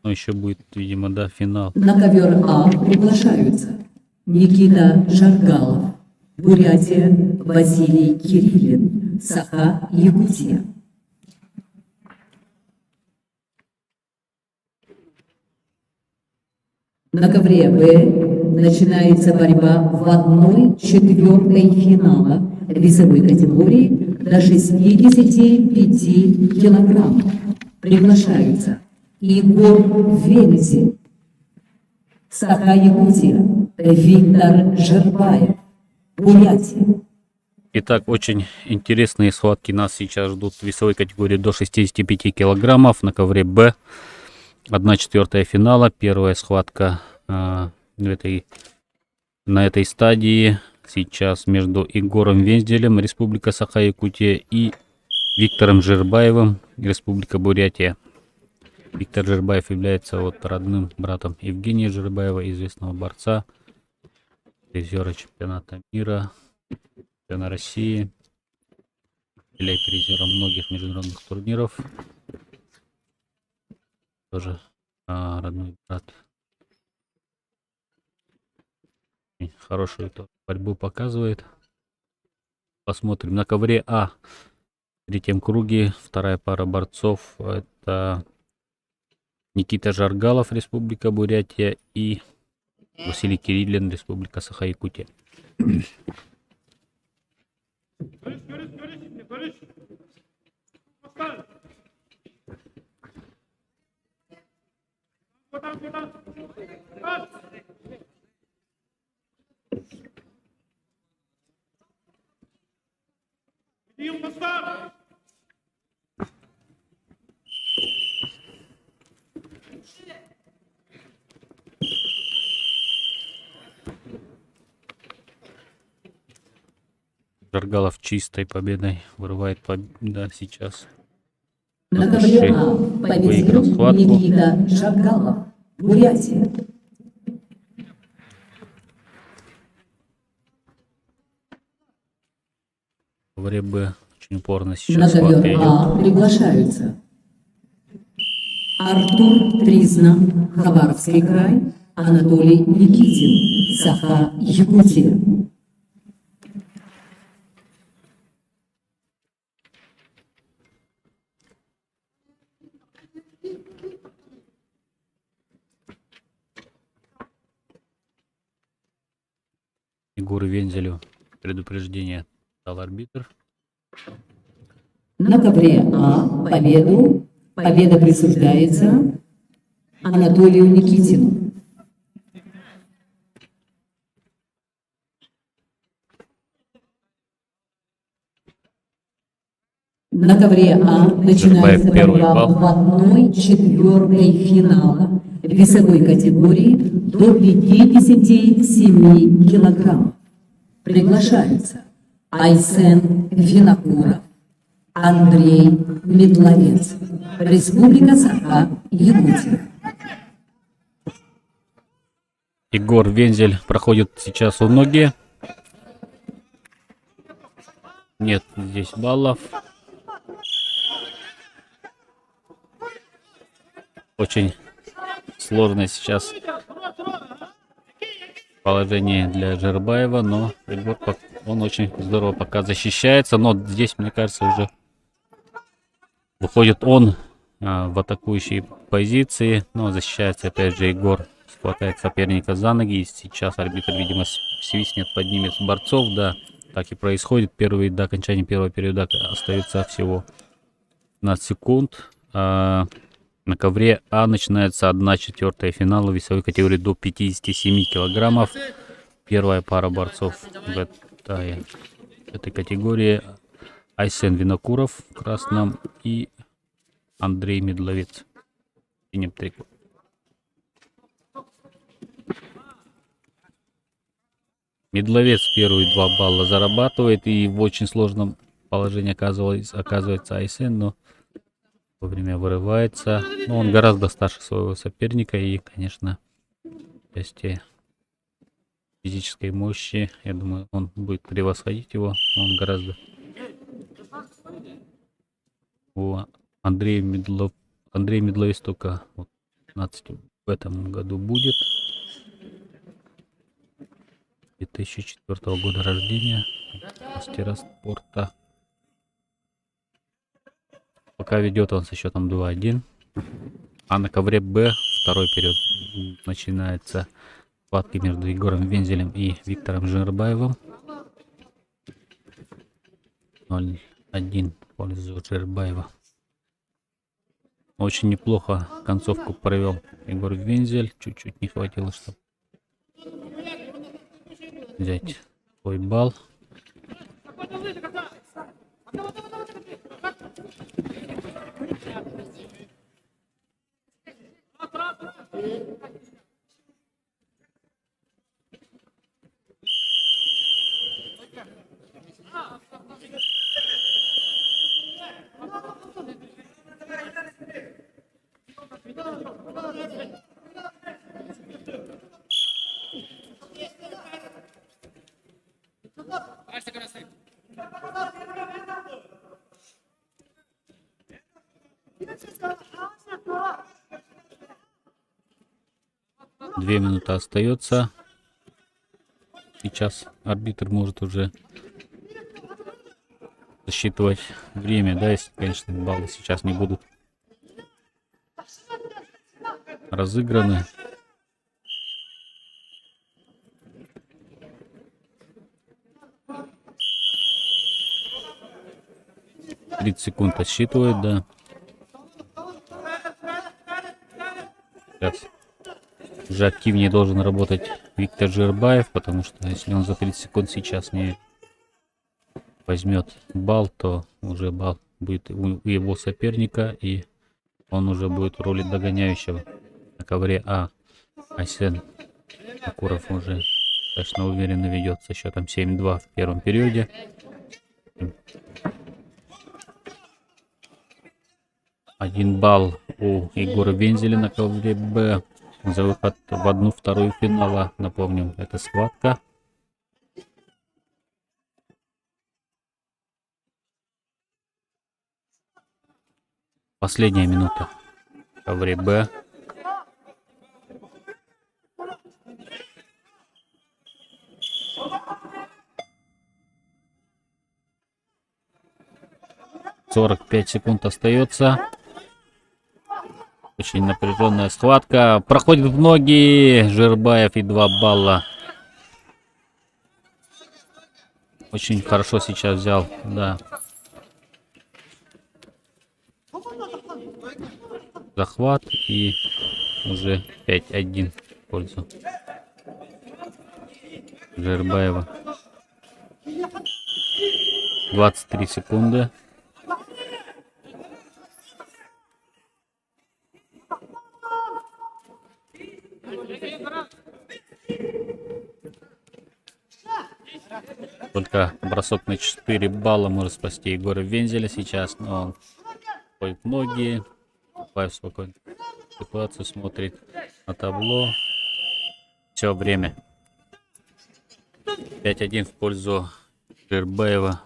Ну, еще будет, видимо, да, финал. На ковер А приглашаются Никита Жаргалов, Бурятия, Василий Кириллин, Саха-Якутия. На ковре Б начинается борьба в 1/4 финала весовой категории до 65 килограмм. Приглашаются Егор Велези, Саха-Якутия, Виктор Жербаев, Бурятия. Итак, очень интересные схватки нас сейчас ждут в весовой категории до 65 килограммов на ковре Б. 1/4 финала. Первая схватка на этой стадии сейчас между Егором Вензделем, Республика Саха-Якутия, и Виктором Жербаевым, Республика Бурятия. Виктор Жербаев является родным братом Евгения Жербаева, известного борца, призера чемпионата мира, чемпиона России, или призера многих международных турниров. Тоже родной брат. И хорошую борьбу показывает. Посмотрим. На ковре А в третьем круге вторая пара борцов. Это Никита Жаргалов, Республика Бурятия, и Василий Кириллин, Республика Саха-Якутия. Прием поставь. Жаргалов чистой победой вырывает победа сейчас. На Вообще ковре А выиграл победил схватку. Никита Жаргалов, Бурятия. Ковре Б очень упорно На сейчас схватка ковер идет. А приглашаются Артур Тризна, Хабаровский край, Анатолий Никитин, Саха, Якутия. Егору Вензелю предупреждение дал арбитр. На ковре А победа присуждается Анатолию Никитину. На ковре А начинается первый борьба балл. в 1/4 финала весовой категории до 57 килограммов. Приглашаются Айсен Винокуров, Андрей Медловец, Республика Саха, Якутия. Егор Вензель проходит сейчас у ноги. Нет здесь баллов. Очень сложное сейчас положение для Жербаева, но Егор, он очень здорово пока защищается, но здесь, мне кажется, уже выходит он в атакующей позиции, но защищается опять же Егор, хватает соперника за ноги, и сейчас арбитр, видимо, свистнет, поднимет борцов, да, так и происходит. До окончания первого периода остается всего 15 секунд. На ковре А начинается 1/4 финала весовой категории до 57 килограммов. Первая пара борцов в этой категории: Айсен Винокуров в красном и Андрей Медловец в синем трико. Медловец первые 2 балла зарабатывает, и в очень сложном положении оказывается Айсен, но вовремя вырывается. Но он гораздо старше своего соперника, и, конечно, в части физической мощи, я думаю, он будет превосходить его. Он гораздо... Андрей Медловец только 15 в этом году будет. 2004 года рождения, мастера спорта. Пока ведет он со счетом 2-1. А на ковре Б второй период начинается схватка между Егором Вензелем и Виктором Жербаевым. 0-1 в пользу Жербаева. Очень неплохо концовку провел Егор Вензель. Чуть-чуть не хватило, чтобы взять свой балл. Две минуты остается. Сейчас арбитр может уже засчитывать время, да, если, конечно, баллы сейчас не будут разыграны. 30 секунд отсчитывает, да. Сейчас Уже активнее должен работать Виктор Жербаев, потому что если он за 30 секунд сейчас не возьмет балл, то уже балл будет у его соперника, и он уже будет в роли догоняющего. На ковре А Айсен Акуров уже достаточно уверенно ведет со счетом 7-2 в первом периоде. Один балл у Егора Вензеля на ковре Б за выход в 1/2 финала. Напомним, это схватка. Последняя минута. Ковре Б. «45 секунд остается. Очень напряженная схватка. Проходит в ноги. Жербаев и 2 балла. Очень хорошо сейчас взял, да. Захват, и уже 5-1 в пользу Жербаева. 23 секунды. Только бросок на 4 балла может спасти Егора Вензеля сейчас, но он ходит в ноги. Павел спокойно ситуацию смотрит на табло. Все время. 5-1 в пользу Жербаева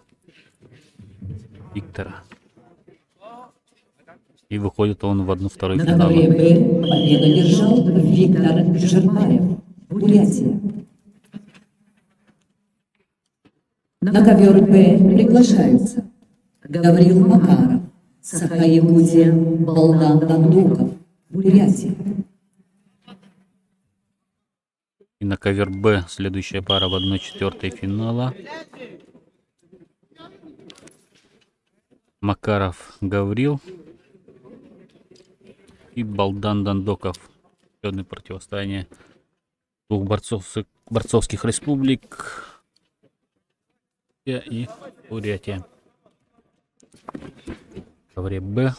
Виктора. И выходит он в 1/2 На финала. ковре Б победу держал Виктор Жербаев, Бурятия. На ковер Б приглашаются Гаврил Макаров, Саха-Якутия, Балдан Дандуков, Бурятия. И на ковер Б следующая пара в 1/4 финала. Макаров Гаврил и Балдан Дандоков. Еще одно противостояние двух борцовских республик и Бурятия. На ковре Б.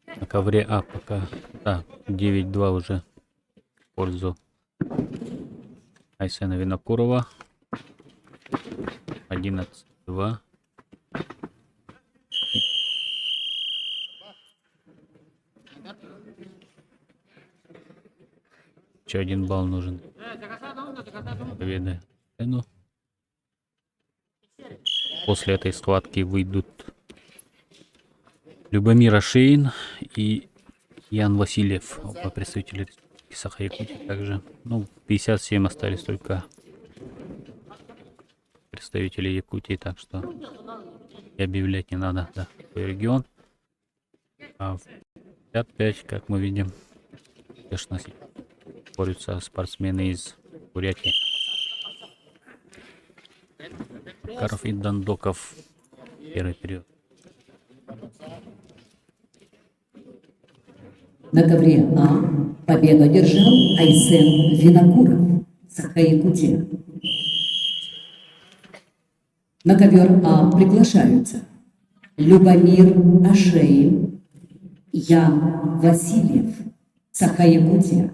На ковре А пока, да, 9-2 уже в пользу Айсена Винокурова. 11-2. Еще 1 балл нужен. Победа. После этой схватки выйдут Любомир Ашейн и Ян Васильев, оба представители Саха-Якутии. Также, 57 остались только представители Якутии, так что и объявлять не надо, да, какой регион. А в 55, как мы видим, конечно, борются спортсмены из Бурятии. Макаров и Дандоков. Первый период. На ковре А победу одержал Айсен Винокуров, Саха-Якутия. На ковер А приглашаются Любомир Ашеин, Ян Васильев, Саха-Якутия.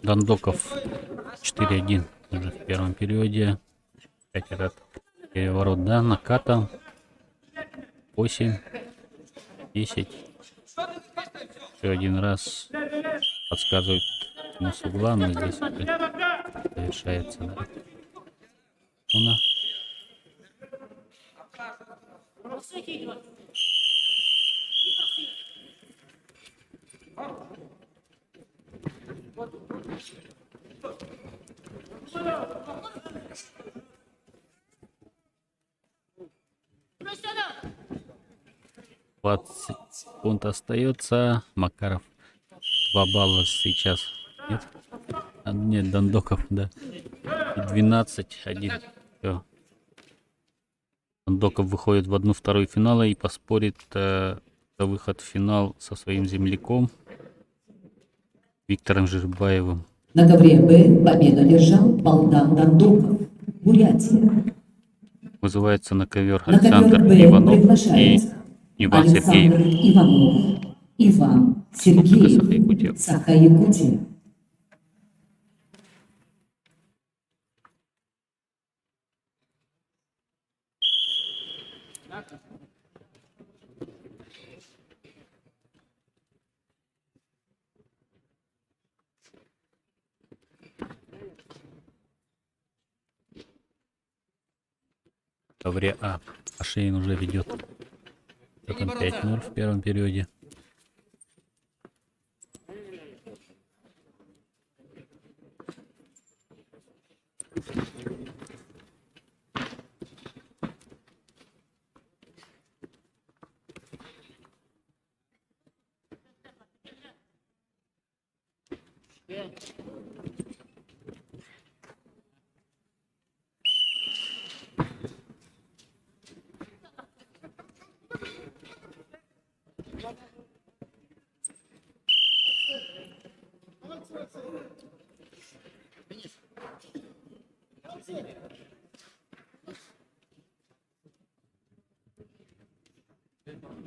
Дандоков 4-1 уже в первом периоде. Опять этот переворот, да, накатом. 8, 10. Еще один раз подсказывает ему с угла, но здесь завершается. Да. Уна. 20 секунд остается. Макаров 2 балла сейчас. Нет? Нет, Дандоков, да. 12-1. Все. Дандоков выходит в 1/2 финала и поспорит за выход в финал со своим земляком Виктором Жирбаевым. На ковре Б победу одержал Балдан Дандоков, Бурятия. Вызывается на ковер На ковер Александр Б Иванов и приглашается Иван Александр Сергеев. Иванов, Иван Сергеев, Саха-Якутия. В ковре А. Ашейн уже ведет. Там 5-0 в первом периоде.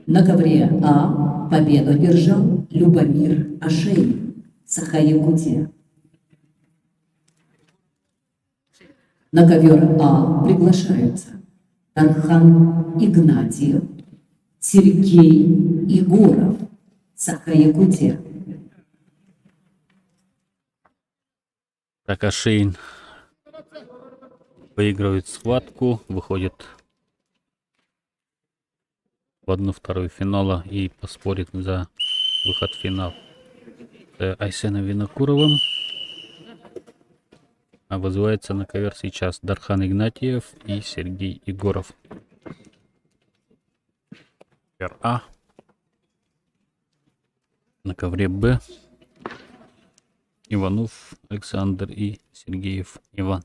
На ковре А победу одержал Любомир Ашейн, Саха-Якутия. На ковер А приглашаются Тархан Игнатьев, Сергей Егоров, Саха-Якутия. Так, Ашейн выигрывает схватку, выходит в 1/2 финала и поспорит за выход в финал с Айсеном Винокуровым. А вызывается на ковер сейчас Дархан Игнатьев и Сергей Егоров. Ковер А. На ковре Б Иванов Александр и Сергеев Иван.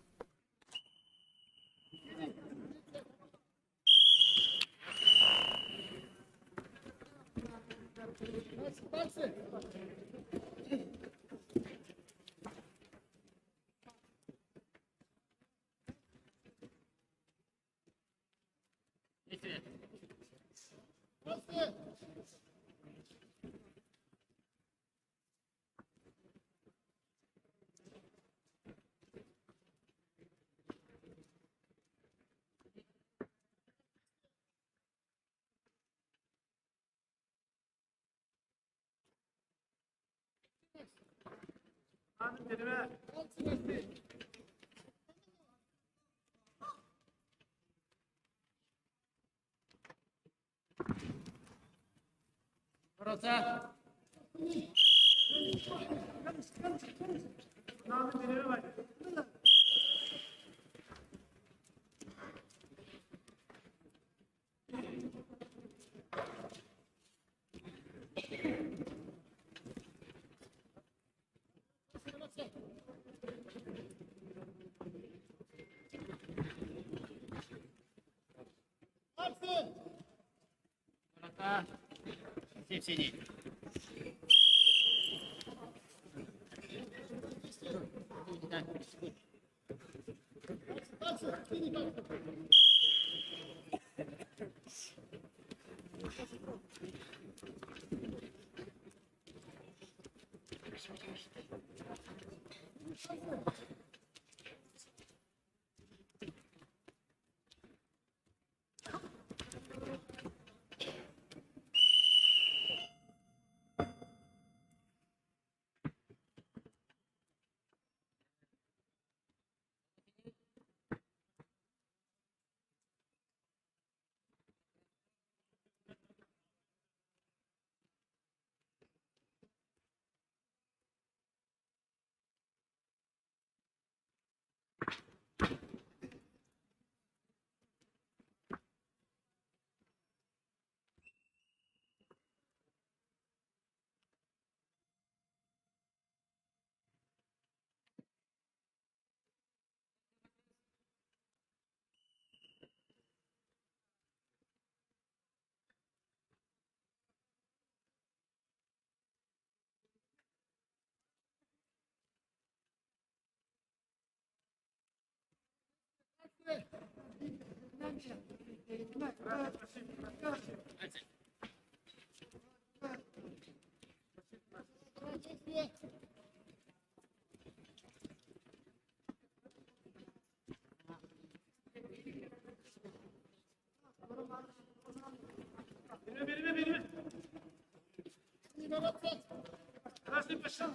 Красный пошел.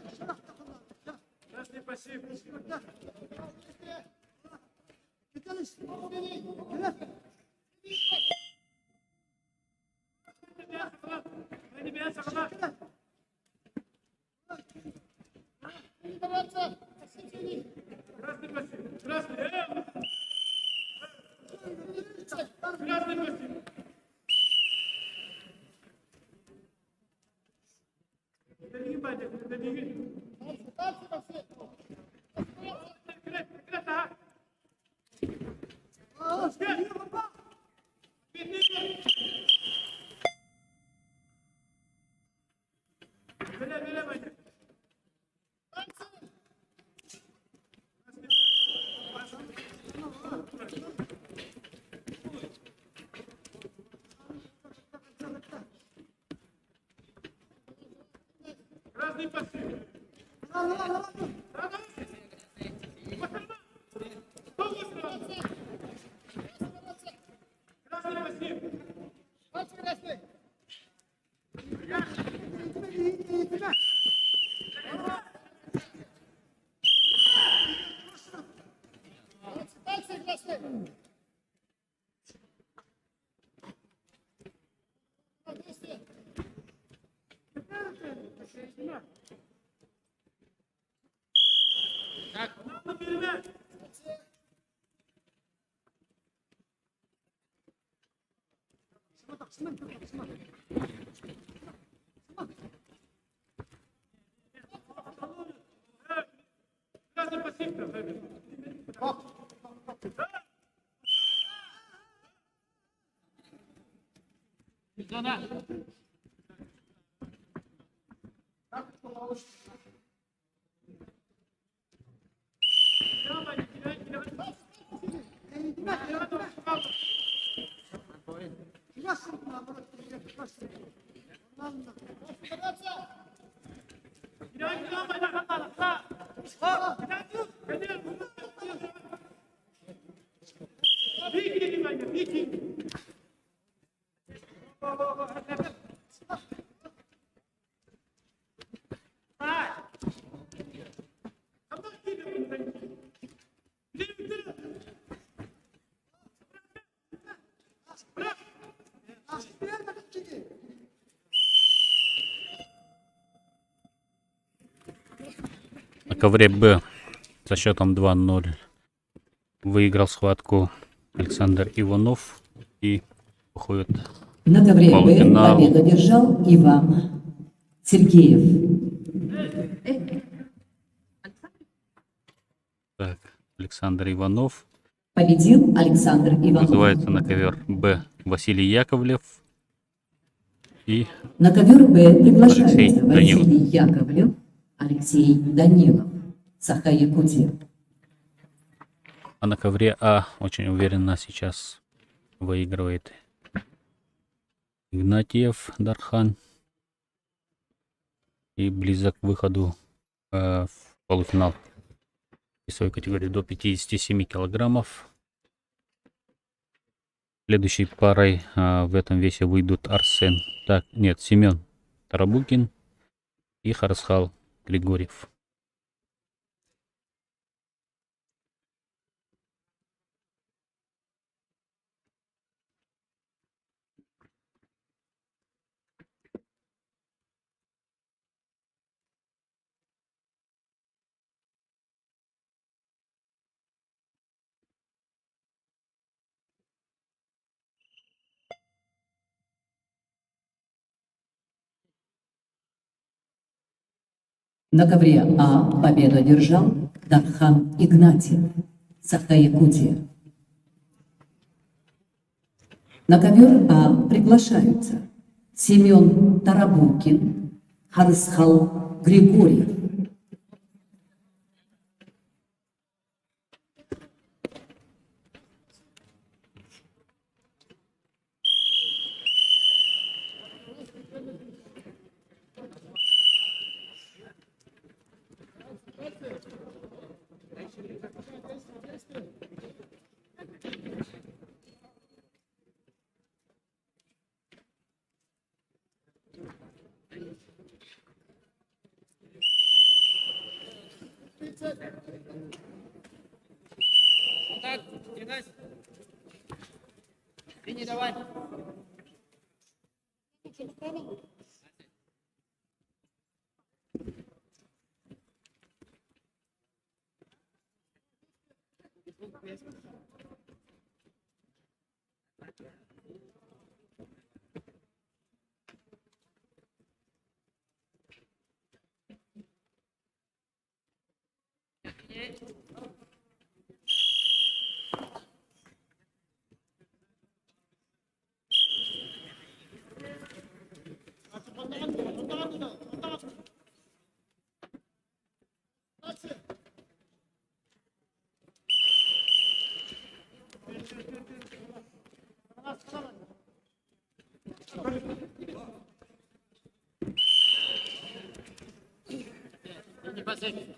Красный пассив. Красный пассив. Красный. Красный пассив. Дальний батик, дальний. Красный пассив. Красный пассив. На ковре Б со счетом 2-0 выиграл схватку Александр Иванов и уходит На ковре Б полуфинал. победу одержал Иван Сергеев. Так, Александр Иванов. Победил Александр Иванов. Вызывается на ковер Б Василий Яковлев. И На ковер Б приглашается Алексей Данилов. Василий Яковлев, Алексей Данилов, Саха-Якутия. А на ковре А очень уверенно сейчас выигрывает Игнатьев Дархан. И близок к выходу в полуфинал весовой категории до 57 килограммов. Следующей парой в этом весе выйдут Семен Тарабукин и Харсхал Григорьев. На ковре А победу одержал Дархан Игнатьев, Саха-Якутия. На ковер А приглашаются Семен Тарабукин, Харсхал Григорьев. Так, Игнась. Ты не давай. Не посыпь.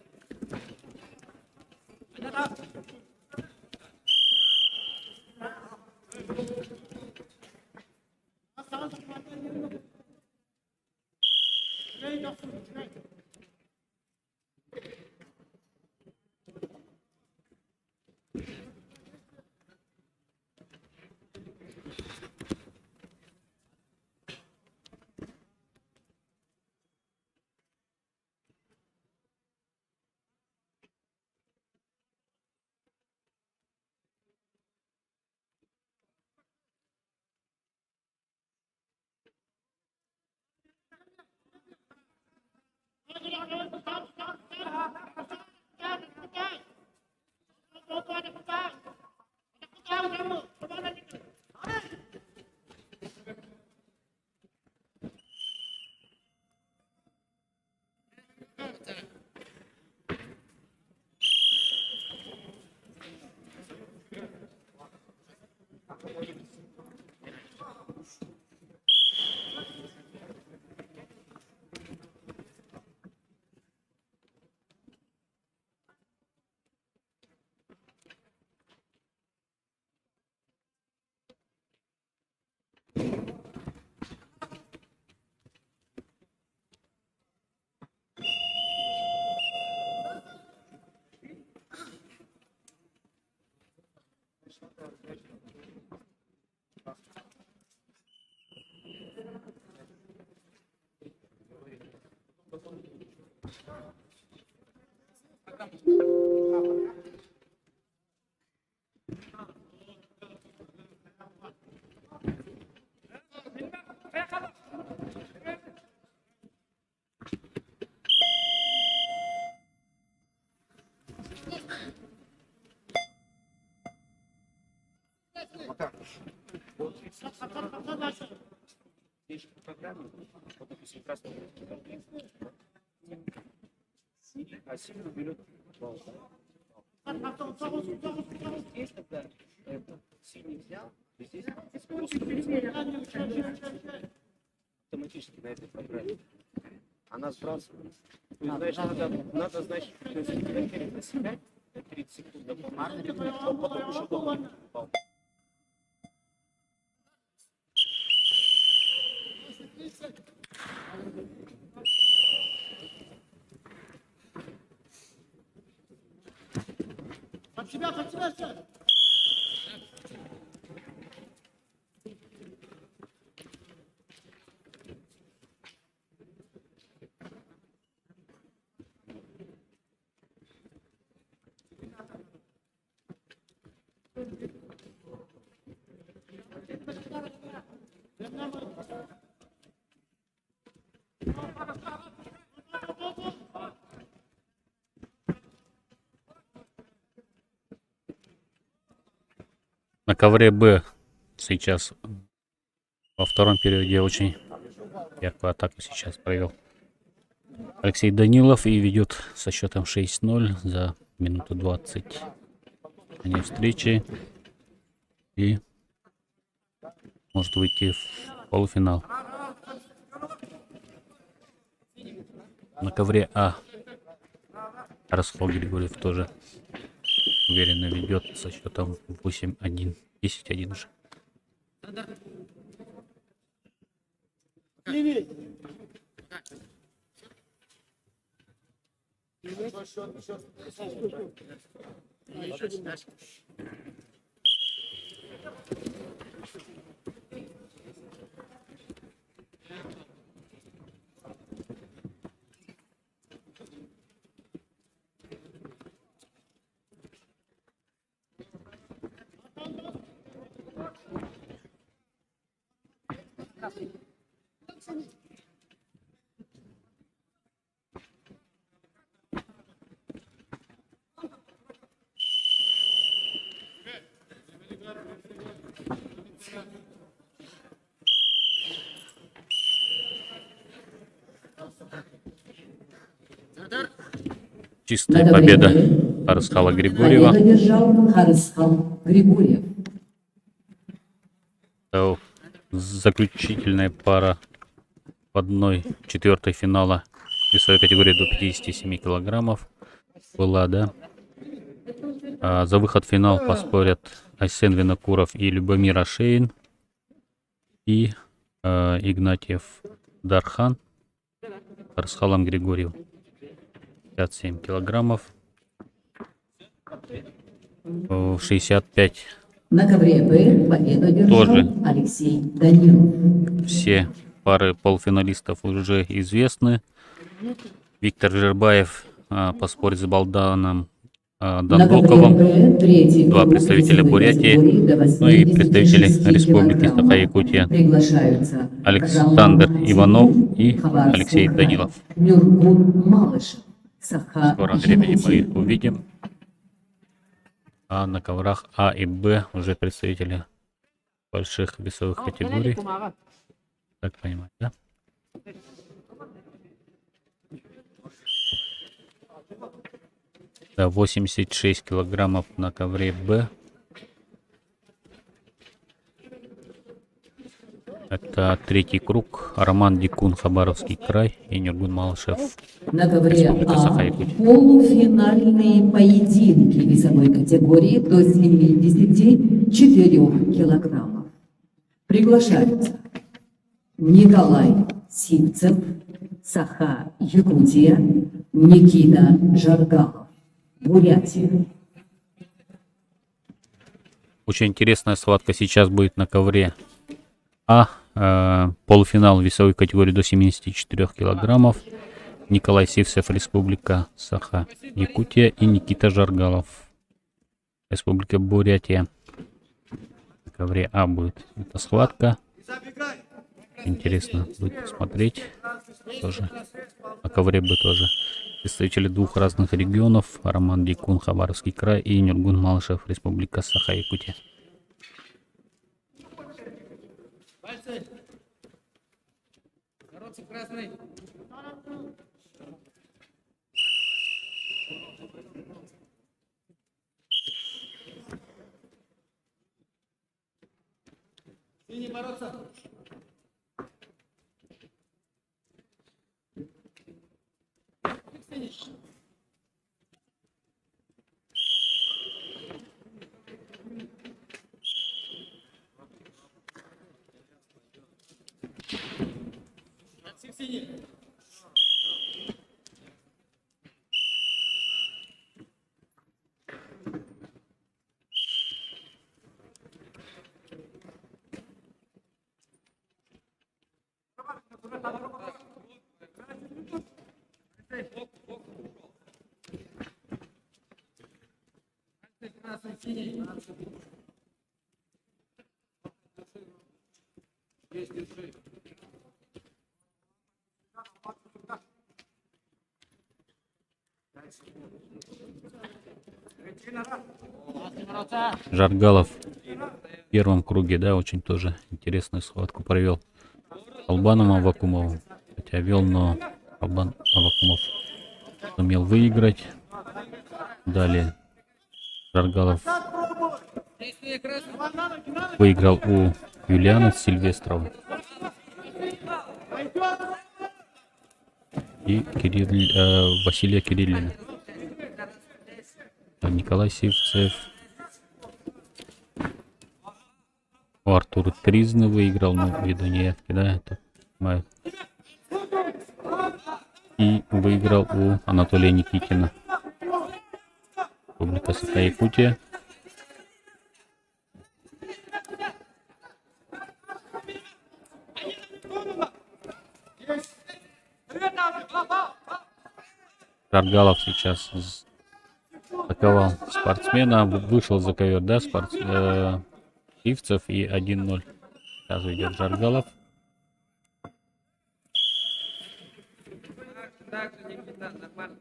Есть программа, вот, допустим, красный, а сильно берет Здесь тогда синий взял, и здесь автоматически на этой программе. Она сбрасывает. То есть, значит, надо, значит, то есть, проверить на себя, 30 секунд, а потом уже дома. Под себя, сядь. На ковре Б сейчас во втором периоде очень яркую атаку сейчас провел Алексей Данилов и ведет со счетом 6-0 за минуту 20 они встречи и может выйти в полуфинал. На ковре А Расхол Григорьев тоже уверенно ведет со счетом 8-1, 10-1 уже. Чистая На победа ковре Арсхала Григорьева. Победу одержал Арсхал Григорьев. Это заключительная пара в 1/4 финала весовой категории до 57 килограммов была, да? За выход в финал поспорят Айсен Винокуров и Любомир Ашеин и Игнатьев Дархан с Арсхалом Григорьевым. 57 килограммов. 65. На ковре Б победу одержал Тоже. Алексей Данилов. Все пары полуфиналистов уже известны. Виктор Жербаев поспорит с Балданом На ковре Данбоковым. Б третий Два круг представителя весовой Бурятии, категории до ну и представители 86 Республики килограммов. Саха-Якутия. Приглашаются Александр Роман Иванов Тихий, и Хабаровский Алексей край, Данилов. Нюргун Малышев, В скором времени мы их увидим. А на коврах А и Б уже представители больших весовых категорий. Так понимаю, да? Да, 86 килограммов на ковре Б. Это третий круг. Роман Дикун, Хабаровский край, и Нюргун Малышев. На ковре Республика А Саха-Якутия. полуфинальные поединки весовой категории до 74 килограммов. Приглашаются Николай Сивцев, Саха-Якутия, Никита Жаргалов, Бурятия. Очень интересная схватка сейчас будет на ковре А. Полуфинал весовой категории до 74 килограммов. Николай Сивцев, Республика Саха-Якутия, и Никита Жаргалов, Республика Бурятия. На ковре А будет эта схватка. Интересно будет посмотреть. Тоже. На ковре Б тоже. Представители двух разных регионов. Роман Дикун, Хабаровский край, и Нюргун Малышев, Республика Саха-Якутия. Бороться красный. Жаргалов в первом круге, да, очень тоже интересную схватку провел. Албаном Аввакумовым. Хотя вел, но Аввакумов сумел выиграть. Далее Жаргалов выиграл у Юлиана Сильвестрова и Василия Кириллина. Николай Сивцев у Артура Тризны выиграл, ну, ввиду неявки, да, это понимаю. И выиграл у Анатолия Никитина. Республика Саха-Якутия. Жаргалов сейчас атаковал спортсмена, вышел за ковер, да, Ивцев, и 1-0. Сейчас идет Жаргалов. Так же, Никита, нормально.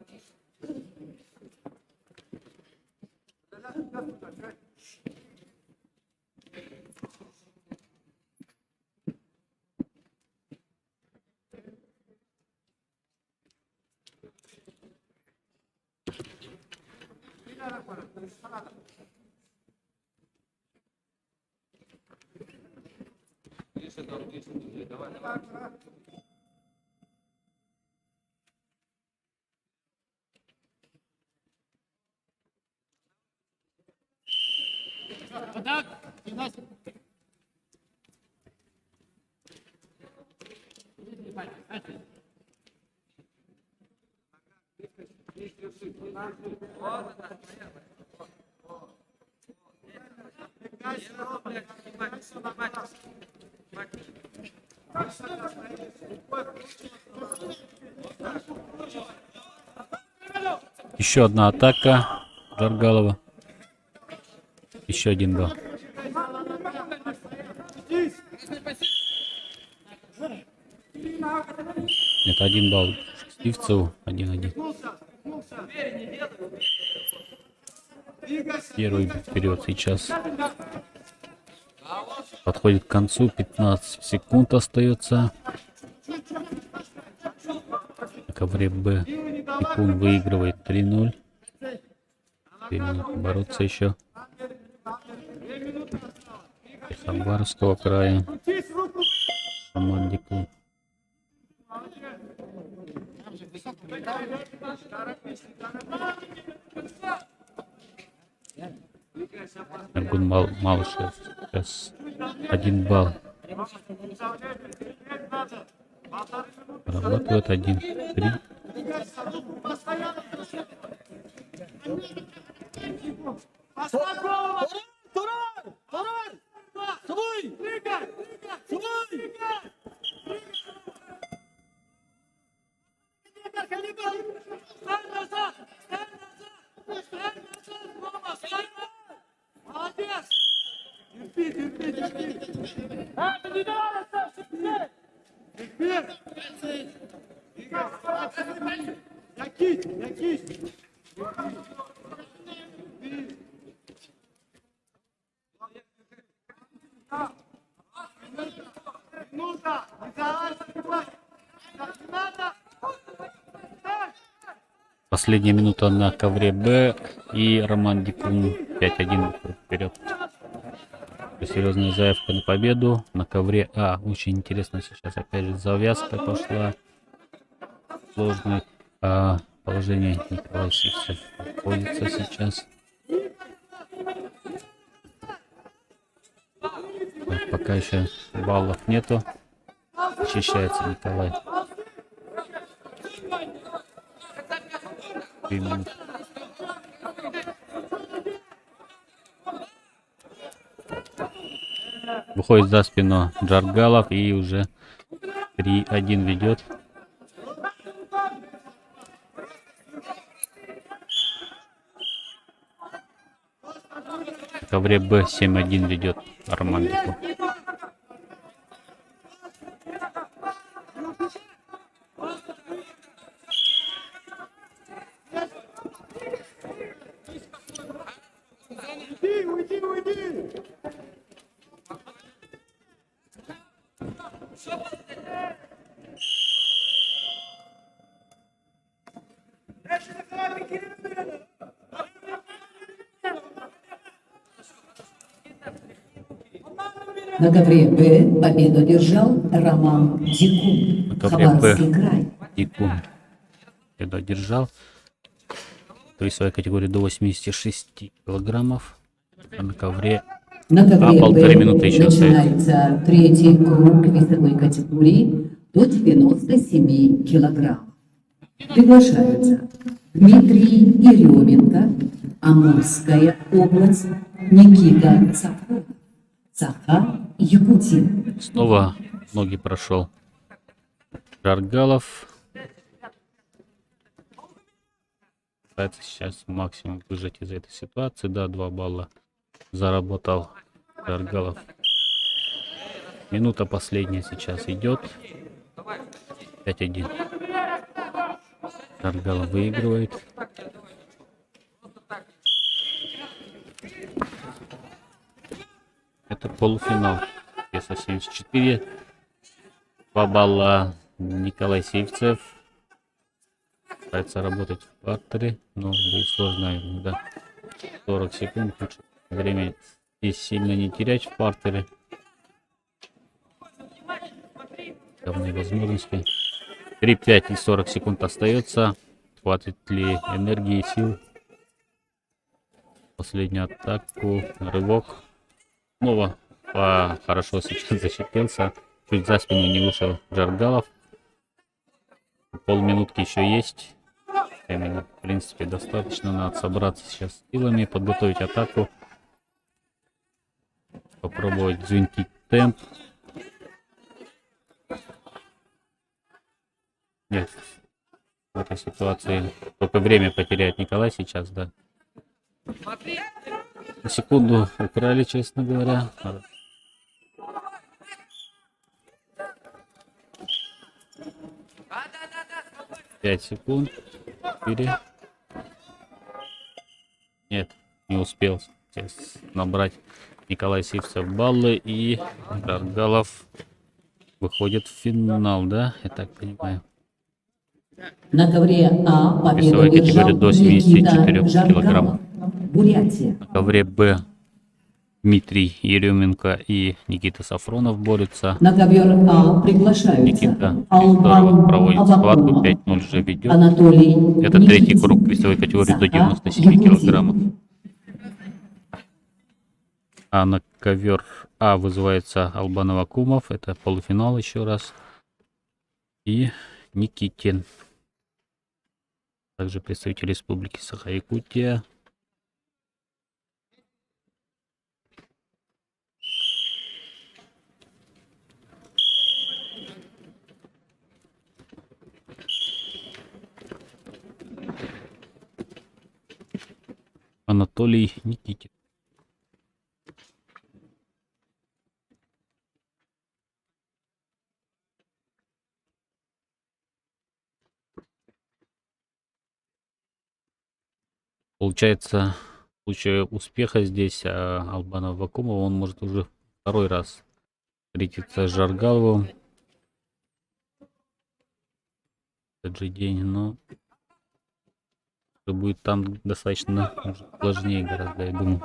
Давай, давай. Еще одна атака Жаргалова. Еще один балл. Это 1 балл Ивцеву, 1-1. Первый вперед сейчас. Подходит к концу, 15 секунд остается. На ковре Б Икун выигрывает 3-0. 2 минуты бороться еще. Из Хабаровского края. Роман Дикун. Аргун Малышев. Сейчас 1 балл. Работает 1-3. Последняя минута на ковре Б, и Роман Дикун 5-1 вперед. Серьезная заявка на победу на ковре А. Очень интересно сейчас опять же завязка пошла. Сложное положение Николай Сивцев находится сейчас. Пока еще баллов нету. Очищается Николай. 3 минуты. Выходит за спину Джаргалов и уже 3-1 ведет. В ковре Б 7-1 ведет Роман Дикун. Уйди, уйди! На ковре Б победу держал Роман Дикун, На ковре Б Хабаровский край. Дикун победу одержал. В весовой категории до 86 килограммов. А на ковре На ковре полторы Б минуты еще остается. начинается третий круг весовой категории до 97 килограмм. Приглашаются Дмитрий Еременко, Амурская область, Никита Сафронов, Саха, Якутия. Снова ноги прошел Жаргалов. Пытается сейчас максимум выжать из этой ситуации. Да, 2 балла заработал Жаргалов. Минута последняя сейчас идет. 5-1. Жаргалов выигрывает. Это полуфинал. Веса 74. 2 балла Николай Сивцев. Пытается работать в партере, но будет сложно ему, да. 40 секунд. Лучше время здесь сильно не терять в партере. Равные возможности. 3-5 и 40 секунд остается. Хватит ли энергии и сил? Последнюю атаку. Рывок. Снова хорошо сейчас защитился. Чуть за спину не вышел Жаргалов. Полминутки еще есть. Времени, в принципе, достаточно. Надо собраться сейчас силами, подготовить атаку. Попробовать взвинтить темп. Нет. В этой ситуации только время потеряет Николай сейчас, да. На секунду украли, честно говоря. 5 секунд. 4. Нет, не успел набрать Николай Сивцев баллы, и Жаргалов выходит в финал, да? Я так понимаю. На ковре А победу Весовая категория держал до 74 Никита килограмм. Жаргалов, Бурятия. На ковре Б Дмитрий Еременко и Никита Сафронов борются. На ковер А приглашаются Никита Албан проводит схватку, Авакумов, 5-0 уже ведет. Анатолий Это третий Никитин, круг весовой категории до Саха, 97 Якутия. килограммов. А на ковер А вызывается Албан Авакумов. Это полуфинал еще раз. И Никитин. Также представитель республики Саха-Якутия. Анатолий Никитин. Получается, в случае успеха здесь Албана Авакумова, он может уже второй раз встретиться с Жаргаловым. Этот же день, но будет там достаточно сложнее гораздо, я думаю.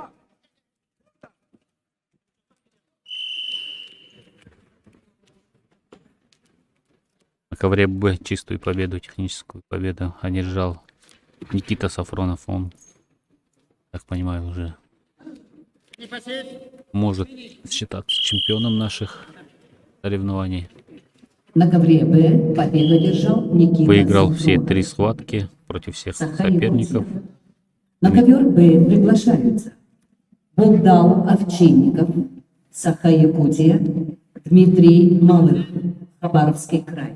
На ковре Б чистую победу, техническую победу одержал Никита Сафронов. Он, так понимаю, уже может считаться чемпионом наших соревнований. На ковре Б победу одержал Никита Выиграл все Сафронов. 3 схватки против всех Саха-Якутия. соперников. На ковер Б приглашаются Богдан Овчинников, Саха-Якутия, Дмитрий Малых, Хабаровский край.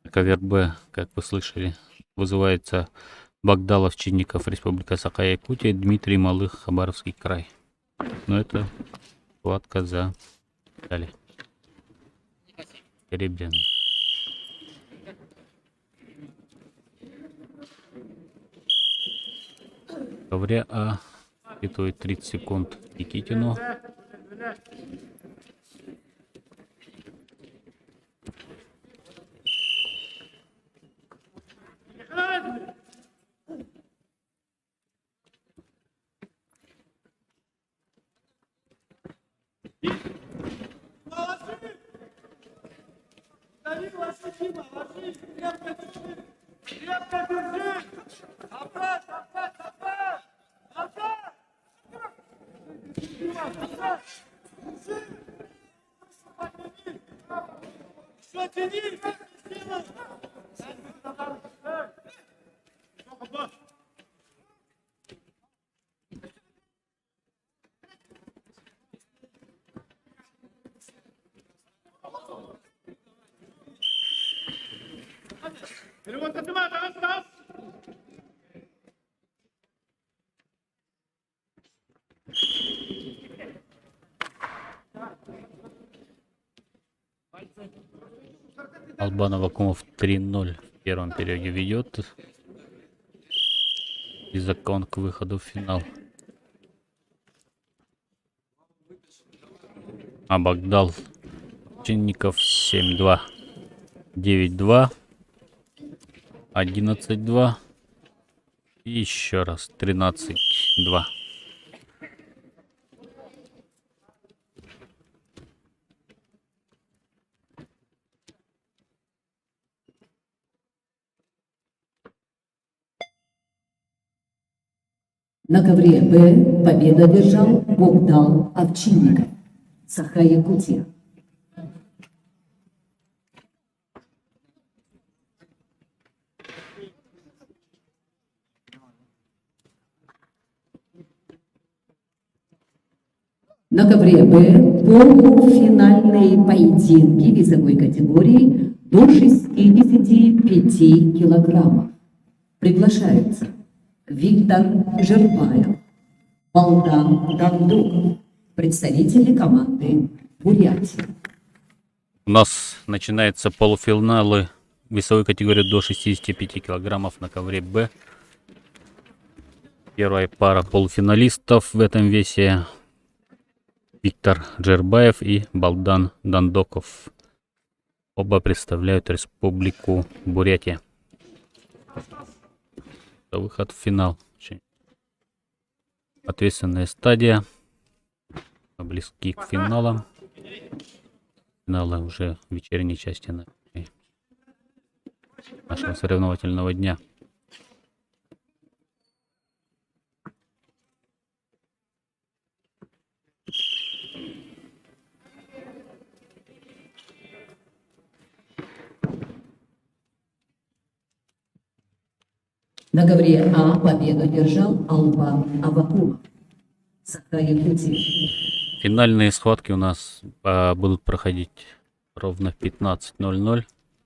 На ковер Б, как вы слышали, вызывается Богдан Овчинников, Республика Саха-Якутия, Дмитрий Малых, Хабаровский край. Но это схватка за медали. Серебряный. В ковре А итоет 30 секунд Никитину. Дави, ложи, Дима, ложи. Крепко держи. Крепко держи. Обратно, обратно, обратно. Назад. Дима, назад. Держи. Подними. Все, тяни. Дима. Много баш. Перевод отнимай, раз. Албан Авакумов 3-0 в первом периоде ведет. И закон к выходу в финал. А Богдан Овчинников 7-2. 9-2. 11-2. И еще раз 13-2. На ковре Б победу одержал Богдан Овчинников, Саха-Якутия. На ковре Б полуфинальные поединки весовой категории до 65 килограммов. Приглашаются Виктор Жербаев, Балдан Дандуков, представители команды Бурятии. У нас начинаются полуфиналы весовой категории до 65 килограммов на ковре Б. Первая пара полуфиналистов в этом весе: Виктор Джербаев и Балдан Дандоков. Оба представляют Республику Бурятия. Это выход в финал. Очень ответственная стадия. Близки к финалам. Финалы уже в вечерней части нашего соревновательного дня. На ковре А победу одержал Албан Авакумов, Саха-Якутия. Финальные схватки у нас будут проходить ровно в 15:00.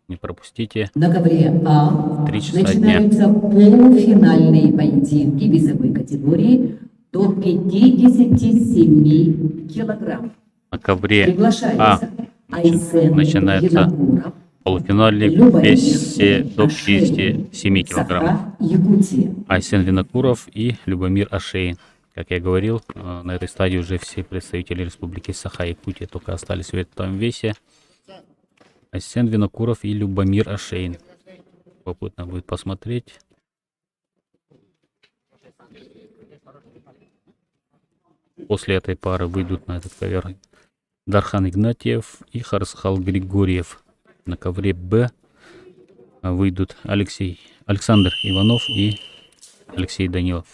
Не пропустите. На ковре А 3 часа дня. начинаются полуфинальные поединки весовой категории до 57 килограмм. На ковре Приглашается Айсен начинается Винокуров, полуфинале в весе до 57 килограмм. Якутия. Айсен Винокуров и Любомир Ашейн. Как я говорил, на этой стадии уже все представители Республики Саха-Якутия только остались в этом весе. Айсен Винокуров и Любомир Ашейн. Попутно будет посмотреть. После этой пары выйдут на этот ковер Дархан Игнатьев и Харсхал Григорьев. На ковре Б выйдут Александр Иванов и Алексей Данилов.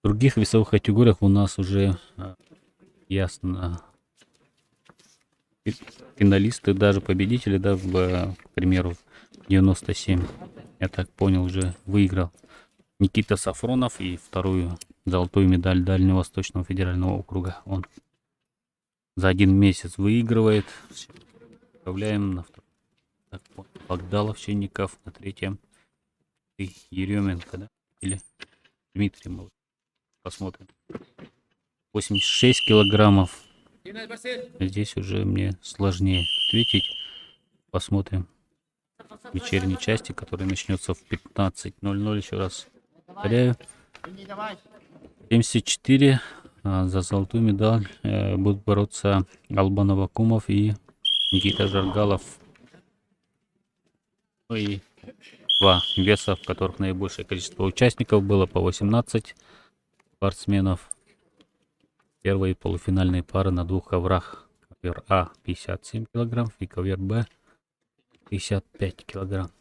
В других весовых категориях у нас уже ясно финалисты, даже победители, да, к примеру, 97, я так понял, уже выиграл Никита Сафронов и вторую золотую медаль Дальневосточного федерального округа. Он за 1 месяц выигрывает. Отправляем на второй. Так, Богдалов, Щенников, на 3-м. И Еременко, да? Или Дмитрий, мы посмотрим. 86 килограммов. Здесь уже мне сложнее ответить. Посмотрим в вечерней части, которая начнется в 15:00. Еще раз повторяю. 74 за золотую медаль будут бороться Албан Авакумов и Никита Жаргалов. Ну и 2 веса, в которых наибольшее количество участников было, по 18 спортсменов. Первые полуфинальные пары на 2 коврах. Ковер А 57 килограмм и ковер Б 55 килограмм.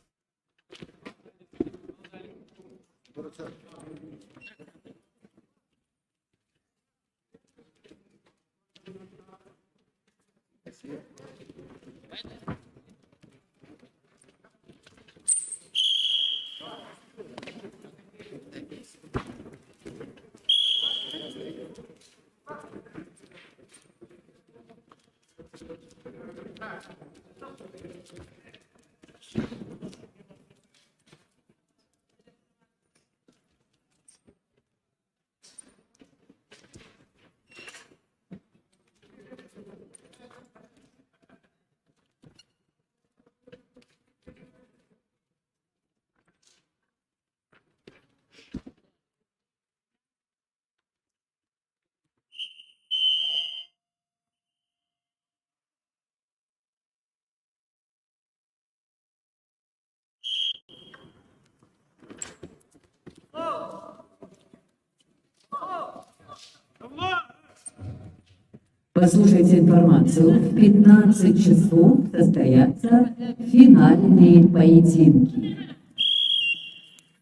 Послушайте информацию. В 15 часов состоятся финальные поединки.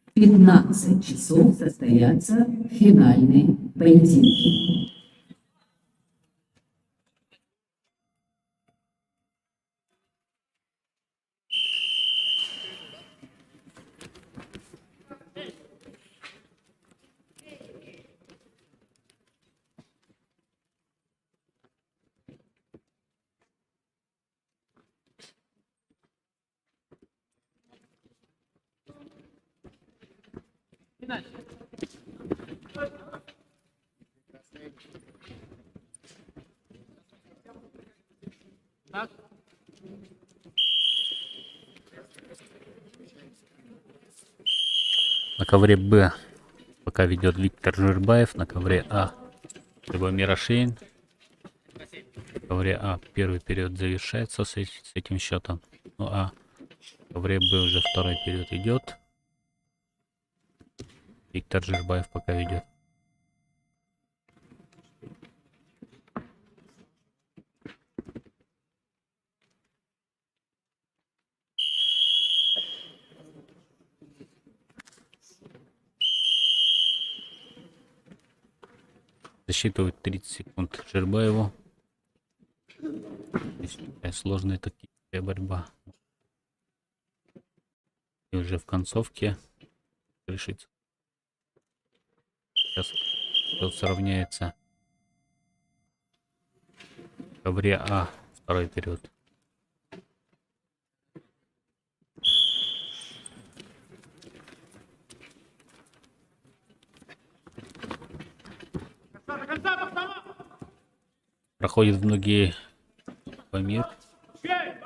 В 15 часов состоятся финальные поединки. На ковре Б пока ведет Виктор Жирбаев, на ковре А Любомир Ашейн. На ковре А первый период завершается с этим счетом. Ну а на ковре Б уже второй период идет. Виктор Жирбаев пока ведет. Засчитывают 30 секунд Жирбаеву. Здесь такая сложная тактическая борьба. И уже в концовке решится. Сейчас тут сравняется. В ковре А второй период. Проходит в ноги Памир.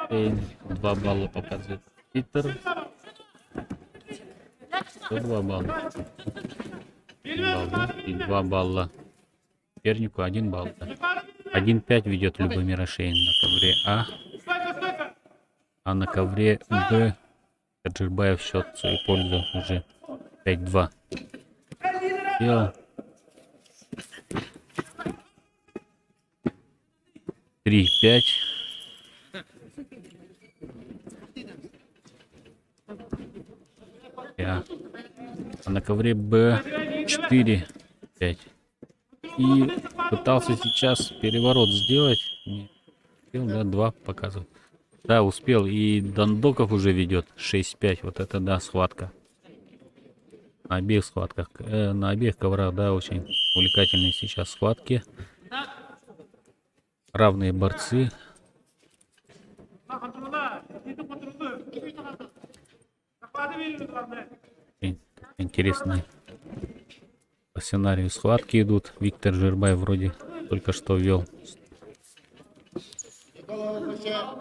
2 балла показывает Питер. 102 балла. 2 балла сопернику, 1 балл. 1-5 ведет Любомир Ашейн на ковре А. А на ковре Б Жирбаев счет в свою пользу уже 5-2. 3-5. А на ковре Б4-5. И пытался сейчас переворот сделать. Не успел, да, 2 показывает. Да, успел. И Дандоков уже ведет 6-5. Вот это, да, схватка. На обеих схватках, на обеих коврах, да, очень увлекательные сейчас схватки. Равные борцы. Интересные по сценарию схватки идут. Виктор Жербай вроде только что вел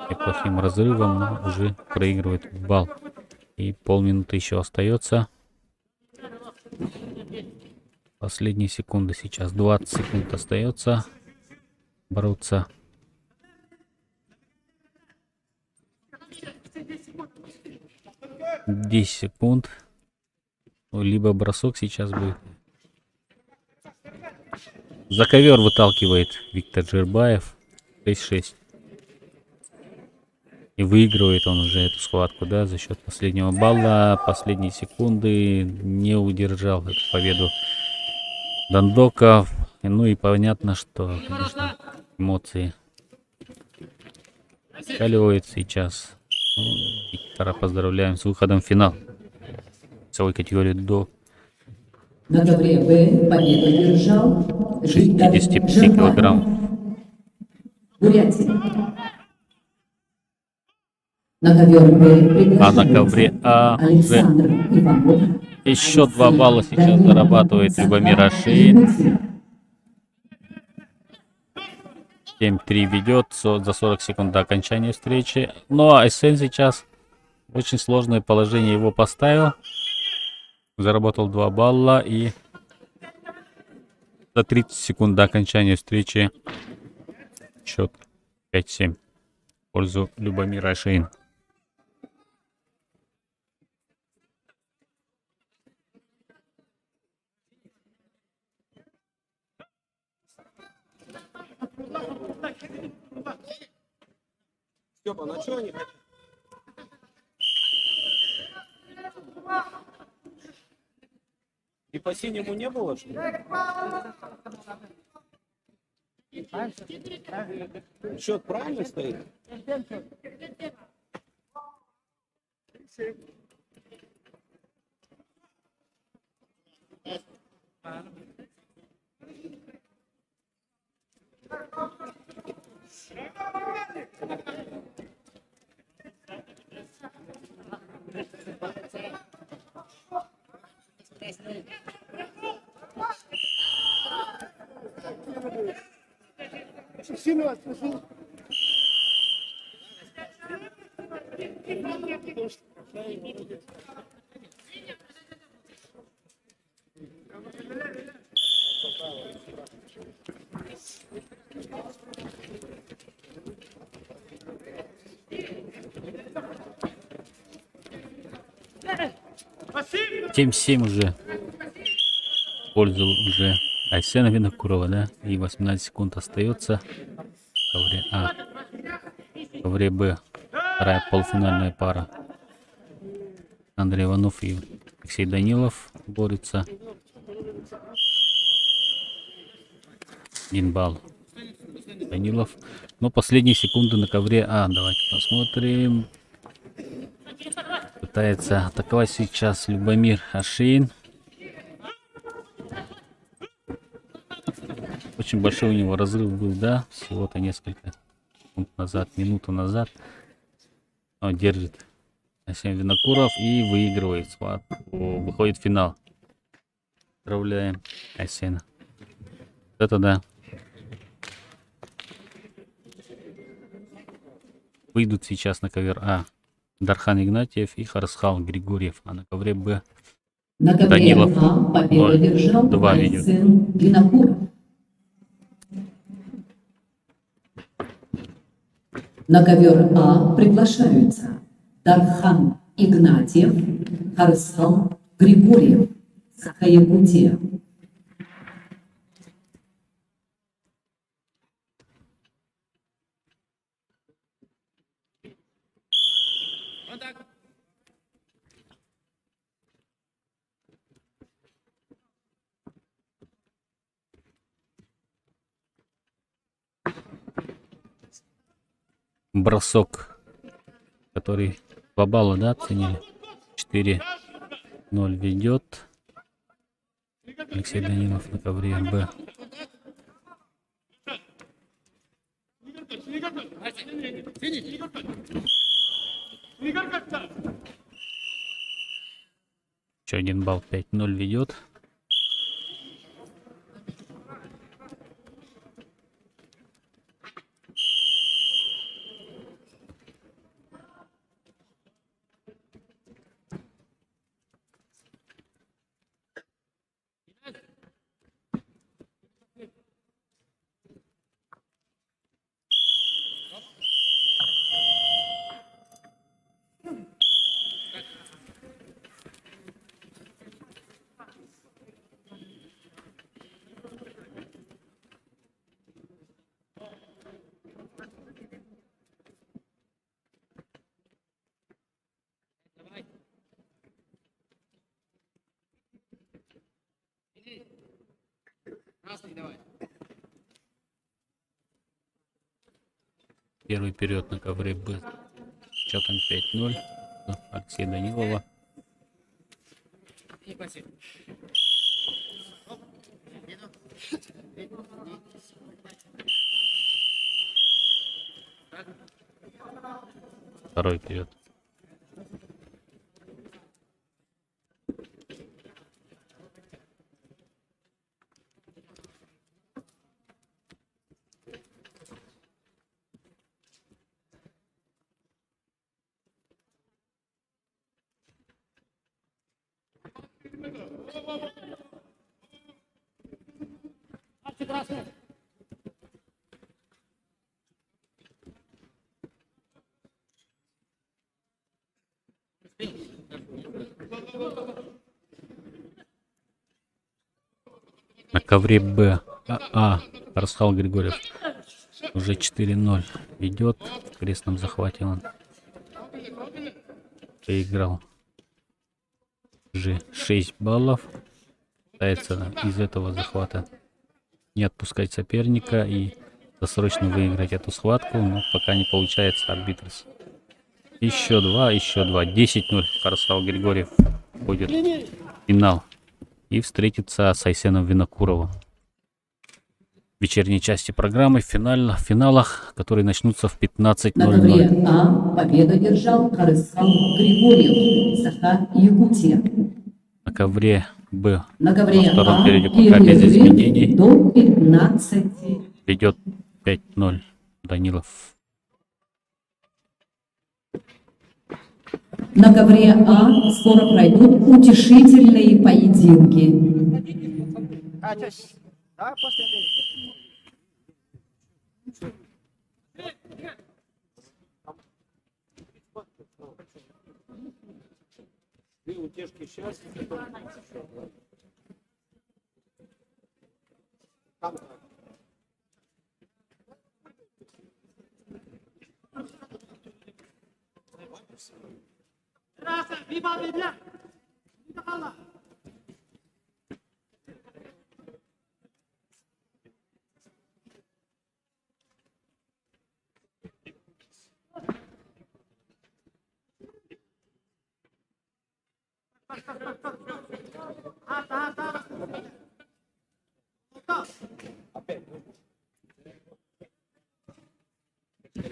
неплохим разрывом, но уже проигрывает балл. И полминуты еще остается. Последние секунды сейчас. 20 секунд остается. Бороться. Десять секунд. Либо бросок сейчас будет. За ковер выталкивает Виктор Жербаев. 6-6. И выигрывает он уже эту схватку, да, за счет последнего балла. Последние секунды не удержал эту победу Дандоков. Ну и понятно, что, конечно, эмоции скаливают сейчас. Ну, Виктора поздравляем с выходом в финал. Весовой категории до На ковре Б победу одержал 65 Жербаев. килограмм. Бурятия. На ковер Б А на ковре А уже Александр Иванов. еще 2 балла сейчас зарабатывает Любомир Ашеин. 7-3 ведет за 40 секунд до окончания встречи. Ну а Эссен сейчас очень сложное положение его поставил. Заработал 2 балла и за 30 секунд до окончания встречи счет 5-7 в пользу Любомира Ашеин. Степа, на что они хотят? И по синему не было, что ли? Счет правильно стоит? Спасибо. 7-7 уже в пользу уже Айсена Винокурова, да, и 18 секунд остается в ковре А. В ковре Б вторая полуфинальная пара. Андрей Иванов и Алексей Данилов борются. 1 балл Данилов. Но последние секунды на ковре А. Давайте посмотрим. Пытается атаковать сейчас Любомир Ашеин. Очень большой у него разрыв был, да, всего-то несколько секунд назад, минуту назад. Он держит Айсен Винокуров и выигрывает схватку. Выходит в финал. Поздравляем Айсена. Это да. Выйдут сейчас на ковер А Дархан Игнатьев и Харсхал Григорьев. А на ковре Б На ковре Данилов А победу одержал 2 ведет. Айсен Винокуров. На ковер А приглашаются Дархан Игнатьев, Харсхал Григорьев, Саха-Якутия. бросок, который 2 балла, да, оценили? 4-0 ведет Алексей Данилов на ковре Б. Еще 1 балл, 5-0 ведет. Первый период на ковре Б с счетом 5-0. Алексея Данилова. Второй период. На ковре Б Арсхал Григорьев уже 4-0 ведет. В крестном захвате он проиграл уже 6 баллов. Пытается из этого захвата не отпускать соперника и досрочно выиграть эту схватку, но пока не получается. Арбитрс. Еще 2. 10-0. Арсхал Григорьев будет в финал и встретится с Айсеном Винокуровым в вечерней части программы, в финалах, которые начнутся в 15:00. На ковре А победу одержал Арсхал Григорьев, Саха, Якутия. На ковре Б На ковре во втором А периоде пока без изменений до 15. ведет 5-0 Данилов. На ковре А скоро пройдут утешительные поединки. Давай после обеда. Две утешки счастья.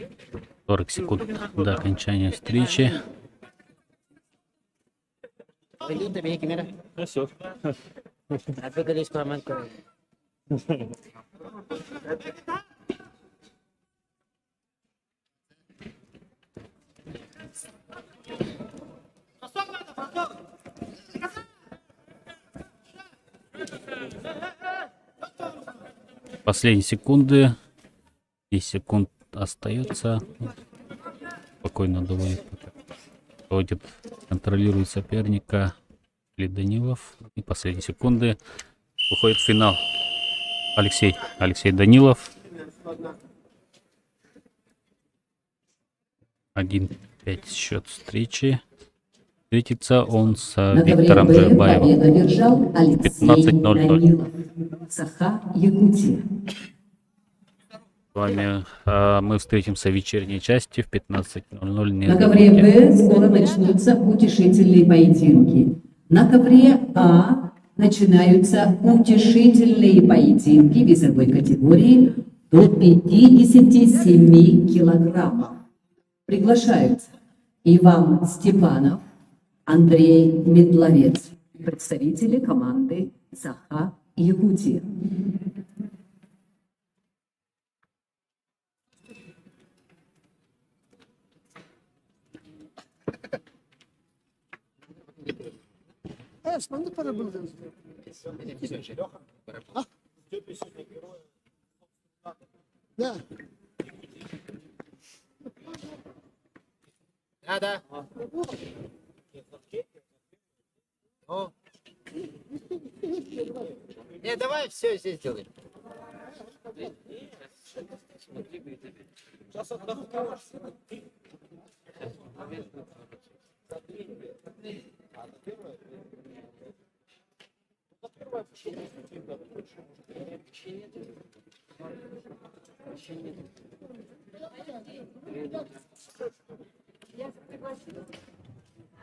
— 40 секунд до окончания встречи. Aiuto, vieni che mira. Adesso. Aspetta che riesco a mancare. Последние секунды. 10 секунд остается. Спокойно доводит, контролирует соперника или Данилов. И последние секунды. Выходит в финал. Алексей Данилов. 1-5 счет встречи. Встретится он с Виктором Джабаевым. 15:00. Саха, Якутия. С вами мы встретимся в вечерней части в 15:00. Не На ковре забудьте. Б скоро начнутся утешительные поединки. На ковре А начинаются утешительные поединки весовой категории до 57 килограммов. Приглашаются Иван Степанов, Андрей Медловец, представители команды Саха Якутия. Сколько пора было? Да. Да. Ну. Не, давай все здесь делаем.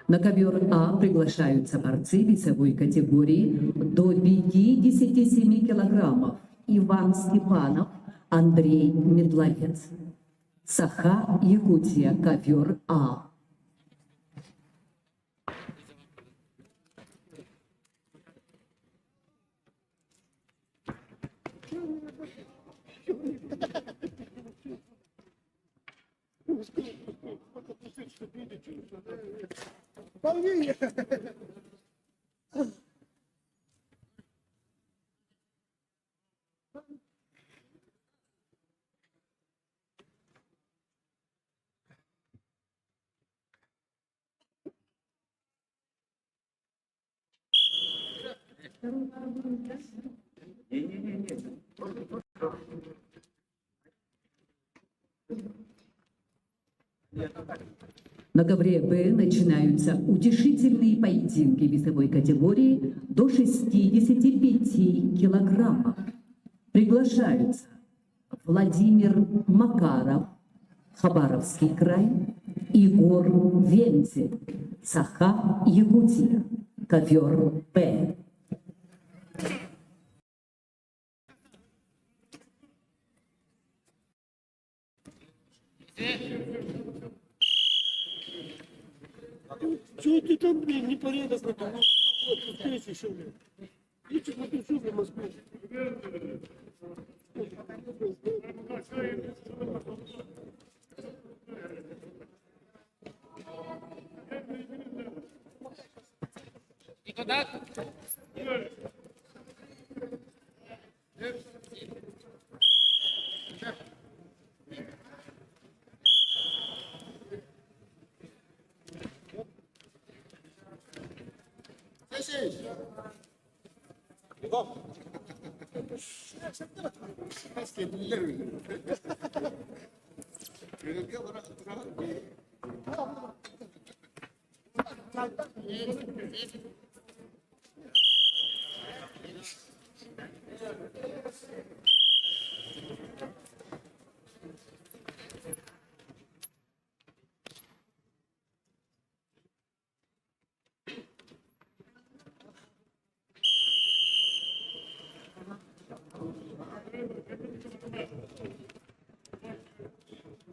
На ковер А приглашаются борцы весовой категории до 57 килограммов. Иван Степанов, Андрей Медловец. Саха Якутия, ковер А. На ковре Б начинаются утешительные поединки весовой категории до 65 килограммов. Приглашаются Владимир Макаров, Хабаровский край, Егор Вензель, Саха Якутия, ковер Б. Чего ты там, блин, непорядочно там? Вот здесь еще, блин. Идите на пишу в Москву.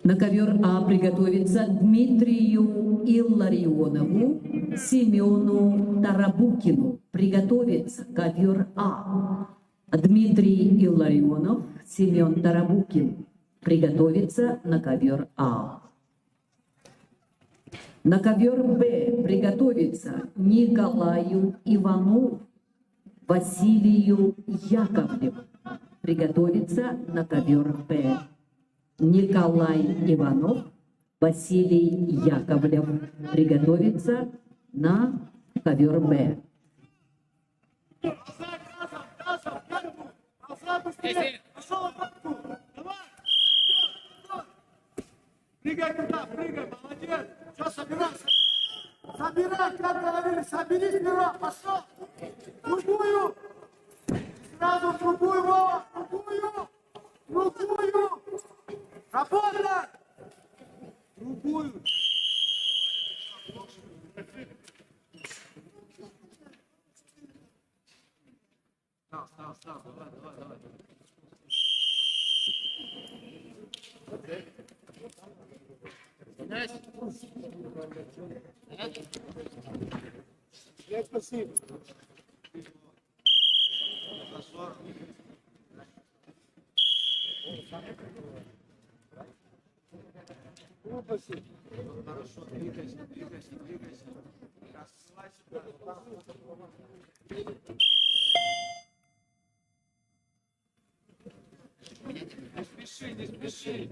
На ковер А приготовиться Дмитрию Илларионову, Семену Тарабукину. Приготовиться ковер А. Дмитрий Илларионов, Семен Тарабукин. Приготовиться на ковер А. На ковер Б приготовиться Николаю Иванову, Василию Яковлеву. Приготовиться на ковер Б. Николай Иванов, Василий Яковлев. Приготовиться на ковер Б. Прыгай туда, прыгай, молодец. Все, собирайся. Собирай, как говорили, соберись, сперва, пошел. Другую. Сразу другую, Вова, другую. Другую. Работай! Другую! Став, давай. Спасибо. Ну, спасибо. Хорошо, двигайся. Не спеши.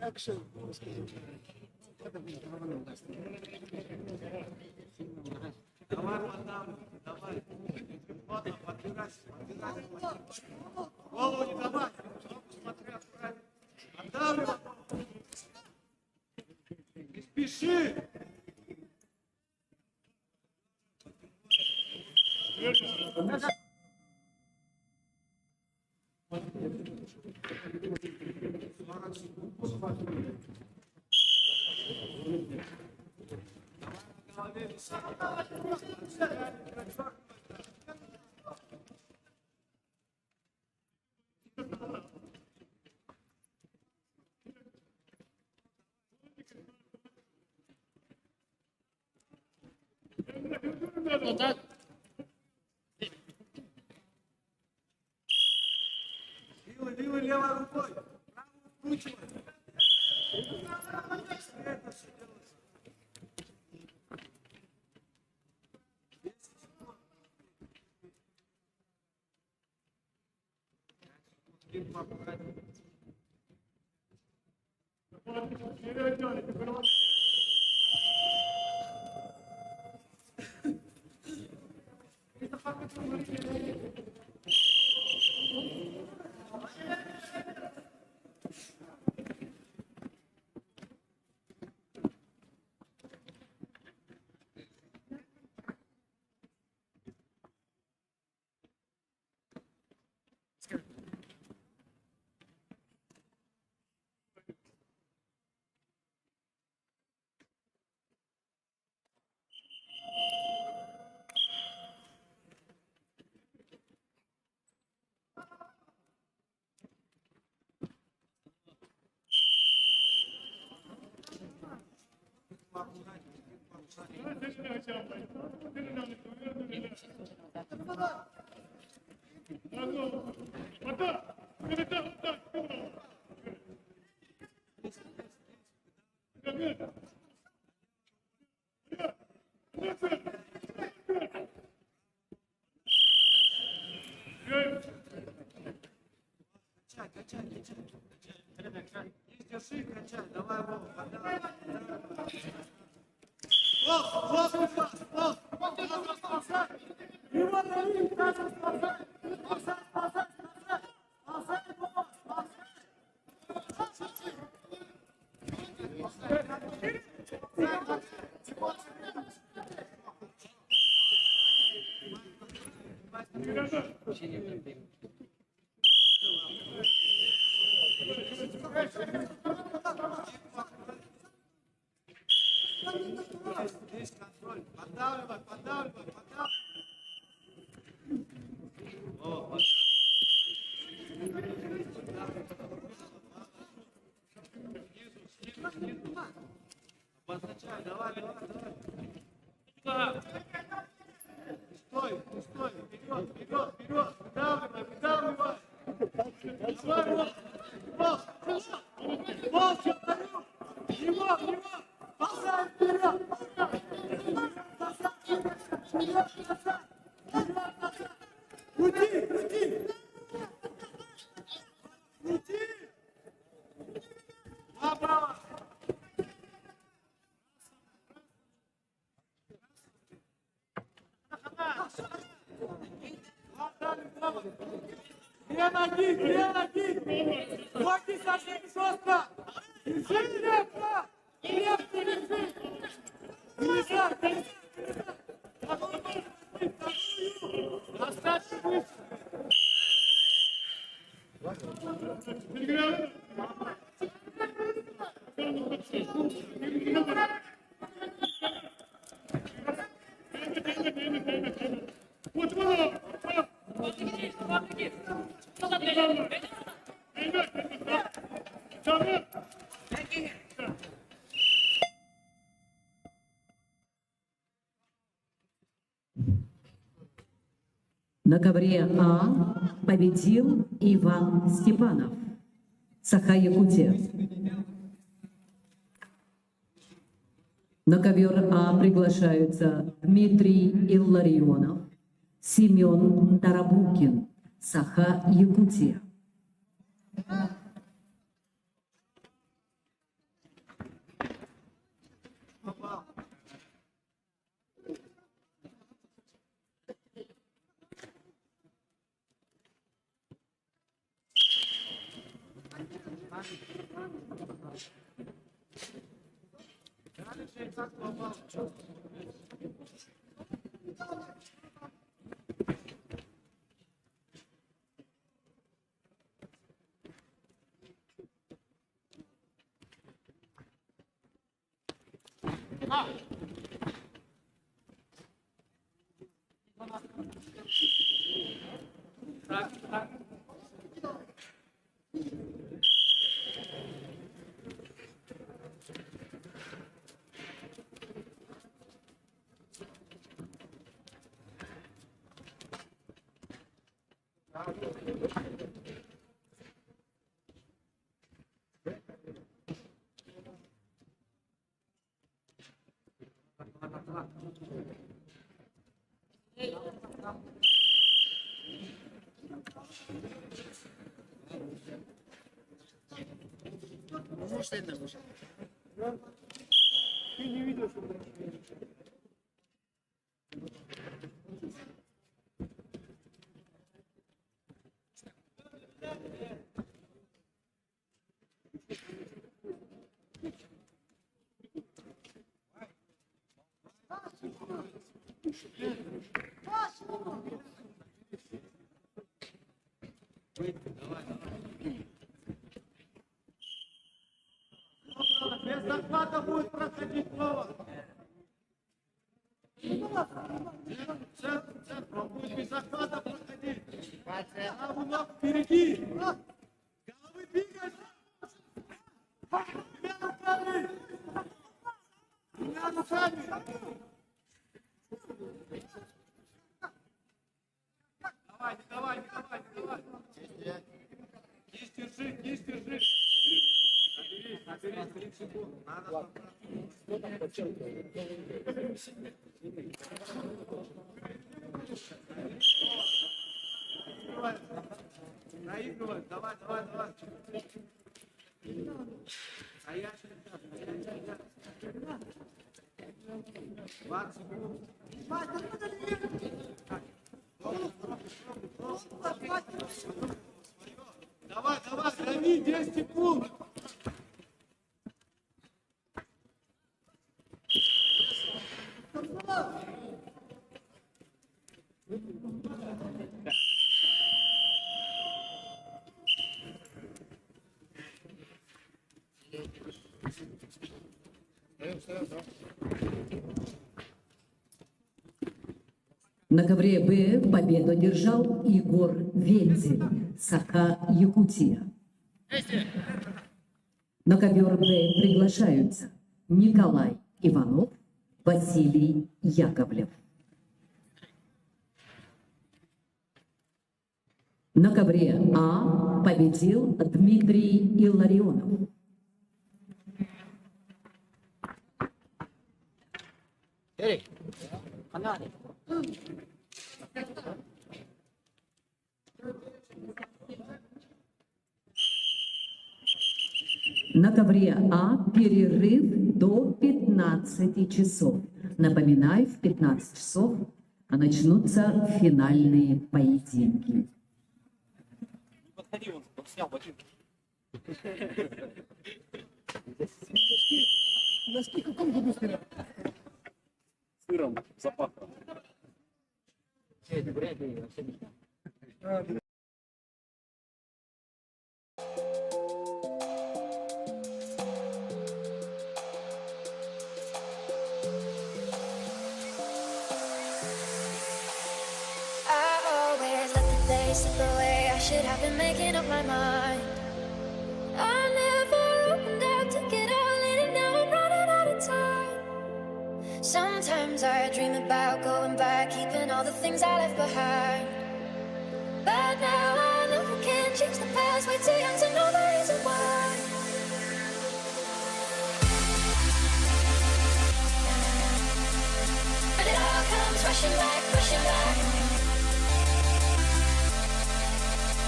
Экшен. Давай, мадам, давай. Ладно, подбирайся. Голову не давай. Смотри, отправь. Отдавливай. Не спеши. Вилы левой рукой. Правую вкручивай. Это все делается. Качай. Держи, качай. Давай, Вова, подай. Его дави, даже спасай. Спасай. Спасай его, спасай. Здесь контроль. Поддавливай. О, снизу. Обозначай, давай. Стой. Вперед. Выдавливай. Молча, его. Бросай вперед. Крути. Право. Две ноги. Ноги сожми жестко. Держи крепко. Держи. Нельзя. Оставь выше. На ковре А победил Иван Степанов, Саха-Якутия. На ковер А приглашаются Дмитрий Илларионов, Семен Тарабукин, Саха-Якутия. Ты не видел, что без захвата будет проходить Вова. Центр, он будет без захвата проходить. Правый ног впереди. Головы двигать. Двумя руками. Двумя руками. Давай, не давай, не давай, не давай. Кисть держи, кисть держи. Наберись, 30 секунд. Надо. Наигрывай, давай, давай, давай. Стоять. 20 секунд. Давай, давай, дави, 10 секунд. На ковре Б победу одержал Егор Вензель, Саха-Якутия. На ковер Б приглашаются Николай Иванов, Василий Яковлев. На ковре А победил Дмитрий Илларионов. На ковре А перерыв до 15 часов. Напоминаю, в 15 часов начнутся финальные поединки. Подходи, он снял ботинки. Носки в каком году стрелял? Сыром запахло. Вряд ли, вообще не. slip away. I should have been making up my mind. I never opened up to get all in, and now I'm running out of time. Sometimes I dream about going back, keeping all the things I left behind. But now I know I can't change the past. Way too young to know the reason why. And it all comes rushing back, rushing back.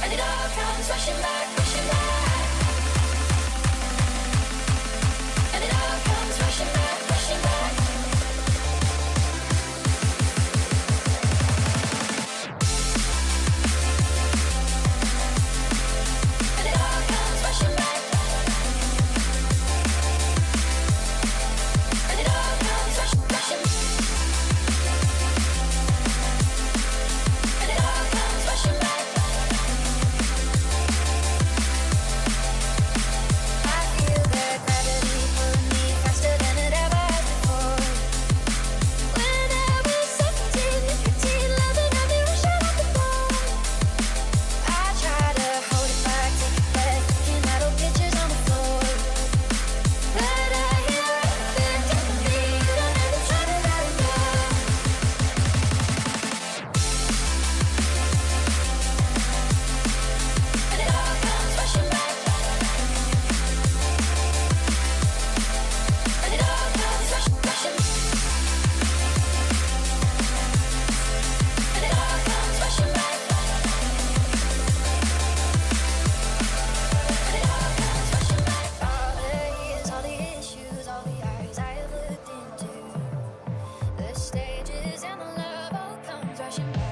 And it all comes rushing back, rushing back. And it all comes rushing back, rushing back. And it all comes rushing back. And it all comes rushing, rushing. And it all comes rushing back. I feel the gravity pulling me faster than it ever has before. When I was 17, nicotine loving at me rushing out the door. I try to hold it back, take a breath, looking at old pictures on the floor. But I hear everything telling me you don't ever try to let it go. And it all comes rushing back. And it all comes rushing, rushing. And it all comes rushing back. And it all comes rushing back. All the years, all the issues, all the eyes I have looked into, the stages and the love all comes rushing back.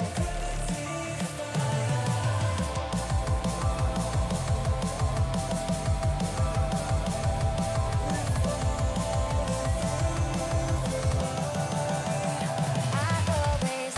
I always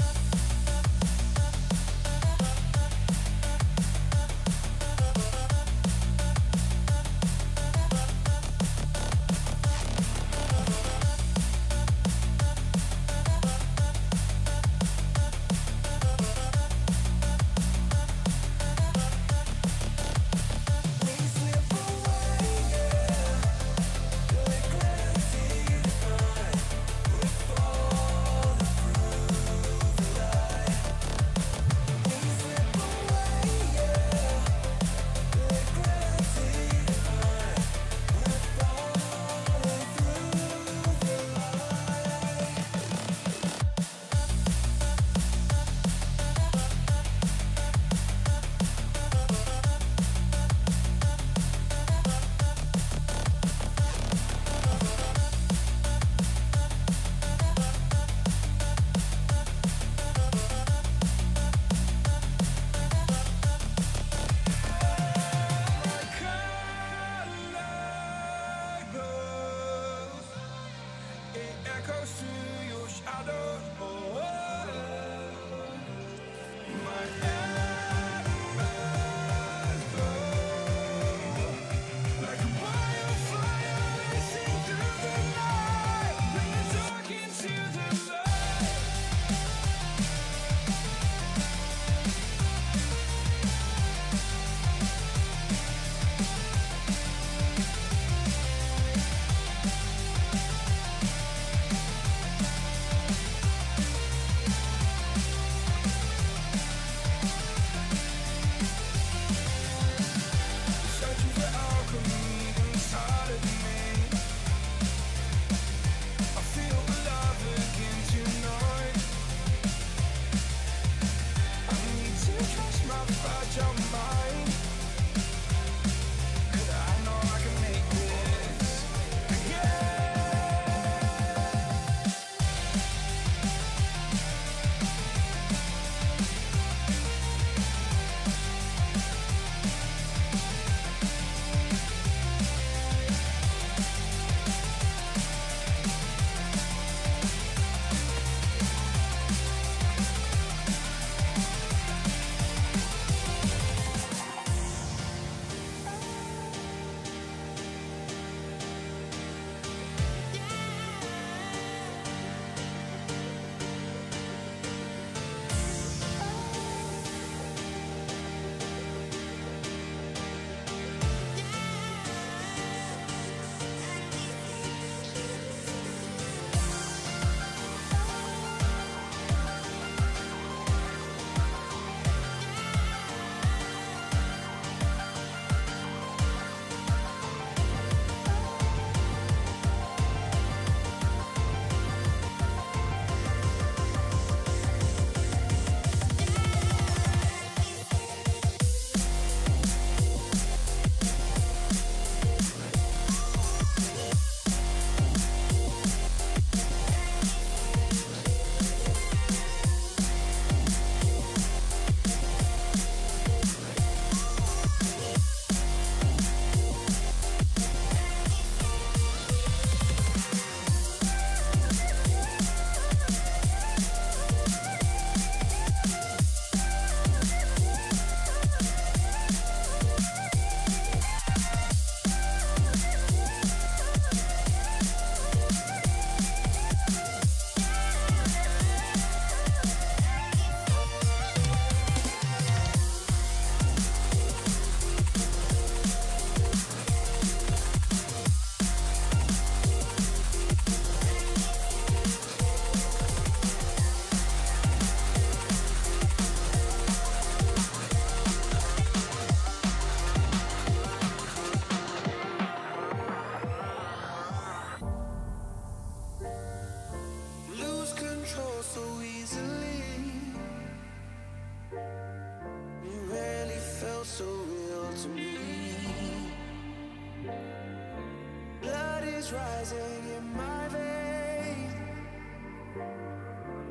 is rising in my veins,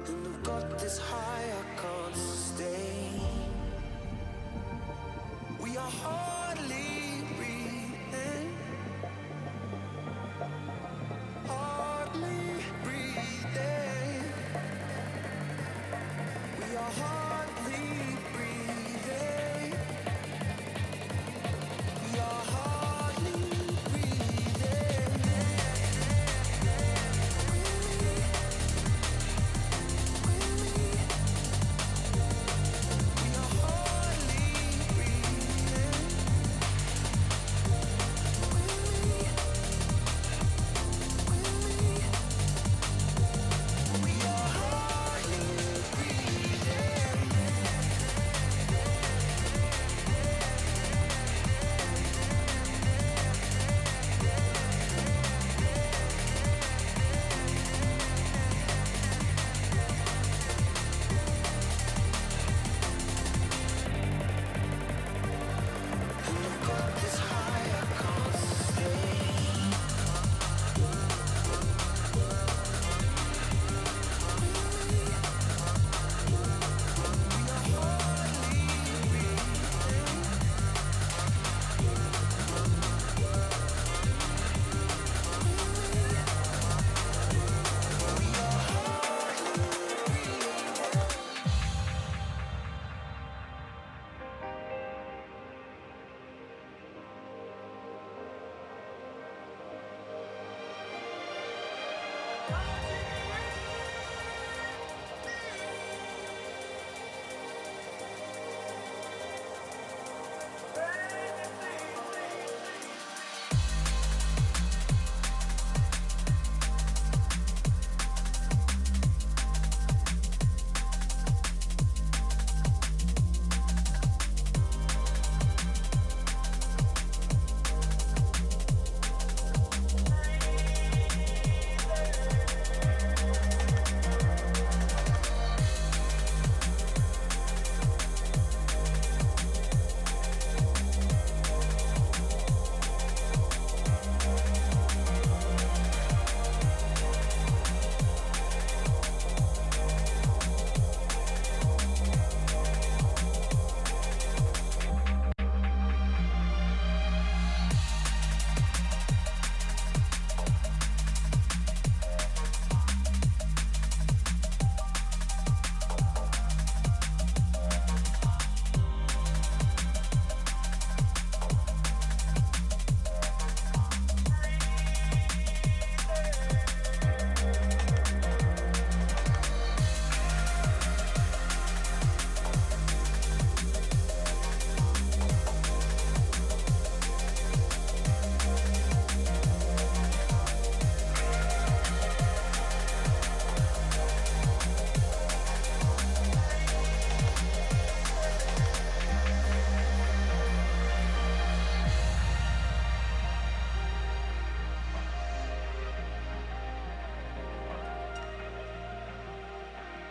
and I've got this high I can't sustain. We are hardly breathing, hardly breathing. We are hardly breathing. We are hardly breathing. We are hardly breathing. We are hardly breathing. Got this high I can't sustain.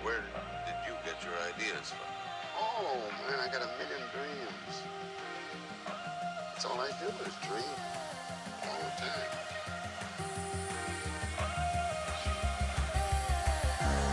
Where did you get your ideas from? Oh, man, I got a million dreams. That's all I do is dream all the time. I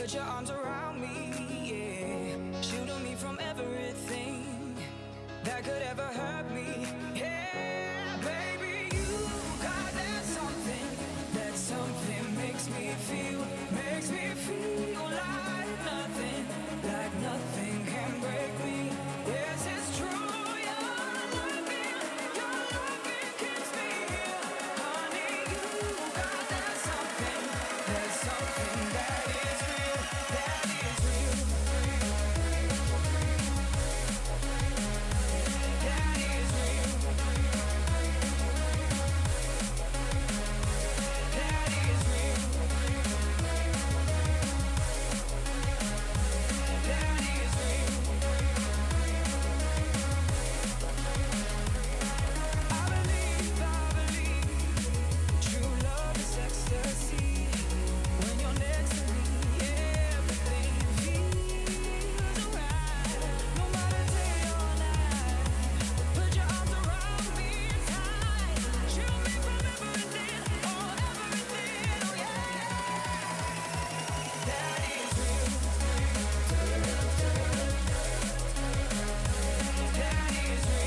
Put your arms around me, yeah. Shielding me from everything that could ever hurt me. Yeah, baby, you got that something makes me feel like nothing can break me. Yes, it's true. Your loving keeps me here. Honey, you got that something that is real, that is real. That is real. That is real. That is real. I believe true love is ecstasy. When you're next to me, everything feels right. No matter day or night, put your arms around me tight. Shield me from everything, oh everything, oh yeah. That is real. That is real. That is real.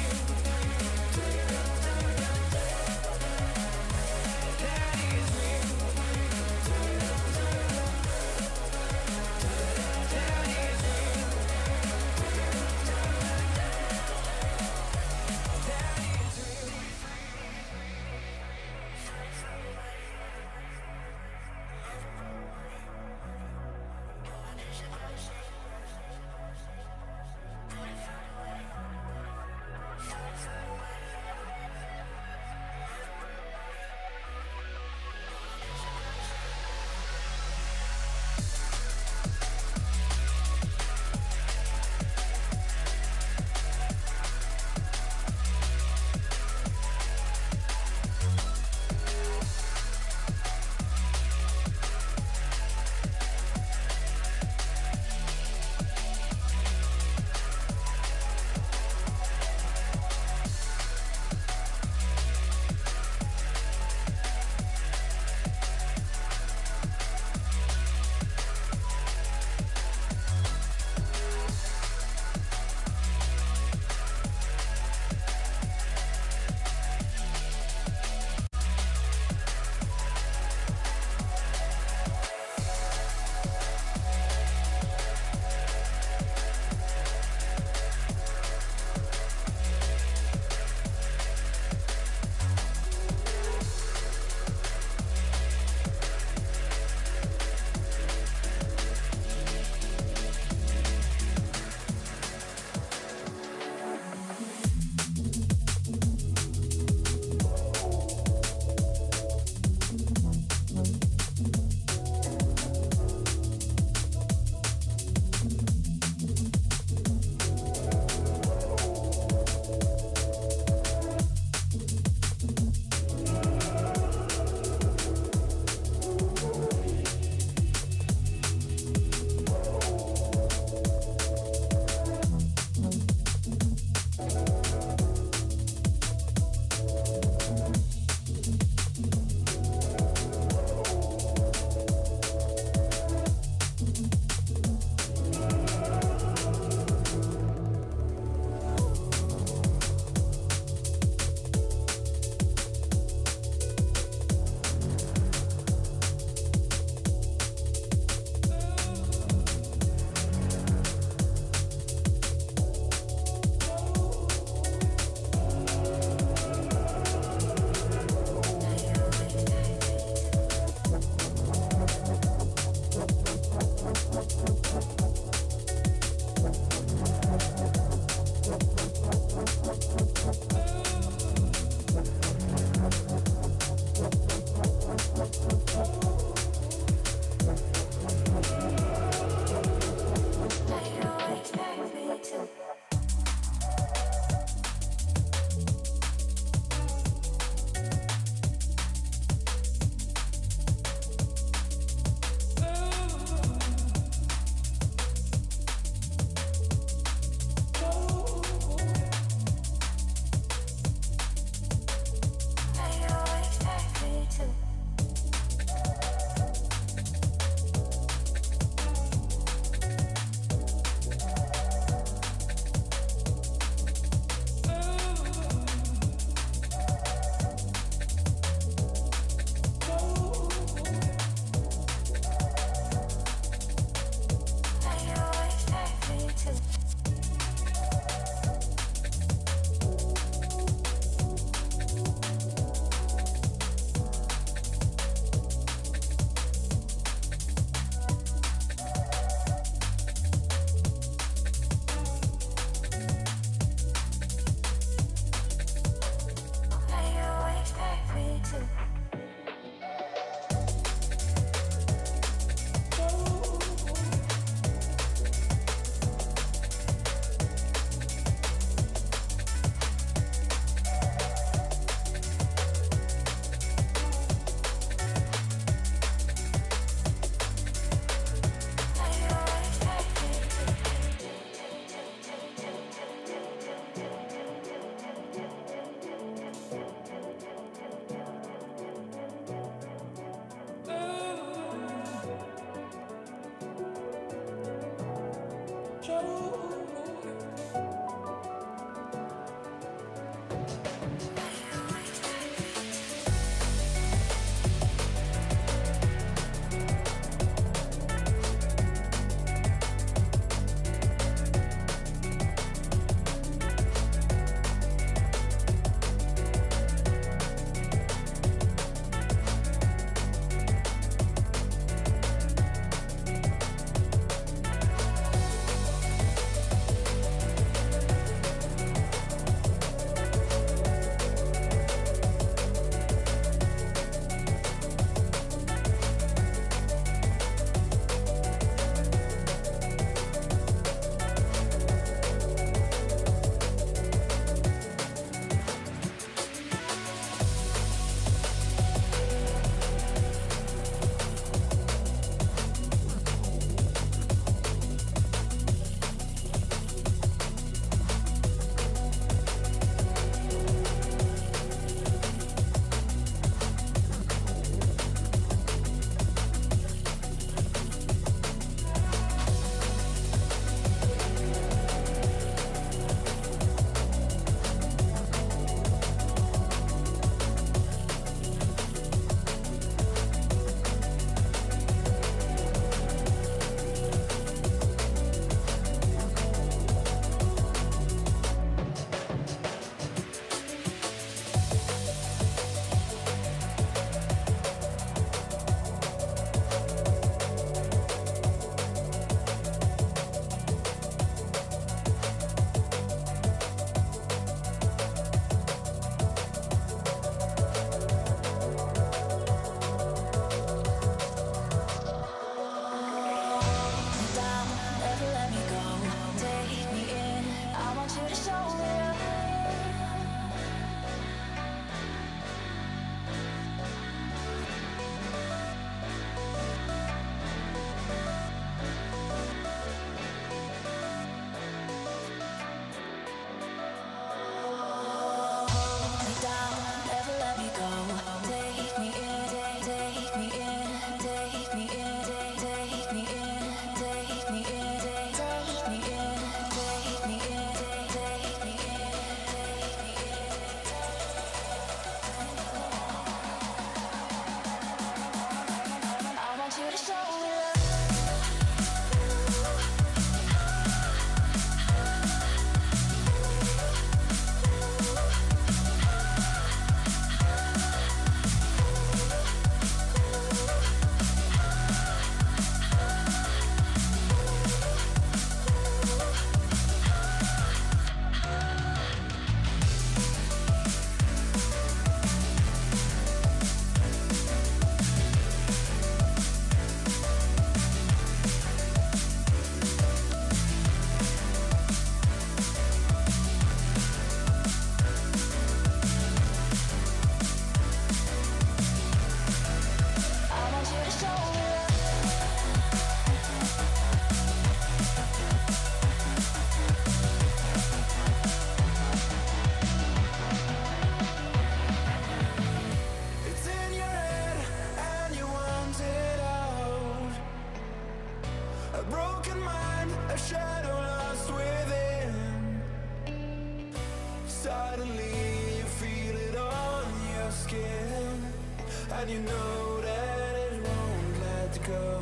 and you know that it won't let go.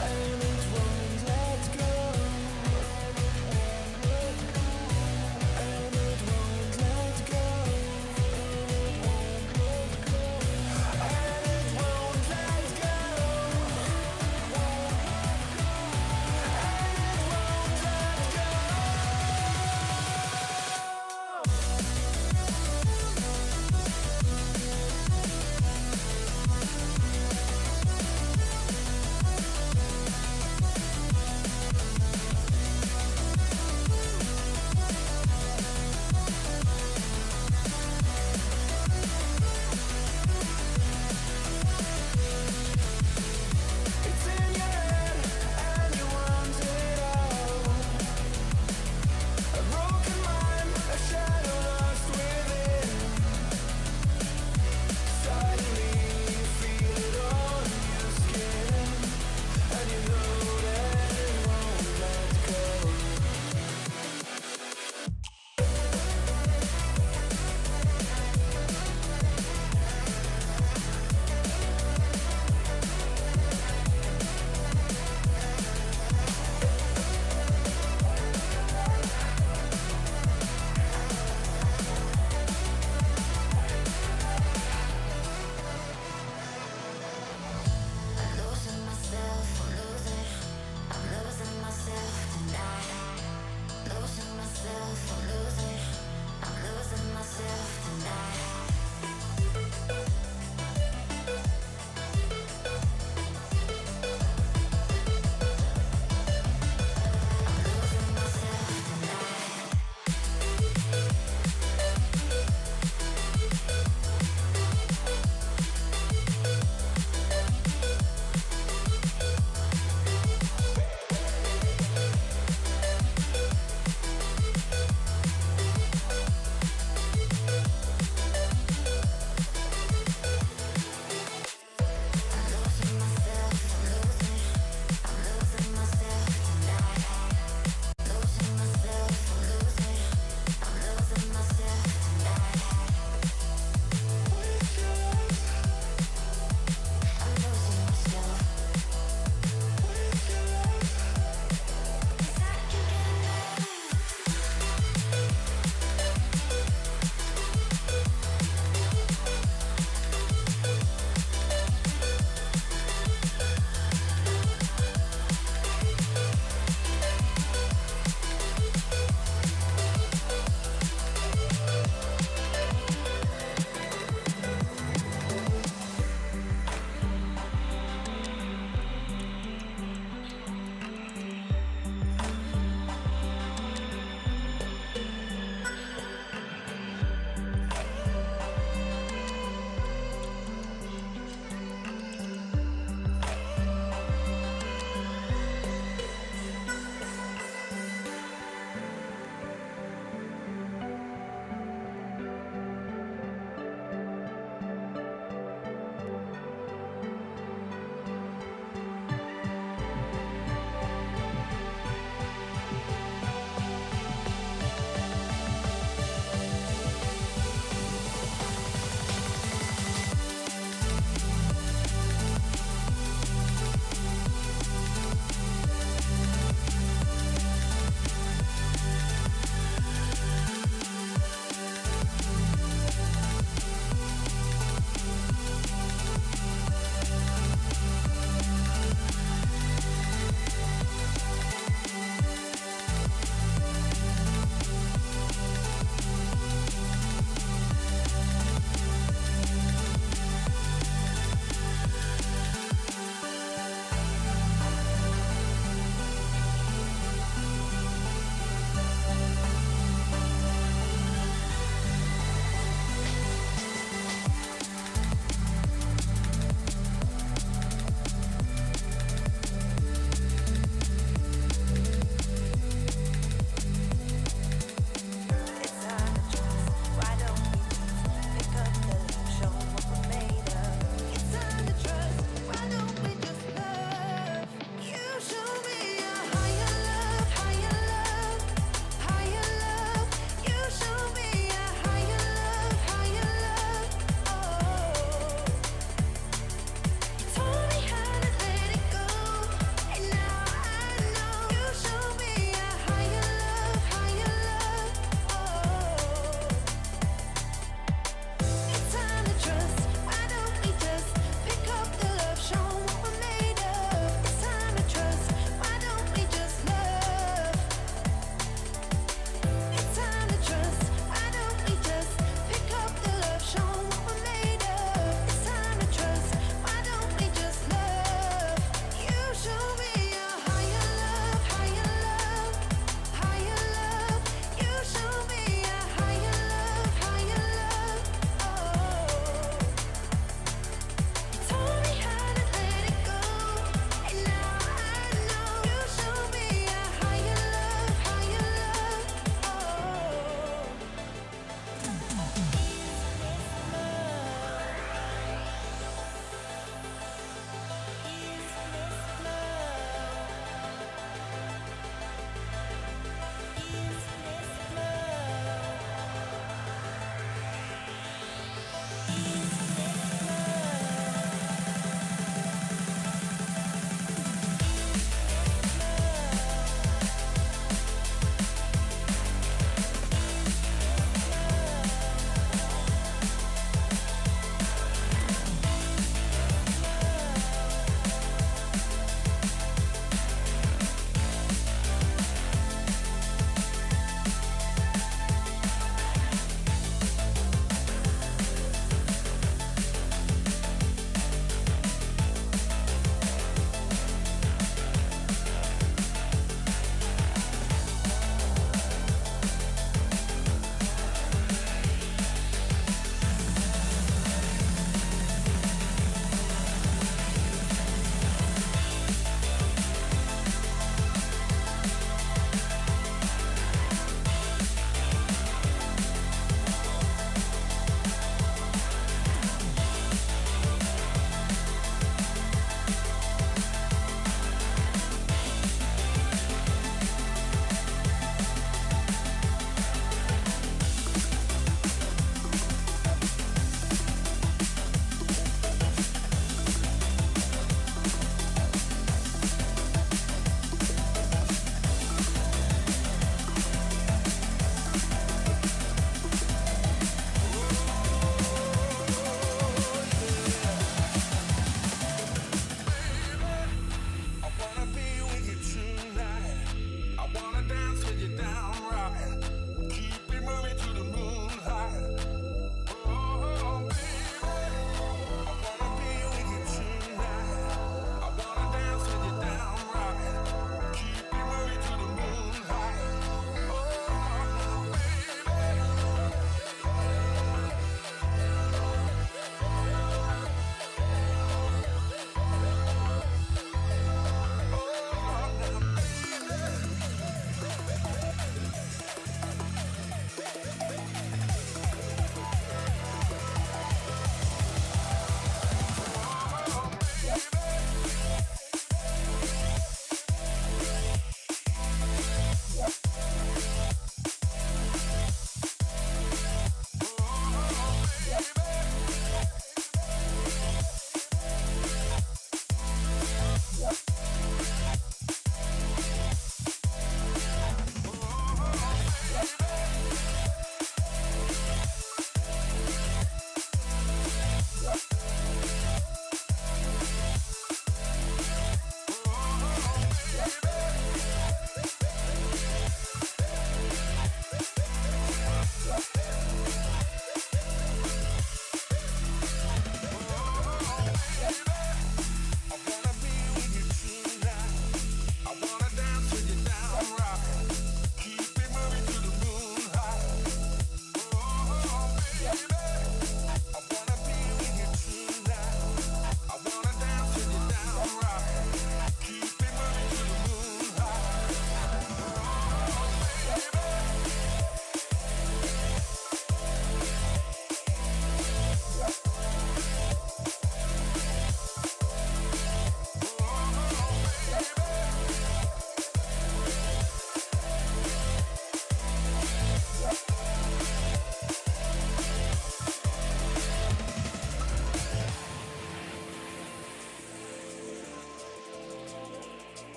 And it won't let go. And it won't let go. And it won't let go.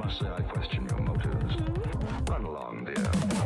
must say I question your motives. Run along, dear.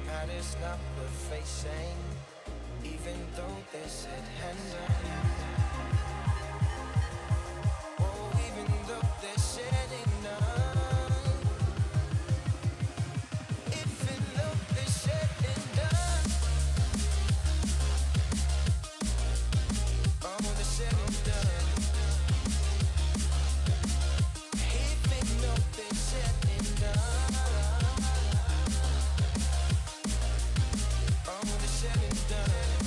Pride is not worth facing, even though they said hand up. Oh, even though they said enough. Even though they said enough. Oh, they said enough. Even though they said enough. Oh, they said enough.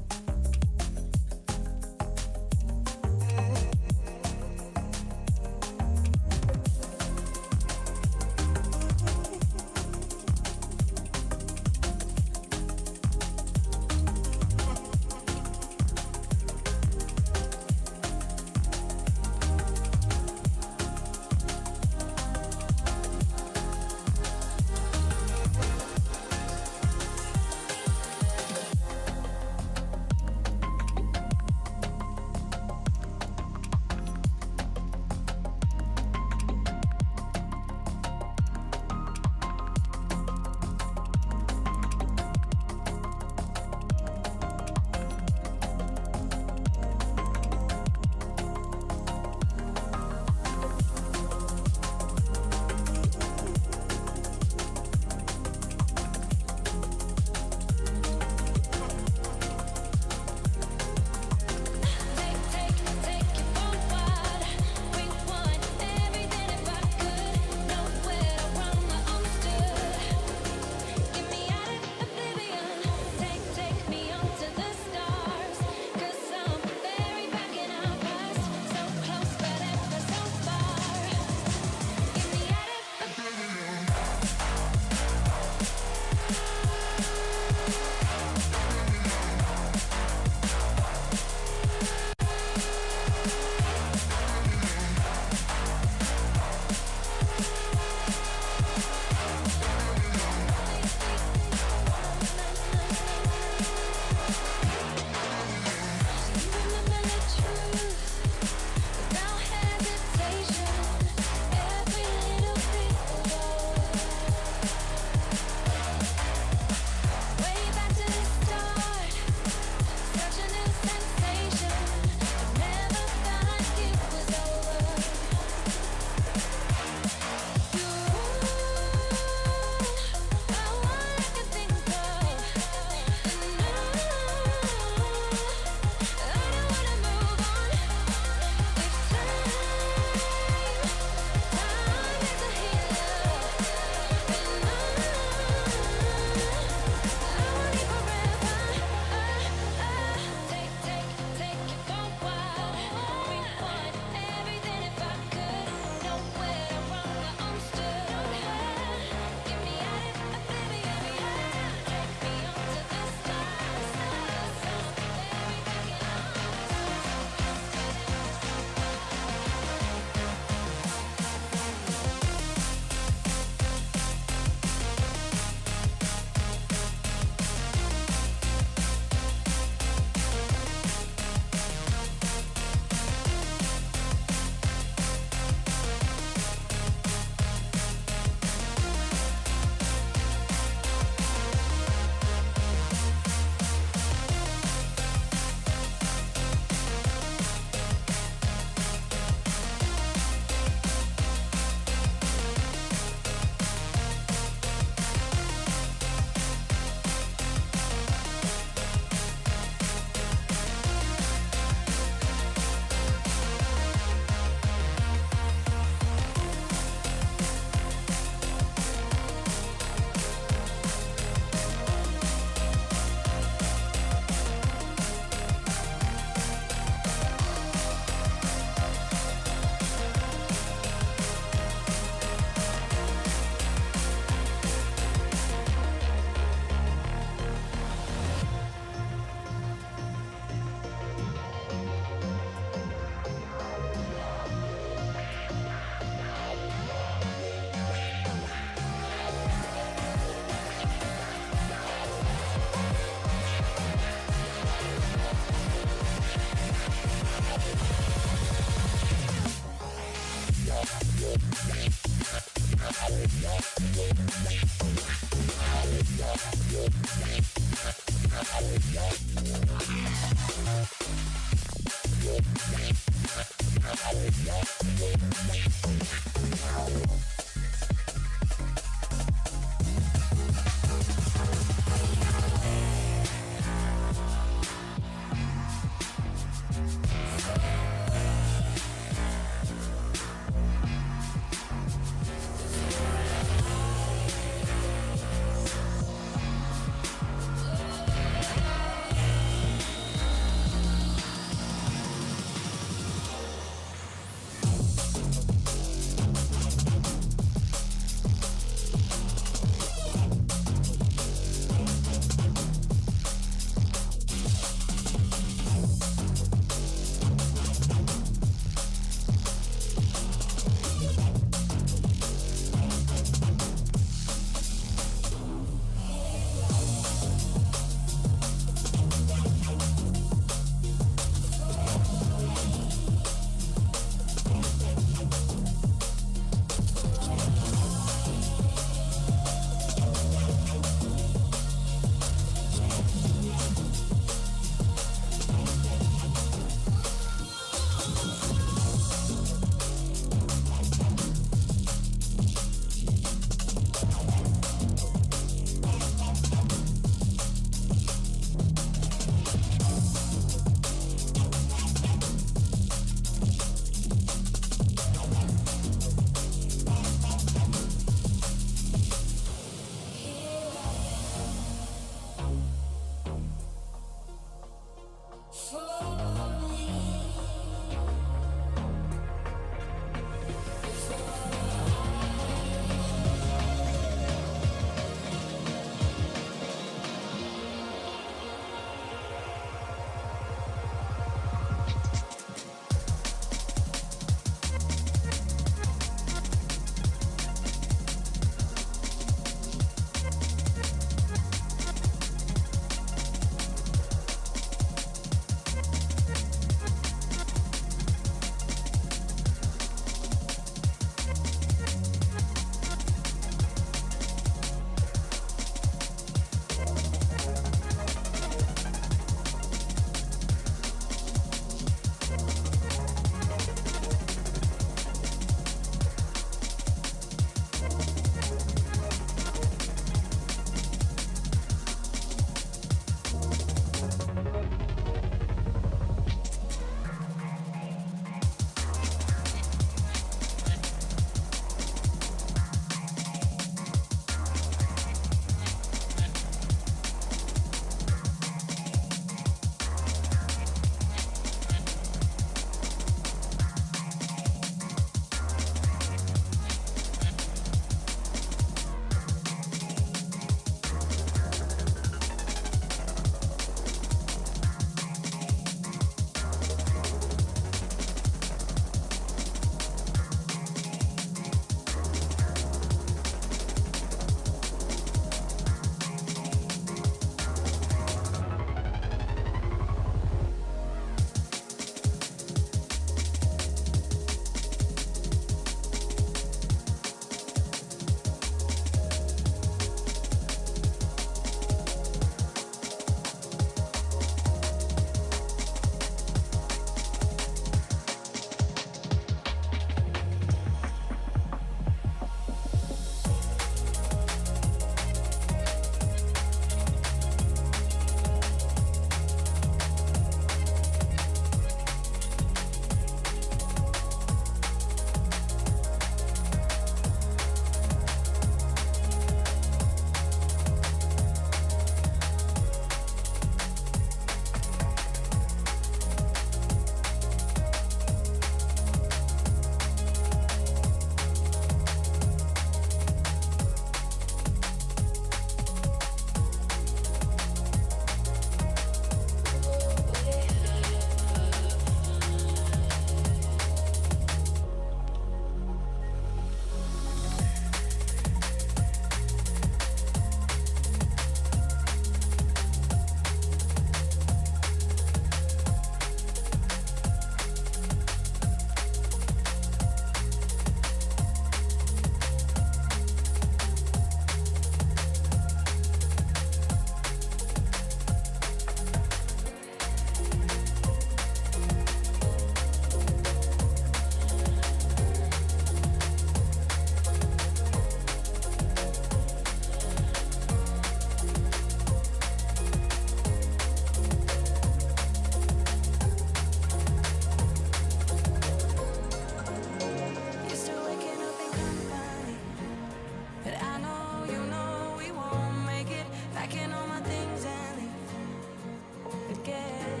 things and leave again.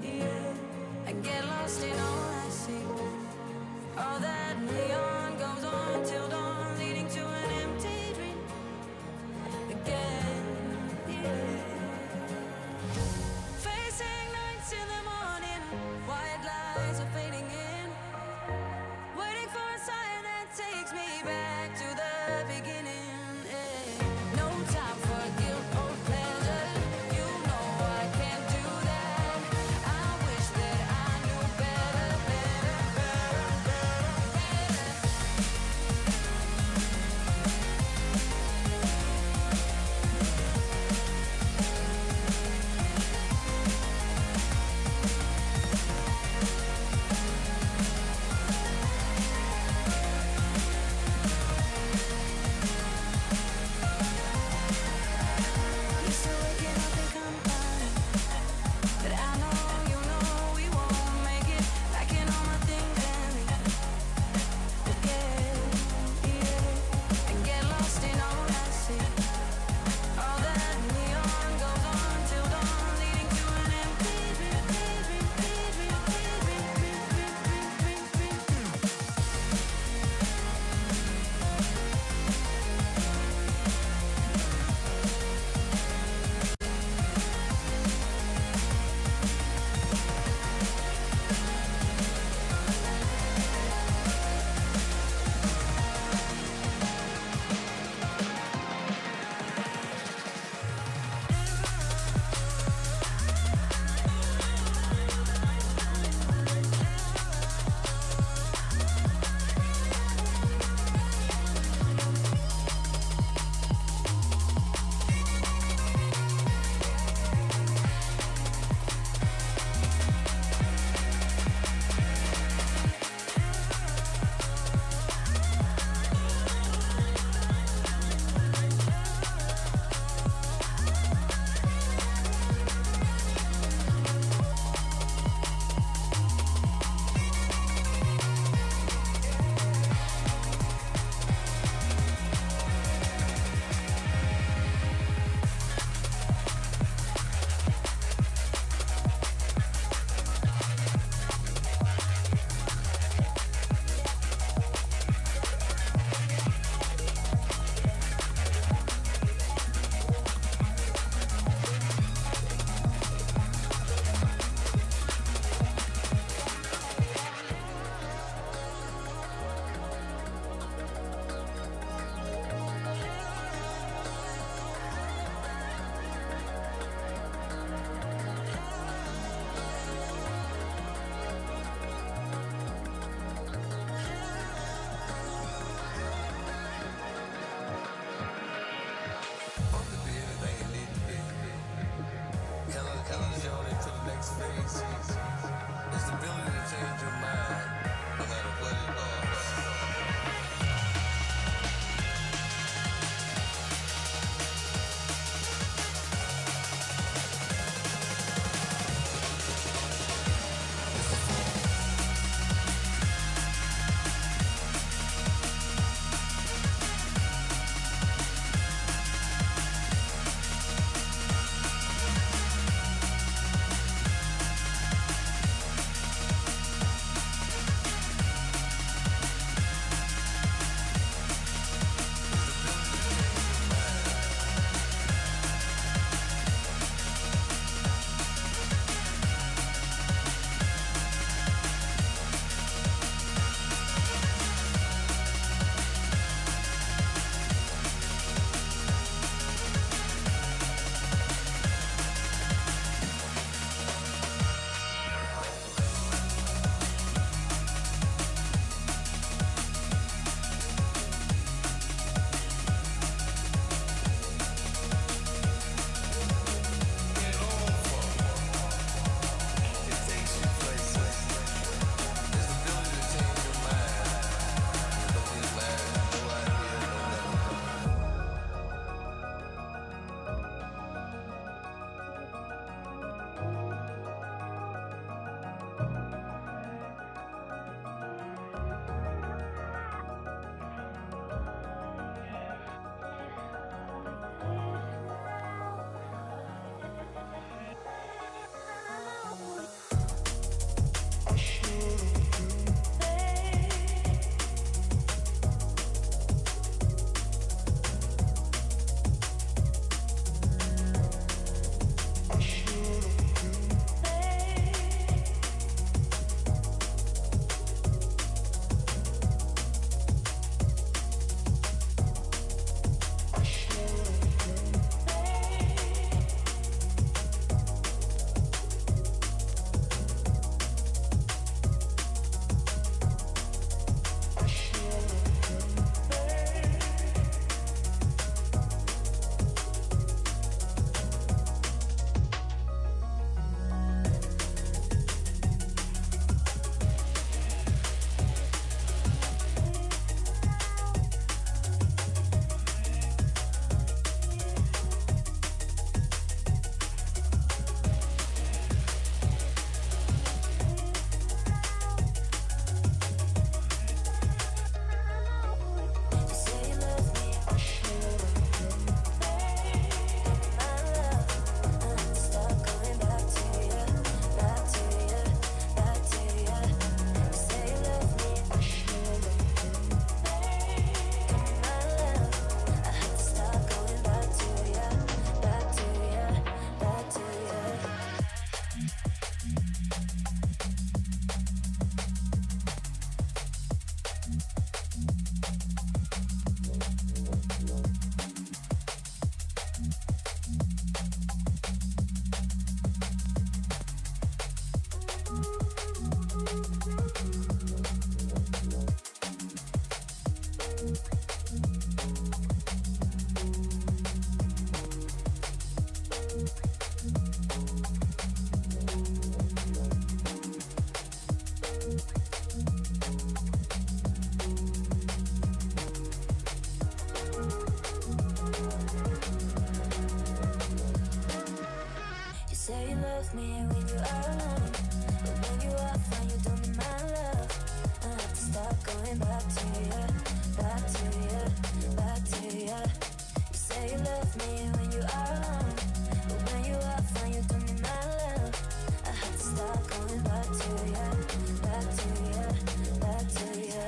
Yeah, I get lost in all I see. All that neon goes on till dawn, leading to an empty dream again. Yeah. Facing nights in the morning, white lies are fading in. Waiting for a sign that takes me back to the beginning. No time for guilt or pleasure. say you love me when you are alone, but when you are fine, you don't need my love. I have to start going back to you, back to you, back to you. You say you love me when you are alone, but when you are fine, you don't need my love. I have to start going back to you, back to you, back to you.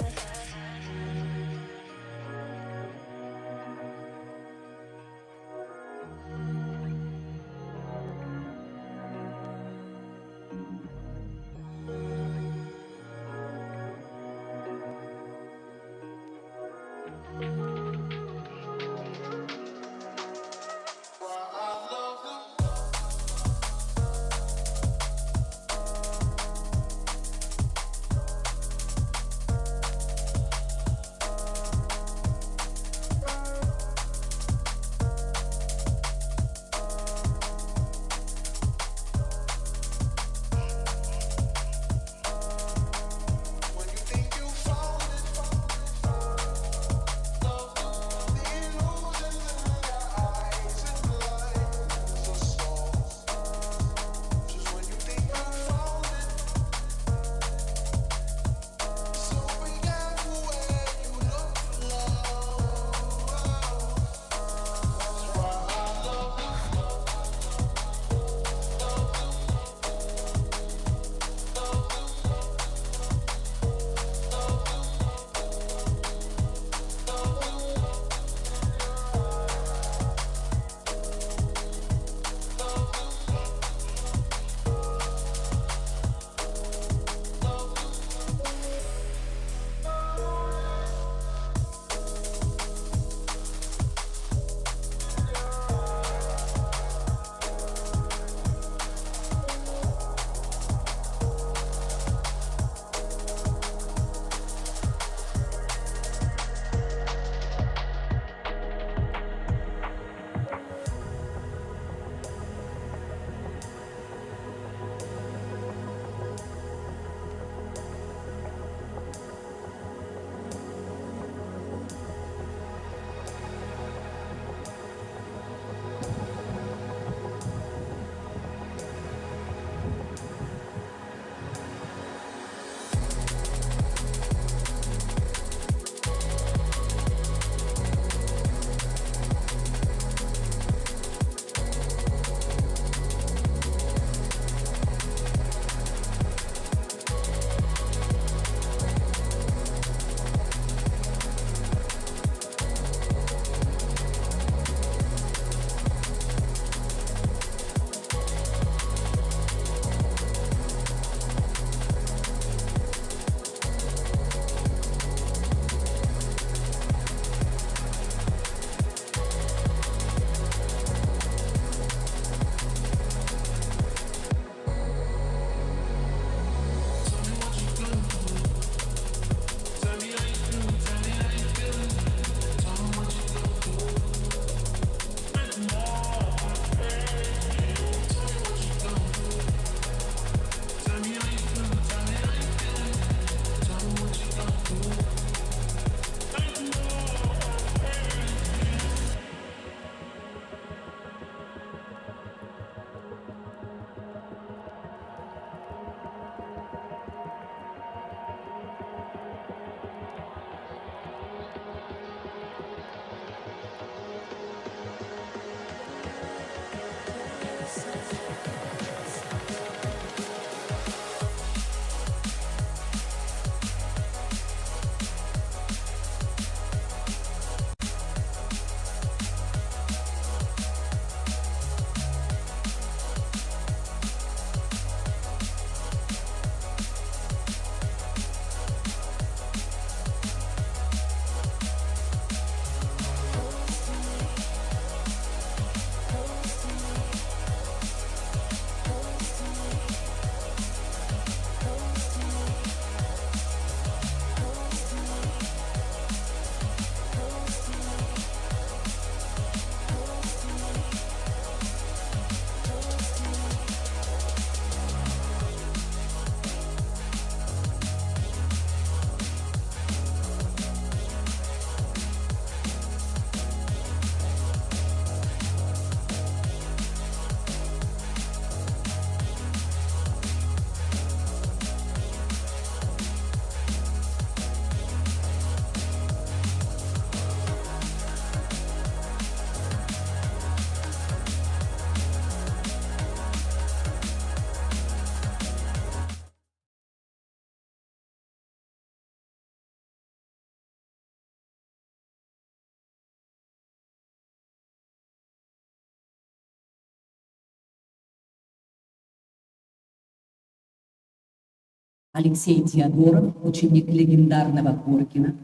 Алексей Теодоров, ученик легендарного Коркина,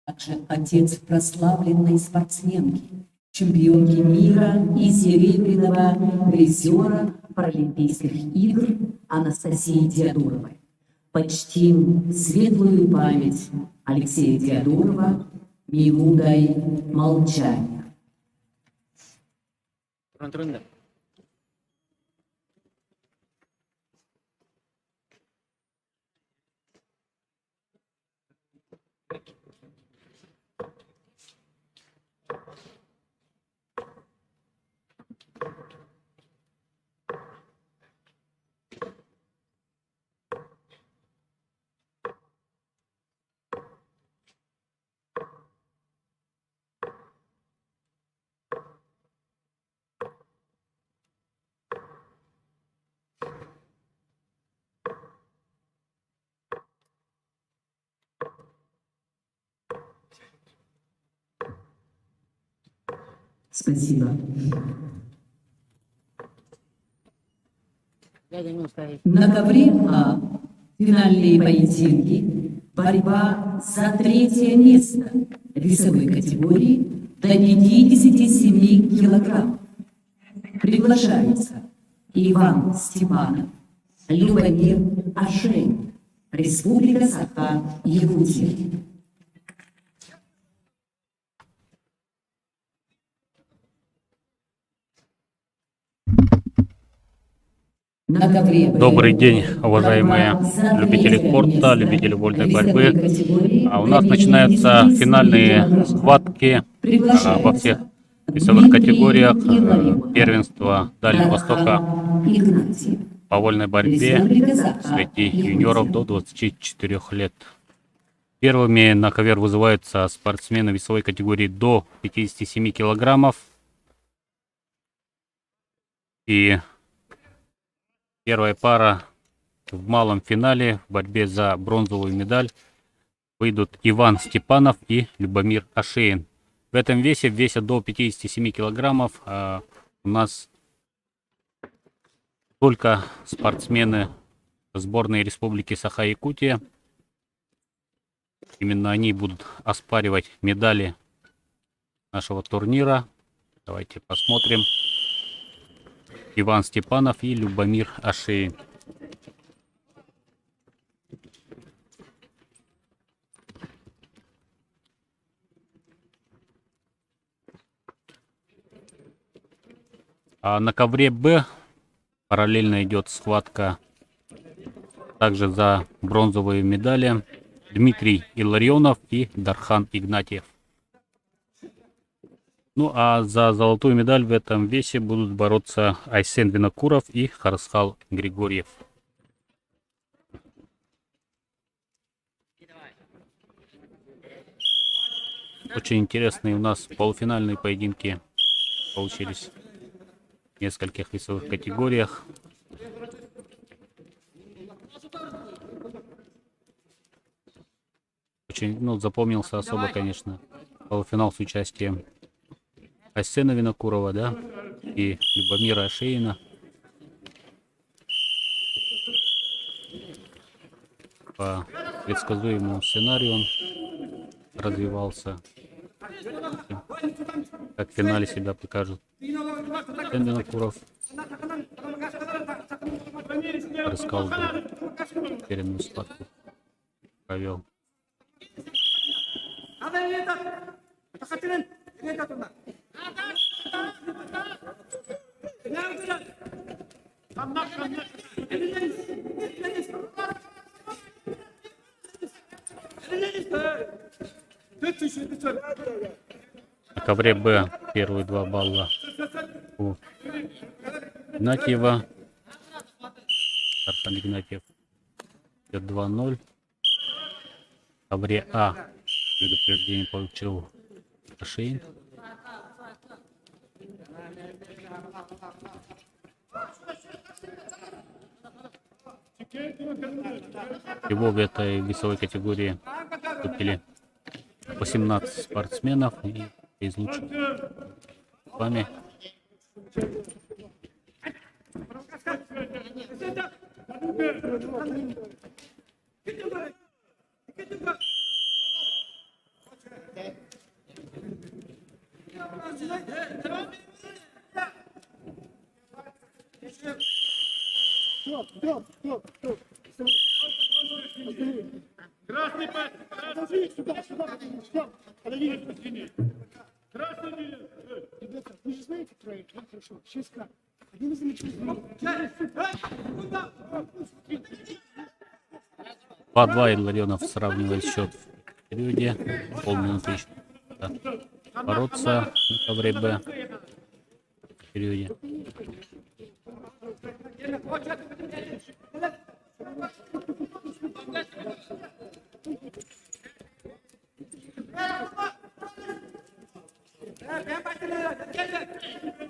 а также отец прославленной спортсменки, чемпионки мира и серебряного призера Паралимпийских игр Анастасии Теодоровой. Почтим светлую память Алексея Теодорова минутой молчания. Спасибо. На ковре А финальные поединки, борьба за третье место весовой категории до 57 килограмм. Приглашается Иван Степанов, Любомир Ашейн, Республика Саха-Якутия. Добрый день, уважаемые любители спорта, любители вольной борьбы. У нас начинаются финальные схватки во всех весовых категориях первенства Дальнего Востока по вольной борьбе среди юниоров до 24 лет. Первыми на ковер вызываются спортсмены весовой категории до 57 килограммов. И первая пара в малом финале в борьбе за бронзовую медаль выйдут Иван Степанов и Любомир Ашейн. В этом весе, в весе до 57 килограммов, у нас только спортсмены сборной Республики Саха-Якутия. Именно они будут оспаривать медали нашего турнира. Давайте посмотрим. Иван Степанов и Любомир Ашейн. А на ковре Б параллельно идет схватка также за бронзовые медали Дмитрий Илларионов и Дархан Игнатьев. Ну а за золотую медаль в этом весе будут бороться Айсен Винокуров и Харсхал Григорьев. Очень интересные у нас полуфинальные поединки получились в нескольких весовых категориях. Очень, запомнился особо, конечно, полуфинал с участием Айсена Винокурова, да, и Любомира Ашейна. По предсказуемому сценарию он развивался. Как в финале себя покажет Айсен Винокуров. Раскал уверенную схватку провел. На ковре Б первые 2 балла у Игнатьева. Дархан Игнатьев идет 2-0. В ковре А предупреждение получил Ашейн. Всего в этой весовой категории выступили 18 спортсменов, и из лучших с вами Красный пас! Красный! Сюда, сюда! Подожди! Красный линия! Ребята, вы же знаете проект, да? Хорошо. Сейчас как? Один из замечательных. 2-2 Илларионов сравнивает счет в периоде. Полминуты еще. Да. Бороться на ковре Б в периоде.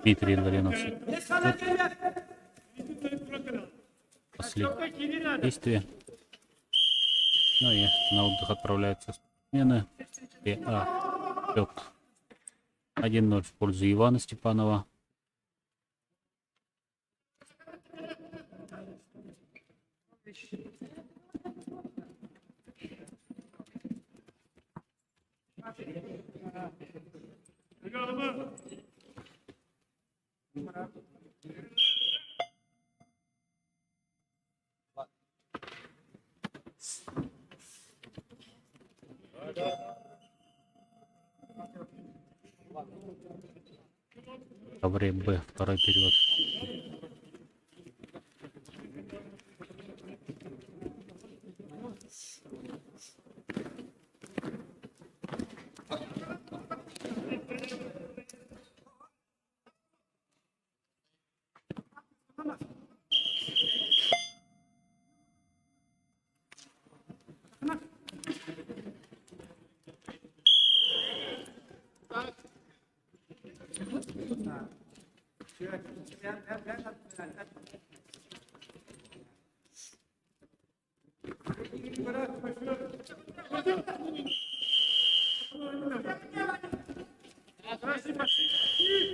Дмитрий Илларионов. Последнее действие. Ну и на отдых отправляются смены. Счет 1-0 в пользу Ивана Степанова. Ковре Б, второй период.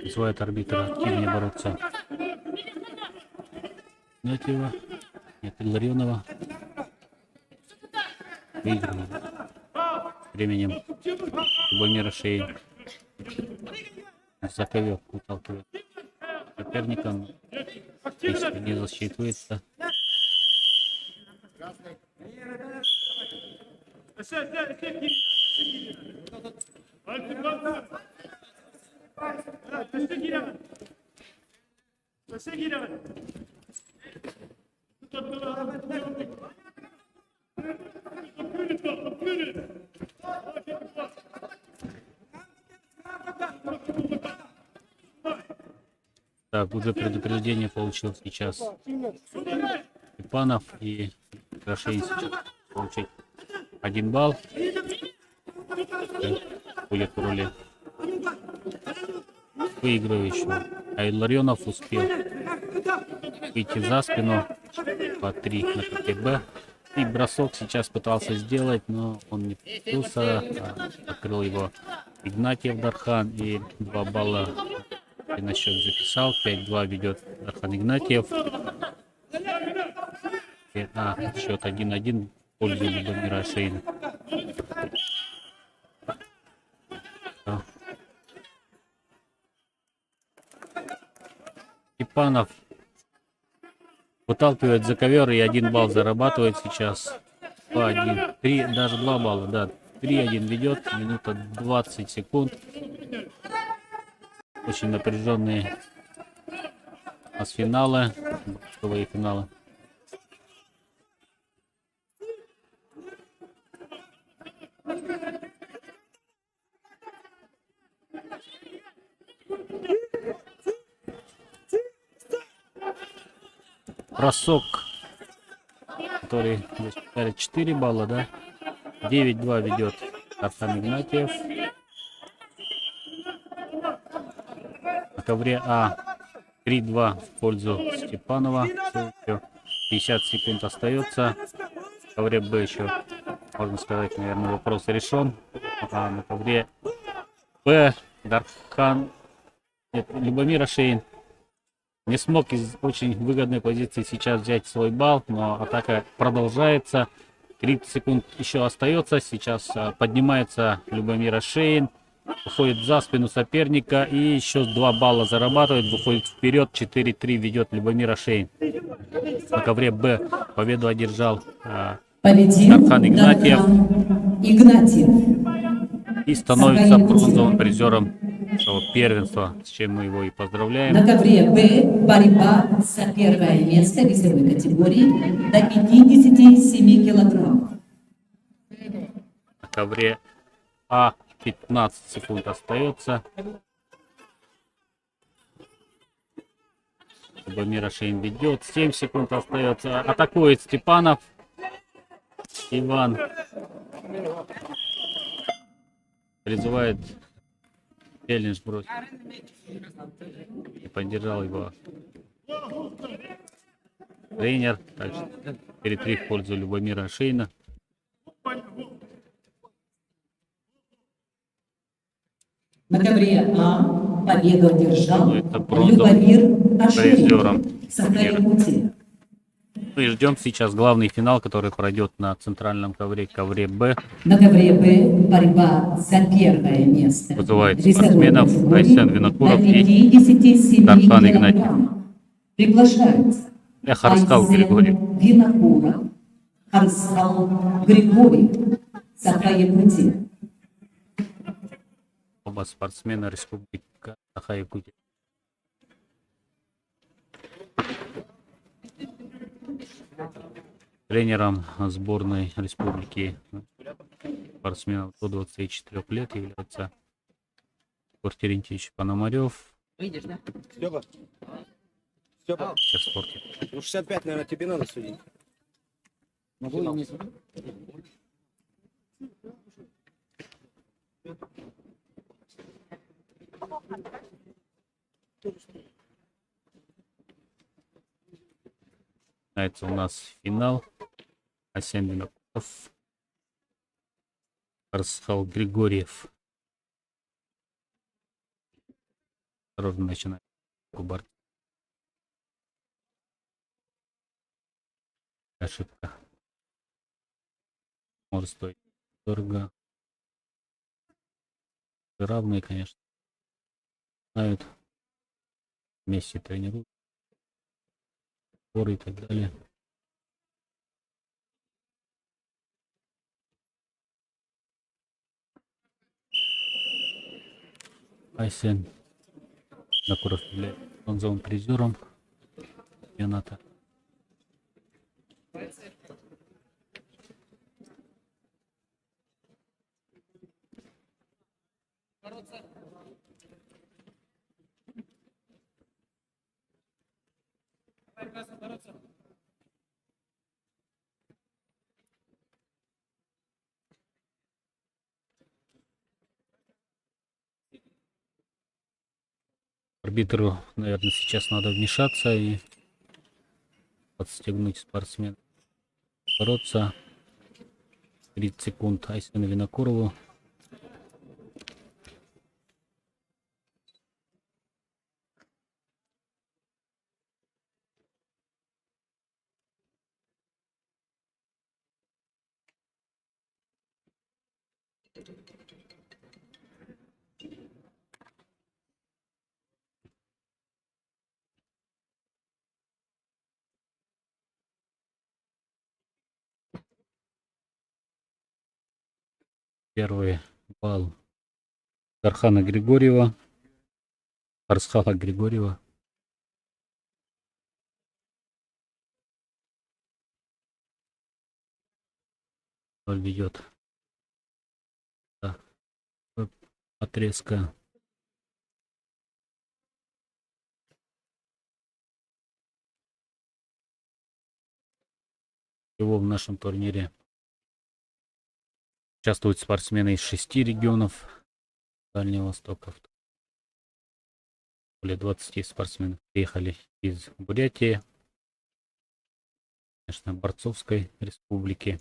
Призывает арбитра активнее бороться. Игнатьева. Нет, Илларионова. Выигрывает. Временем Любомир Шейн за ковер выталкивает соперника. Если не засчитывается. Так, уже предупреждение получил сейчас Степанов, и Рашейн сейчас получить 1 балл. Будет в роли выигрывающего. А Илларионов успел выйти за спину по 3 на КТБ. И бросок сейчас пытался сделать, но он не получился. Открыл его Игнатьев Дархан, и 2 балла и на счет записал. 5-2 ведет Дархан Игнатьев. Счет 1-1 в пользу Любомира Шейна. Степанов выталкивает за ковер и 1 балл зарабатывает сейчас. 2-1, 3, даже 2 балла, да. 3-1 ведет, минута 20 секунд. Очень напряженные у нас финалы, боковые финалы. Бросок, который 4 балла, да? 9-2 ведет Дархан Игнатьев. На ковре А 3-2 в пользу Степанова. Все еще 50 секунд остается. На ковре Б еще, можно сказать, наверное, вопрос решен. А на ковре Б Дархан, нет, Любомир Шейн не смог из очень выгодной позиции сейчас взять свой балл, но атака продолжается. 30 секунд еще остается. Сейчас поднимается Любомир Шейн. Уходит за спину соперника. И еще 2 балла зарабатывает. Выходит вперед. 4-3 ведет Любомир Шейн. На ковре Б победу одержал Победил Дархан Игнатьев. Дархан Игнатьев. И становится бронзовым призером нашего первенства, с чем мы его и поздравляем. На ковре Б борьба за первое место весовой категории до 57 килограммов. На ковре А 15 секунд остается. Любомир Шейн ведет. 7 секунд остается. Атакует Степанов. Иван призывает челлендж бросить. И поддержал его тренер. Также 4-3 в пользу Любомира Шейна. На ковре А победу одержал Это бронзовым Любомир Шейн. призером. Сахаякутия. Мы ждем сейчас главный финал, который пройдет на центральном ковре, ковре Б. На ковре Б борьба за первое место. Вызывает Весовой спортсменов категории Айсен Винокуров до и 57 Дархан Игнатьев. килограммов. Приглашаются Харскал Айсен Григорий. Винокуров, Харскал Григорий, Саха-Якутия. Оба спортсмена Республика Саха-Якутия. Тренером сборной республики спортсменов до 24 лет является Егор Терентьевич Пономарев. Выйдешь, да? Степа. Степа. В спорте. Ну 65, наверное, тебе надо судить. Могу и не судить. Начинается у нас финал. Айсен Винокуров. Харскал Григорьев. Осторожно начинает. Кубар. Ошибка. Может стоить дорого. Равные, конечно. Знают. Вместе тренируют. Сборы и так далее. Айсен Винокуров является бронзовым призером чемпионата. Арбитру, наверное, сейчас надо вмешаться и подстегнуть спортсмена. Бороться. 30 секунд Айсену Винокурову. Первый балл Дархана Григорьева, Харскала Григорьева. Ведет отрезка. Всего в нашем турнире участвуют спортсмены из 6 регионов Дальнего Востока. Более 20 спортсменов приехали из Бурятии, конечно, Борцовской республики,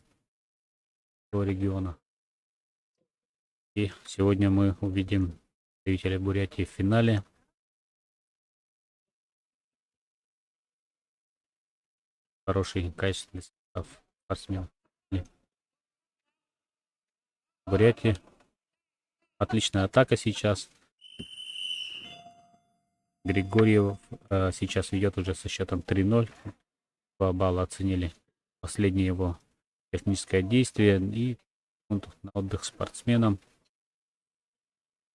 региона. И сегодня мы увидим представителя Бурятии в финале. Хороший, качественный состав спортсменов. Бурятии. Отличная атака сейчас. Григорьев сейчас ведет уже со счетом 3-0. 2 балла оценили последнее его техническое действие. И секунд на отдых спортсменам.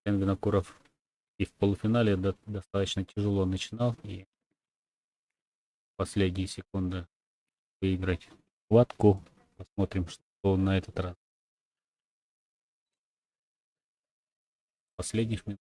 Кен Винокуров и в полуфинале достаточно тяжело начинал. И последние секунды выиграть схватку. Посмотрим, что он на этот раз. Последних минут.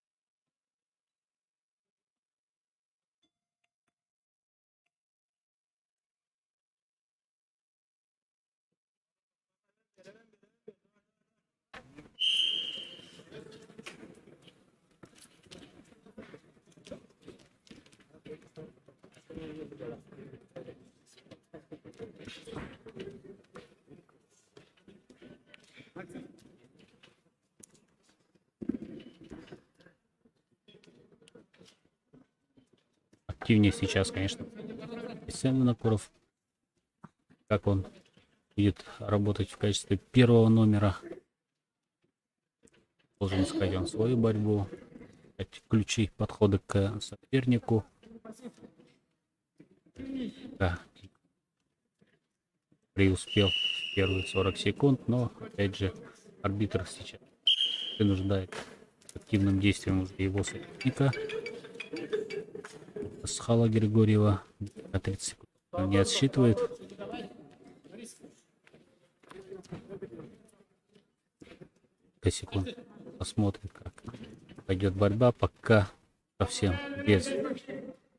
Активнее сейчас, конечно, Исен Винокуров. Как он будет работать в качестве первого номера. Должен искать он свою борьбу. Ключи подхода к сопернику. Да. Преуспел в первые 40 секунд, но опять же арбитр сейчас принуждает активным действием уже его соперника. Асхала Григорьева на 30 секунд он не отсчитывает. Секунд. Посмотрим, как пойдет борьба. Пока совсем без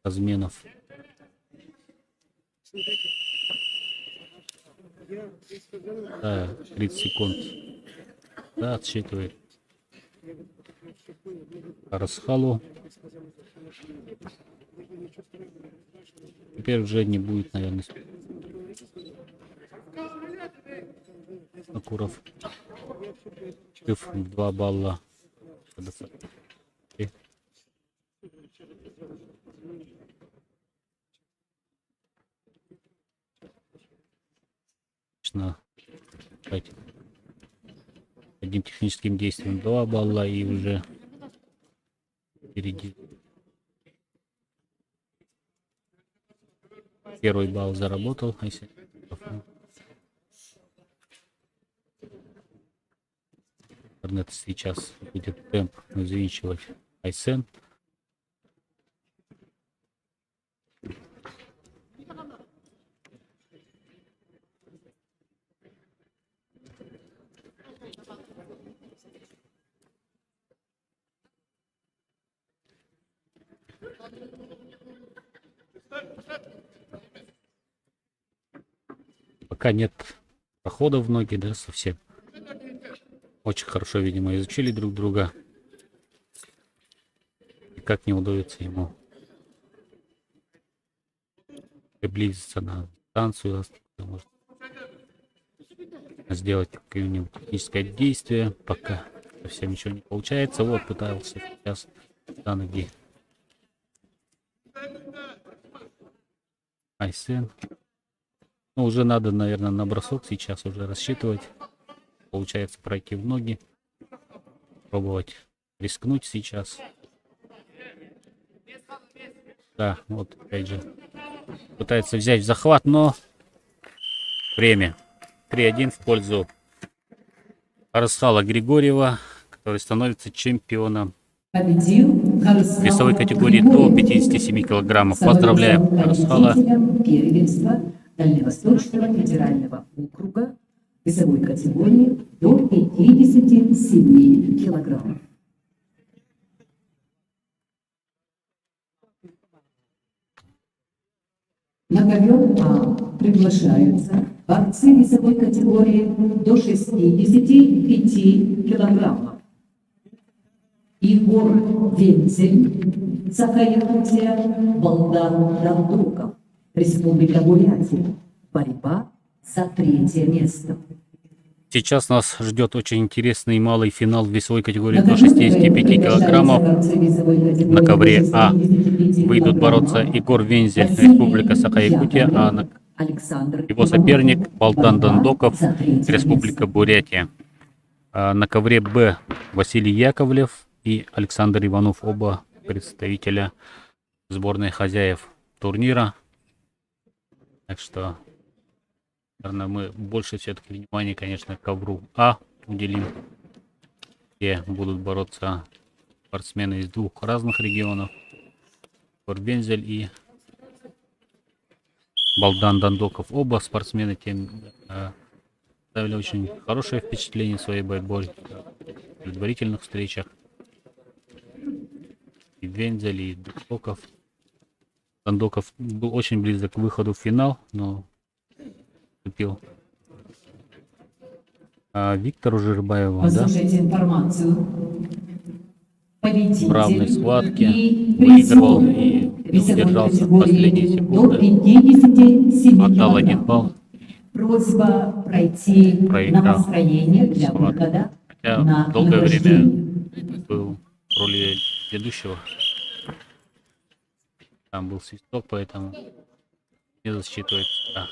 разменов. Да, 30 секунд. Да, отсчитывает. Расхалу. Теперь уже не будет, наверное, Винокуров. 2 балла. Одним техническим действием 2 балла и уже впереди. Первый балл заработал. Интернет сейчас будет темп взвинчивать Айсен. Пока нет прохода в ноги, да, совсем. Очень хорошо, видимо, изучили друг друга. И как не удается ему приблизиться на станцию, может сделать какое-нибудь техническое действие. Пока совсем ничего не получается. Вот пытался сейчас на ноги Айсен. Ну, уже надо, наверное, на бросок сейчас уже рассчитывать. Получается пройти в ноги. Пробовать рискнуть сейчас. Да, вот опять же. Пытается взять в захват, но время. 3-1 в пользу Арасхала Григорьева, который становится чемпионом весовой категории до 57 килограммов. Поздравляем Арасхала. Первенства Дальневосточного федерального округа весовой категории до 57 килограммов. На ковер А приглашаются борцы весовой категории до 65 килограммов. Егор Венцель, Саха-Якутия, Балдан Дандуков, Республика Бурятия. Борьба за 3-е место. Сейчас нас ждет очень интересный малый финал в весовой категории до 65 килограммов. На ковре А выйдут бороться Егор Вензель, Республика Саха-Якутия, а его соперник Балдан Дандоков, Республика Бурятия. На ковре Б Василий Яковлев и Александр Иванов, оба представителя сборной хозяев турнира. Так что, наверное, мы больше все-таки внимания, конечно, ковру А уделим, где будут бороться спортсмены из двух разных регионов. Горвензель и Балдан Дандоков. Оба спортсмены оставили очень хорошее впечатление в своей борьбой в предварительных встречах. И Вензель, и Дандоков. Дандоков был очень близок к выходу в финал, но вступил. Виктору Жирбаеву, Послушайте информацию. Победитель равной схватке и выигрывал призер и весовой удержался в последние категории до секунды. 57 Отдал 1 килограмм. балл. Просьба пройти на Проиграл построение для схватку. выхода Хотя на долгое время награждение. был в роли ведущего. Там был свисток, поэтому не засчитывается. Да.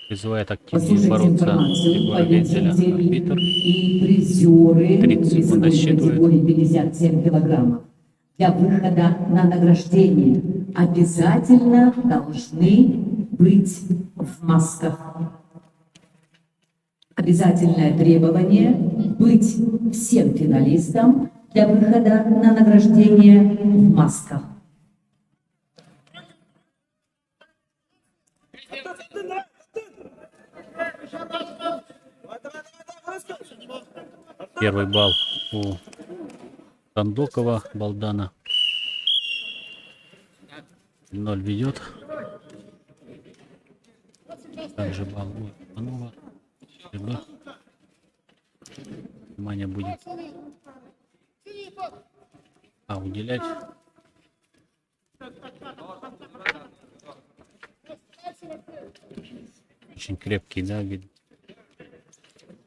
Призывает активнее Послушайте бороться информацию. фигура Вензеля. Победители Арбитр. и призеры 30 секунд весовой отсчитывает. категории 57 килограммов для выхода на награждение обязательно должны быть в масках. Обязательное требование быть всем финалистам для выхода на награждение в масках. Первый балл у Дандокова, Балдана. 0 ведет. Также балл у Иванова. Внимание будет уделять. Очень крепкий, да, вид.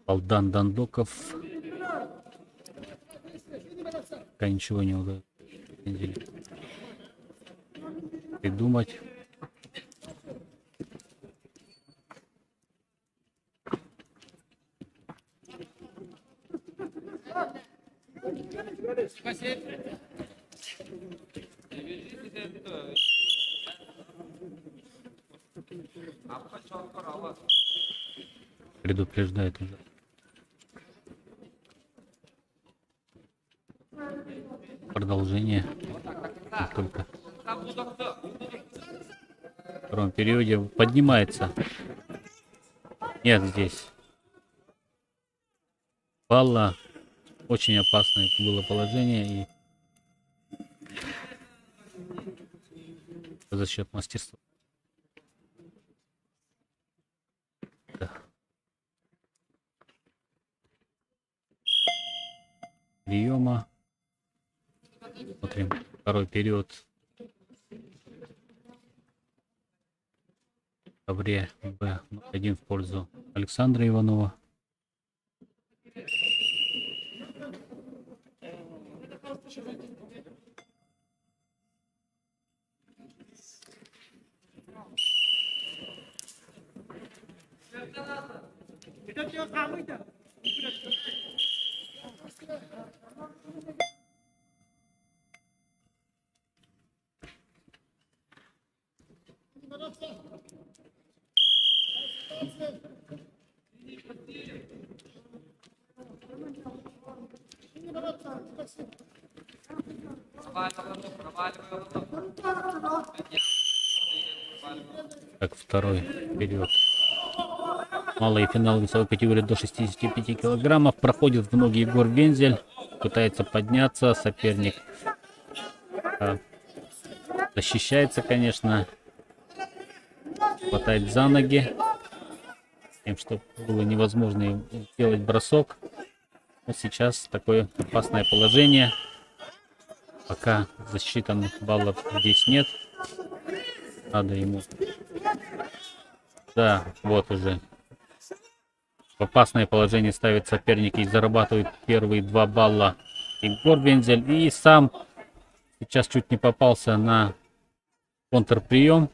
Балдан Дандоков. Пока ничего не удалось придумать. Предупреждает уже. Продолжение. Как только в втором периоде поднимается. Нет здесь. Балла. Очень опасное было положение. И за счет мастерства. Да. Приема. Смотрим второй период. Ковре Б 1 в пользу Александра Иванова. Так, второй период. Малый финал весовой категории до 65 килограммов. Проходит в ноги Егор Вензель. Пытается подняться. Соперник защищается, конечно. Хватает за ноги. тем, что было невозможно сделать бросок. Но сейчас такое опасное положение. Пока засчитанных баллов здесь нет. Надо ему... Да, вот уже. В опасное положение ставит соперник и зарабатывает первые 2 балла Егор Вензель. И сам сейчас чуть не попался на контрприем.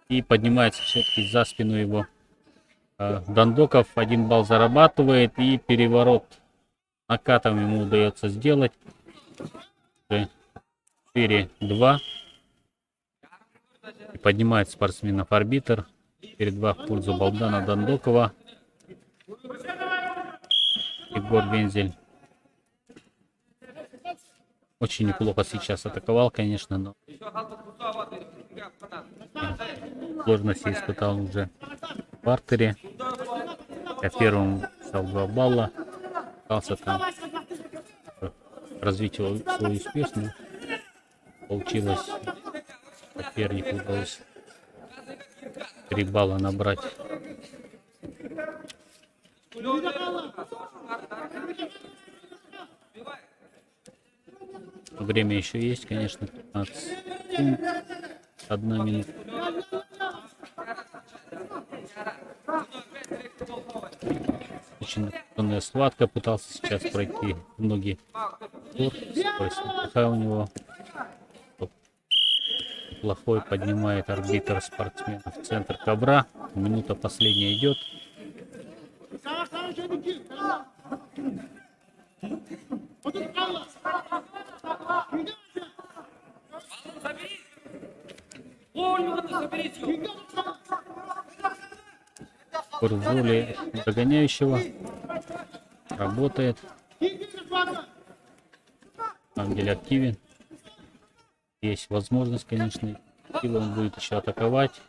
И поднимается все-таки за спину его Дандоков. 1 балл зарабатывает. И переворот накатом ему удается сделать. 4-2. И поднимает спортсменов арбитр. 4-2 в пользу Балдана Дандокова. Егор Вензель очень неплохо сейчас атаковал, конечно, но сложности испытал уже в партере. Я первым взял 2 балла. Пытался там развить свой успех, но получилось. Сопернику удалось 3 балла набрать. Время еще есть, конечно, 15 секунд. 1 минута. Очень напряженная схватка. Пытался сейчас пройти ноги. Плохая у него. Плохой поднимает арбитр спортсменов в центр ковра. Минута последняя идет. В роли догоняющего работает. На самом деле активен. Есть возможность, конечно, он будет еще атаковать.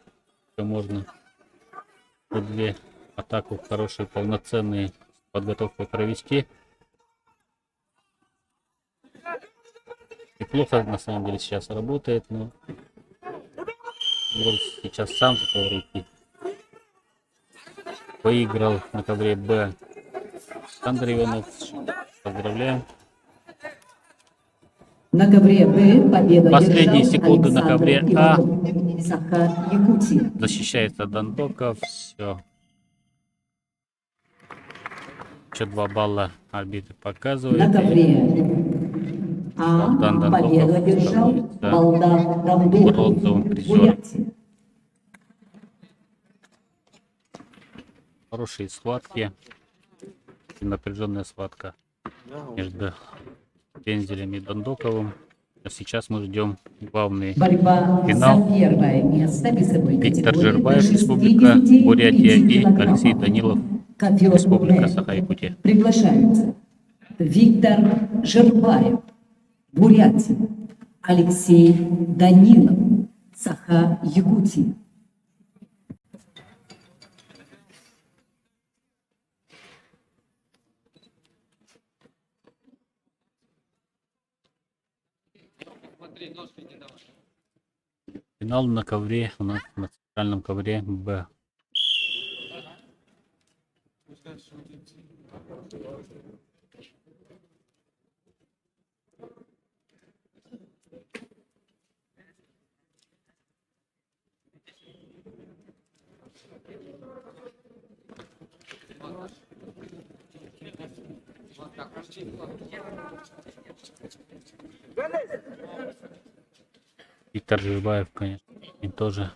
Еще можно 2 атаку хорошие, полноценные, с подготовкой провести. Неплохо на самом деле сейчас работает, но может сейчас сам за ковры идти. Выиграл на ковре Б Александр Иванов. Поздравляем. На ковре Б победу Последние одержал секунды на Александр ковре Иванов. Саха, Якутия. Защищается Дандоков. Все. Еще 2 балла арбитр показывает. На ковре А Балдан победу Дандоков одержал становится Балдан Дандоков. бронзовым призером. Бурятия. Хорошие схватки. И напряженная схватка между Вензелем и Дандоковым. А сейчас мы ждем главный Борьба финал. за первое место весовой Виктор категории Жербаев, до Республика 65 Бурятия, и килограммов. Алексей Данилов, Ковер Республика Б. Саха-Якутия. Приглашаются Виктор Жербаев, Бурятия, Алексей Данилов, Саха-Якутия. Финал на ковре, у нас на центральном ковре Б. Виктор Жербаев, конечно, и тоже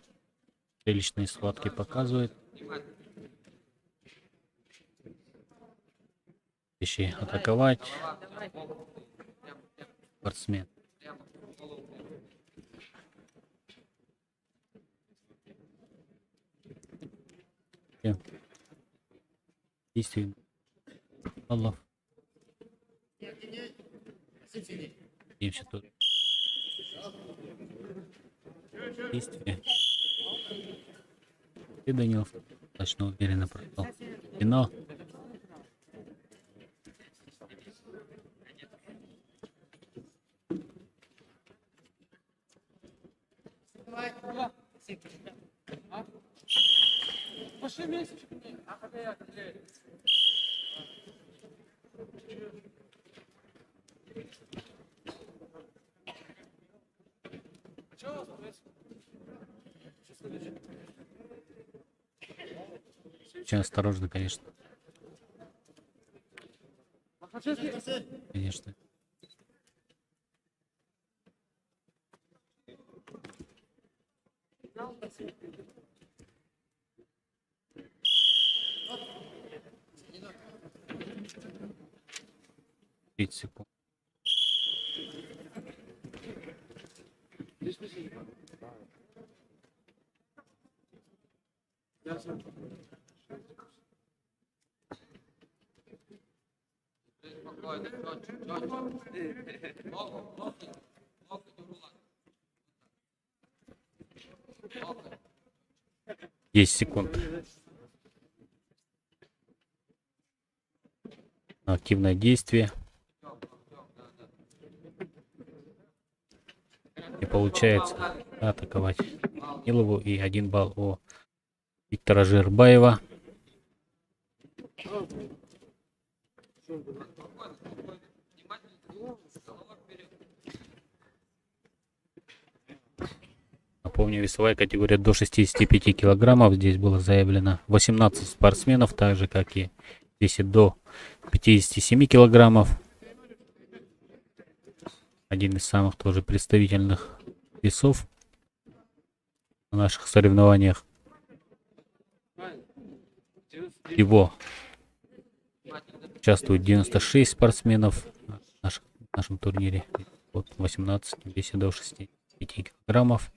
приличные схватки показывает. Ищи атаковать. Спортсмен. Действуем. Аллах. Еще тут. Действие. И Данилов достаточно уверенно прошел финал. Пошли вместе. А когда я Очень осторожно, конечно. Конечно. Тридцать секунд. спокойно, четче. Локоть в рулак. 10 секунд. Активное действие. И получается атаковать Илову, и 1 балл у Виктора Жирбаева. Напомню, весовая категория до 65 килограммов. Здесь было заявлено 18 спортсменов, так же как и весит до 57 килограммов. Один из самых тоже представительных весов на наших соревнованиях. Всего участвует 96 спортсменов в нашем турнире. Вот 18 весит до 65 килограммов.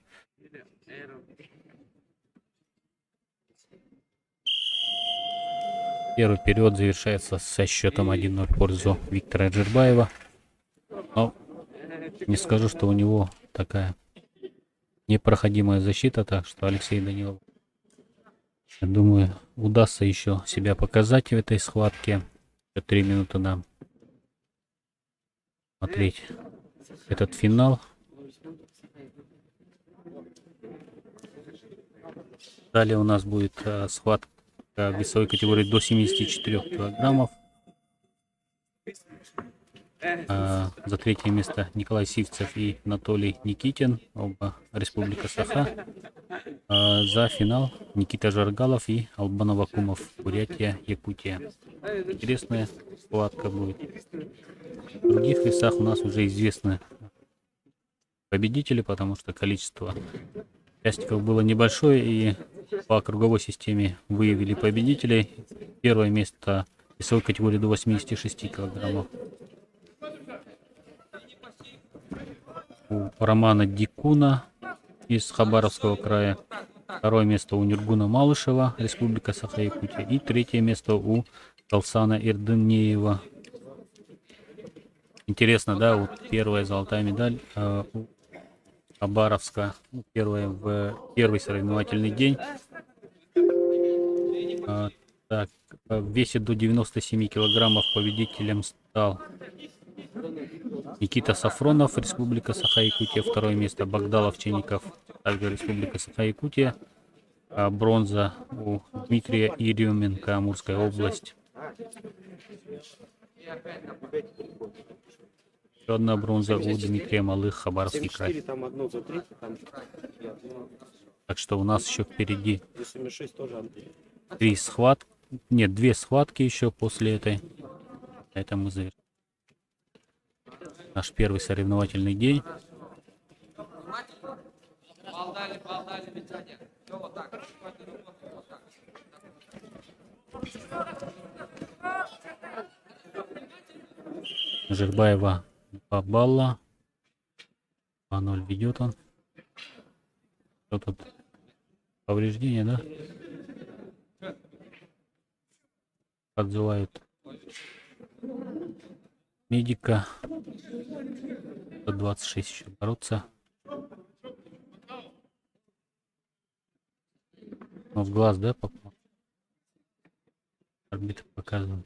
Первый период завершается со счетом 1-0 в пользу Виктора Жирбаева. Но не скажу, что у него такая непроходимая защита, так что Алексей Данилов, я думаю, удастся еще себя показать в этой схватке. 3 минуты нам смотреть этот финал. Далее у нас будет схватка в весовой категории до 74 килограммов. За третье место Николай Сивцев и Анатолий Никитин, оба Республика Саха. За финал Никита Жаргалов и Албан Авакумов, Бурятия, Якутия. Интересная схватка будет. В других весах у нас уже известны победители, потому что количество участников было небольшое, и по круговой системе выявили победителей. Первое место в весовой категории до 86 килограммов у Романа Дикуна из Хабаровского края. Второе место у Нюргуна Малышева, Республика Саха-Якутия. И третье место у Талсана Ирдынеева. Интересно, да, вот первая золотая медаль у Хабаровска. Первая в первый соревновательный день. Так, в весе до 97 килограммов победителем стал Никита Сафронов, Республика Саха-Якутия. Второе место Богдалов Чеников, также Республика Саха-Якутия. Бронза у Дмитрия Ирюменко, Амурская область. Еще одна бронза у Дмитрия Малых, Хабаровский край. Так что у нас еще впереди 2 схватки еще после этой. Это мы завершим наш первый соревновательный день. Балдали, Витяня. Все вот так. Вот так. Жирбаева 2 балла. 2-0 ведет он. Что тут? Повреждения, да? Отзывают медика. 126 еще бороться. Но в глаз, да, попал? Арбитр показывает.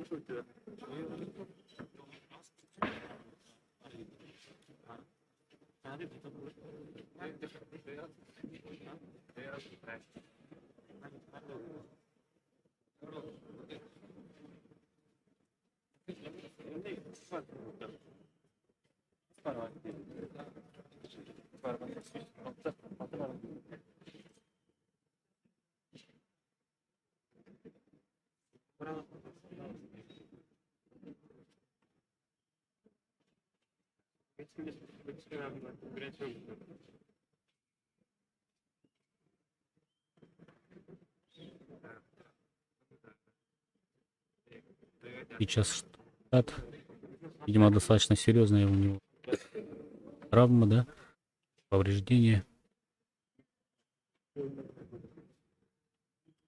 Что у тебя? Сейчас штат, видимо, достаточно серьезная у него травма, да, повреждение.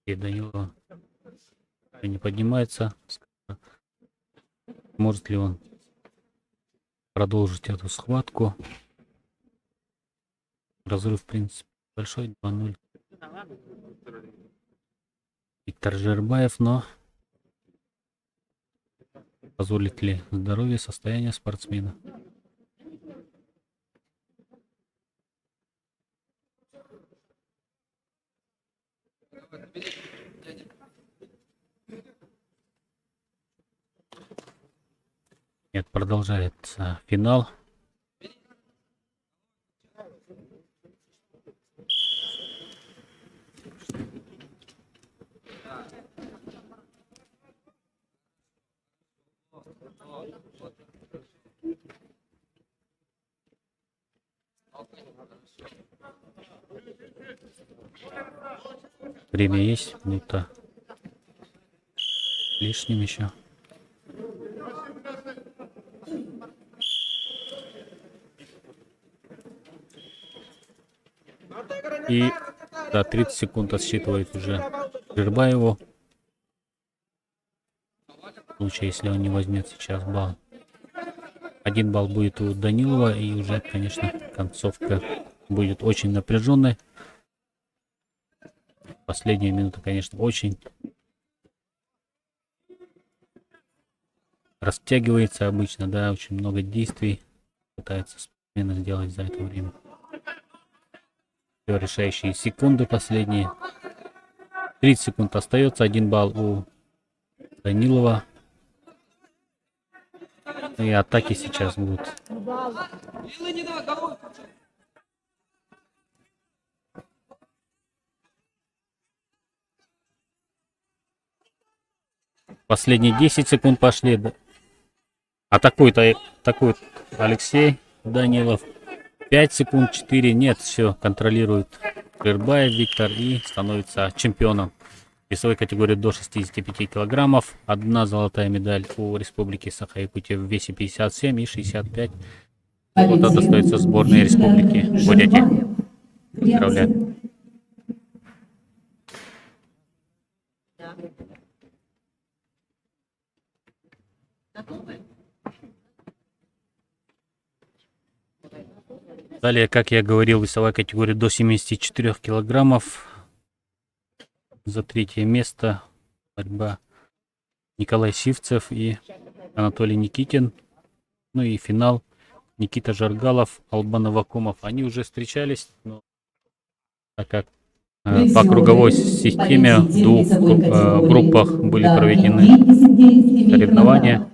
И Данилова не поднимается. Может ли он продолжить эту схватку? Разрыв, в принципе, большой, 2-0. Виктор Жербаев, но позволит ли здоровье, состояние спортсмена? Нет, продолжается финал. Время есть, минута лишним еще. И да, 30 секунд отсчитывает уже Жербаеву. В случае, если он не возьмет сейчас балл. 1 балл будет у Данилова, и уже, конечно, концовка будет очень напряженной. Последняя минута, конечно, очень растягивается обычно, да, очень много действий пытается спортсмен сделать за это время. Все решающие секунды последние. 30 секунд остается, 1 балл у Данилова. И атаки сейчас будут. Последние 10 секунд пошли. Атакует Алексей Данилов. 5 секунд, 4. Нет, все, контролирует Жербаев Виктор и становится чемпионом весовой категории до 65 килограммов. 1 золотая медаль у Республики Саха-Якутия в весе 57 и 65. Вот это достается сборной Республики Бурятия. Поздравляю. Далее, как я говорил, весовая категория до 74 килограммов. За 3-е место борьба Николай Сивцев и Анатолий Никитин. Ну и финал Никита Жаргалов, Албан Авакумов. Они уже встречались, но так как по круговой системе в 2 группах были проведены соревнования.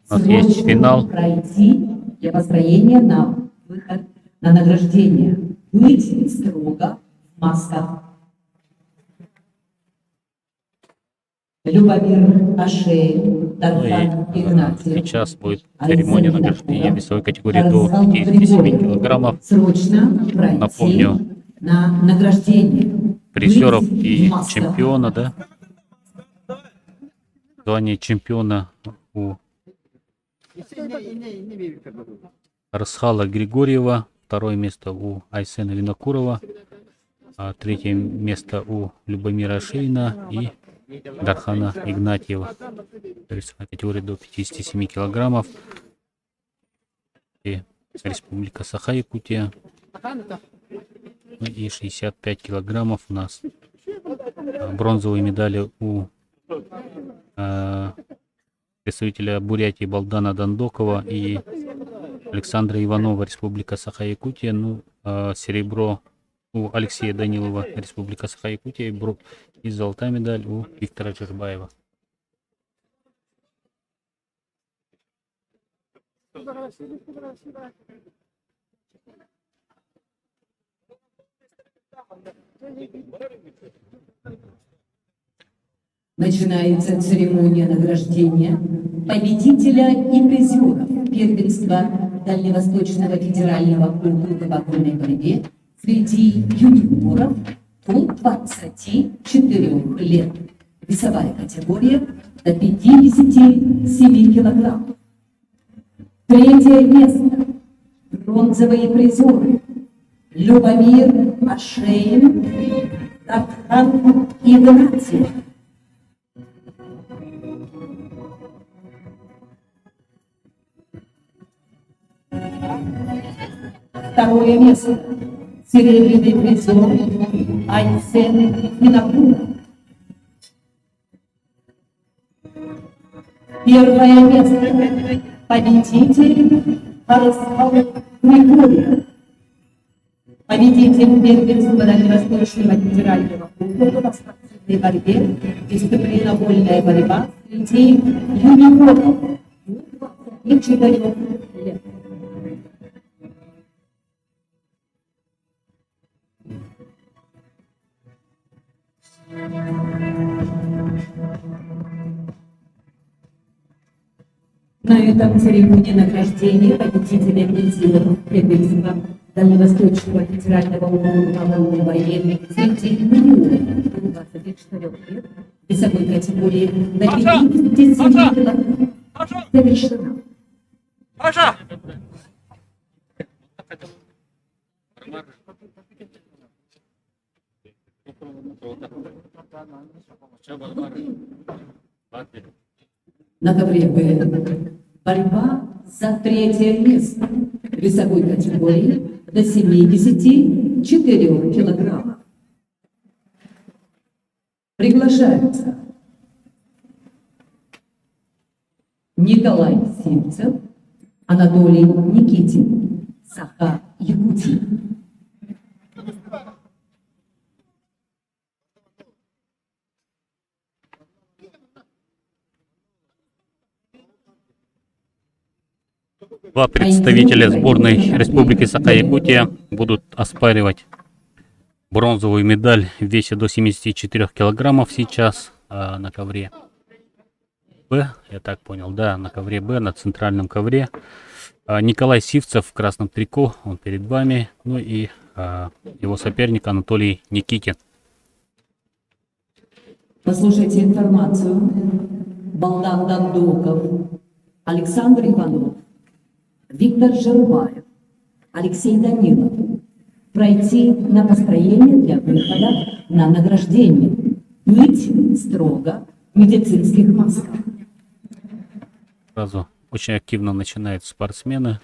У нас есть финал. Для построения на выход на награждение. Быть строго в масках. Любомир Ашеев, Дархан Игнатьев. Сейчас будет церемония награждения весовой категории до 57 килограммов. Срочно пройти Напомню, на награждение. призеров Быть и в масках. чемпиона, да? Звание чемпиона у Расхала Григорьева, 2-е место у Айсена Винокурова, 3-е место у Любомира Ашейна и Дархана Игнатьева. То есть категория до 57 килограммов. И Республика Саха-Якутия. Ну и 65 килограммов у нас. Бронзовые медали у представителя Бурятии Балдана Дандокова и Александра Иванова, Республика Саха-Якутия. Ну, серебро у Алексея Данилова, Республика Саха-Якутия, и золотая медаль у Виктора Джербаева. Начинается церемония награждения победителя и призеров первенства Дальневосточного федерального округа по вольной борьбе среди юниоров до 24 лет. Весовая категория до 57 килограммов. Третье место. Бронзовые призеры Любомир Ашеин, Тархан Игнатьев. Второе место. Серебряный призер Айсен Минапур. Первое место. Победитель Ярослав Григорьев. Победитель первенства Дальневосточного федерального округа по спортивной борьбе, дисциплина вольная борьба среди юниоров до 24 лет. На этом церемонии награждения победителей призеров первенства Дальневосточного федерального округа по вольной борьбе среди юниоров до 24 лет весовой категории до 57 килограмм завершена. На ковре Б борьба за третье место весовой категории до 74 килограммов. Приглашаются Николай Симцев, Анатолий Никитин, Саха-Якутия. Два представителя сборной Республики Саха-Якутия будут оспаривать бронзовую медаль в весе до 74 килограммов сейчас на ковре Б, я так понял, да, на ковре Б, на центральном ковре. Николай Сивцев в красном трико, он перед вами, ну и его соперник Анатолий Никитин. Послушайте информацию. Балдан Дандоков, Александр Иванов, Виктор Жербаев, Алексей Данилов. Пройти на построение для выхода на награждение. Быть строго в медицинских масках. Сразу очень активно начинают спортсмены.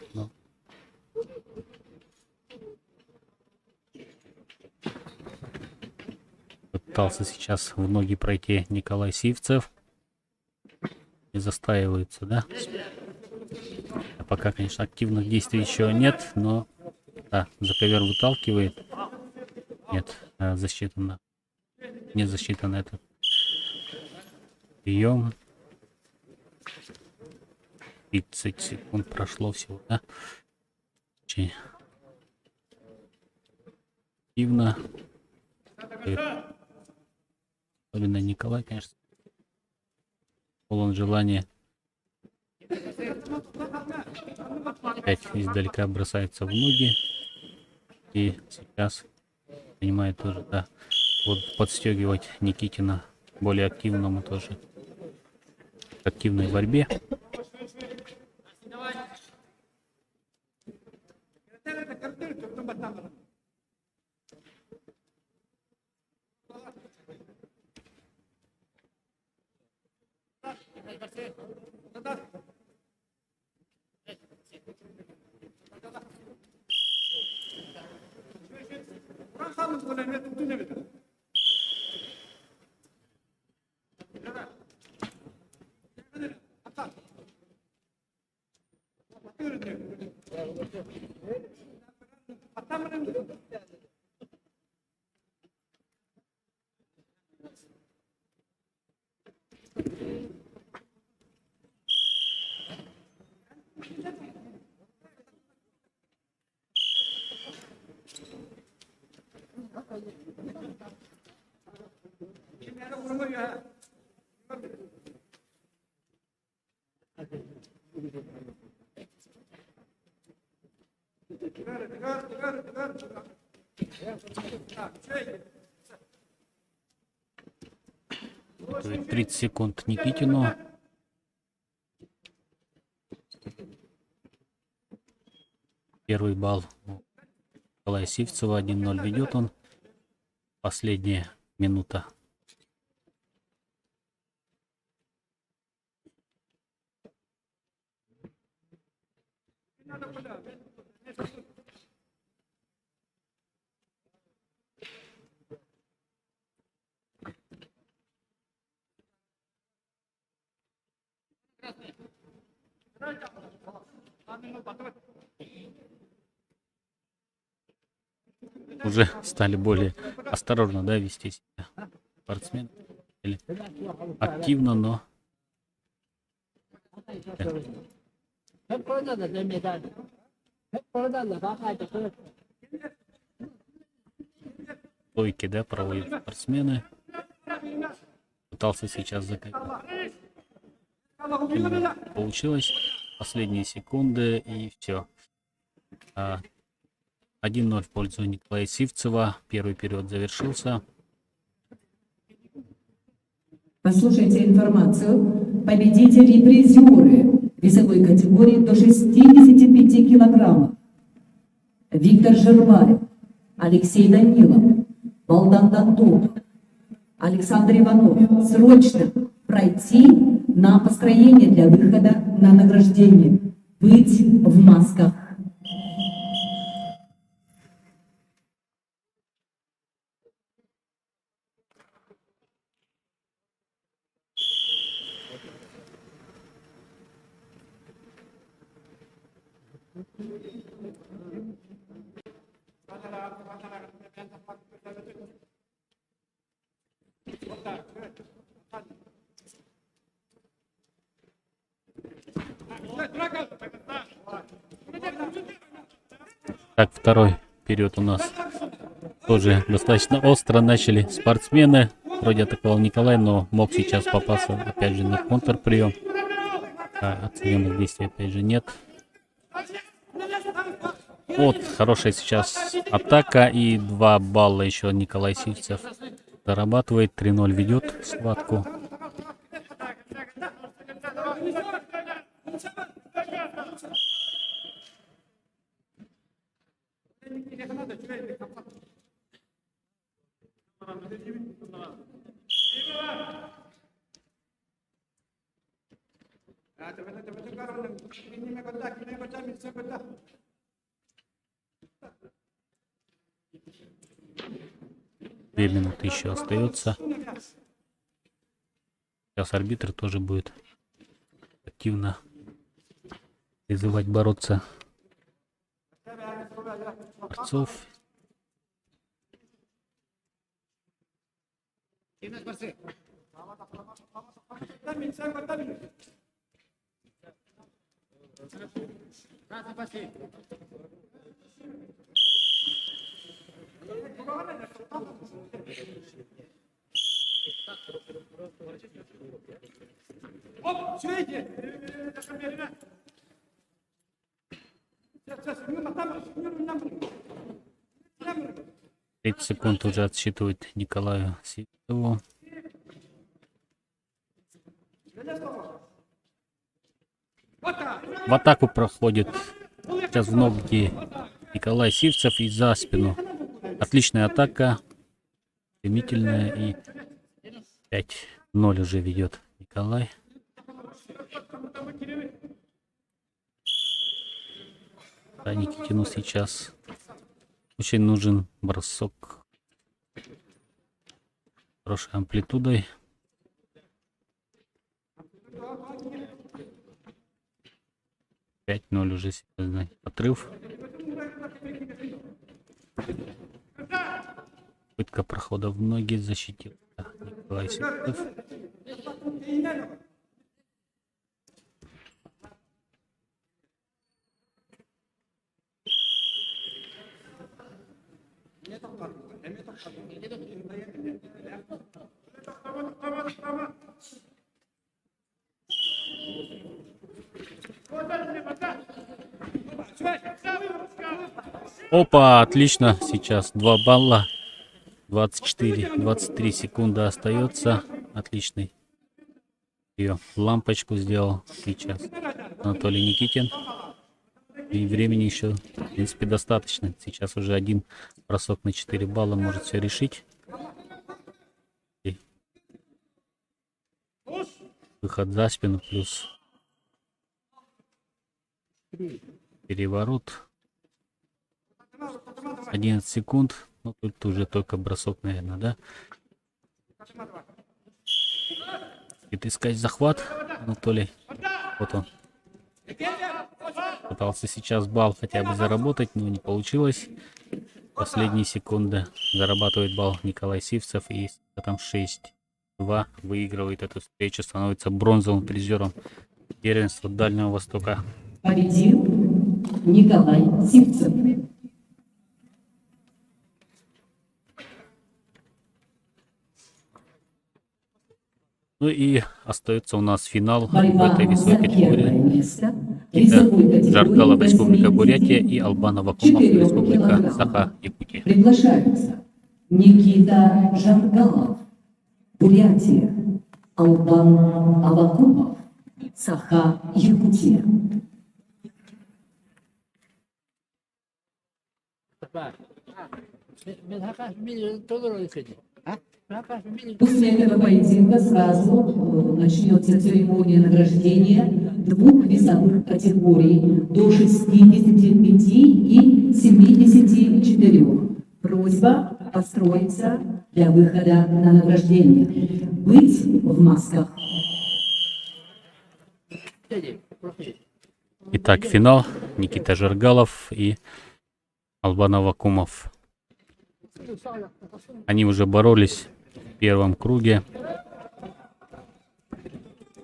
Пытался сейчас в ноги пройти Николай Сивцев. Не застаивается, да? А пока, конечно, активных действий еще нет, но да, за ковер выталкивает. Нет, засчитано. Не засчитан этот прием. 30 секунд прошло всего, да? Очень активно. Особенно Николай, конечно, полон желания. Опять издалека бросается в ноги. И сейчас принимает тоже, да, вот подстегивать Никитина более активному тоже. Активной борьбе. То есть 30 секунд Никитину. Первый балл у Николая Сивцева. 1-0 ведет он. Последняя минута. Уже стали более осторожно, да, вести себя спортсмены. Или активно, но стойки, да, проводят спортсмены. Пытался сейчас закрыть. Получилось. Последние секунды и все. 1-0 в пользу Николая Сивцева. Первый период завершился. Послушайте информацию. Победители и призеры весовой категории до 65 килограммов. Виктор Жербаев, Алексей Данилов, Балдан Дантов, Александр Иванов. Срочно пройти на построение для выхода на награждение. Быть в масках. Так, второй период у нас тоже достаточно остро начали спортсмены. Вроде атаковал Николай, но мог сейчас попасться опять же на контрприем. Оцененных действий опять же нет. Вот, хорошая сейчас атака и 2 балла еще Николай Сивцев зарабатывает. 3-0 ведет схватку. Две минуты еще остается. Сейчас арбитр тоже будет активно призывать бороться борцов. Оп, сюда. 30 секунд уже отсчитывает Николаю Сивцеву. В атаку проходит сейчас в ноги Николай Сивцев и за спину. Отличная атака. Стремительная и 5-0 уже ведет Николай. Да, Никитину сейчас очень нужен бросок хорошей амплитудой. Пять 0 уже серьезный отрыв. Попытка прохода в ноги защитил Николай Сивцев. Опа, отлично. Сейчас 2 балла. 23 секунды остается. Отличный. Ее лампочку сделал сейчас Анатолий Никитин. И времени еще, в принципе, достаточно. Сейчас уже один бросок на 4 балла может все решить. И выход за спину плюс переворот. 11 секунд. Ну, тут уже только бросок, наверное, да? И искать захват, Анатолий. Вот он. Пытался сейчас балл хотя бы заработать, но не получилось. Последние секунды зарабатывает балл Николай Сивцев. И там 6-2 выигрывает эту встречу. Становится бронзовым призером первенства Дальнего Востока. Победил Николай Сивцев. Ну и остается у нас финал в Борьба этой весовой за первое категории. место. Весовой категории Жаргалов, Республика до Бурятия и Албанов Акумов, 74 Республика килограмм. Саха-Якутия. Приглашаются Никита Жаргалов, Бурятия, Албан Авакумов, Саха, Якутия. После этого поединка сразу начнется церемония награждения двух весовых категорий до 65 и 74. Просьба построиться для выхода на награждение. Быть в масках. Итак, финал. Никита Жаргалов и Албан Авакумов. Они уже боролись в первом круге.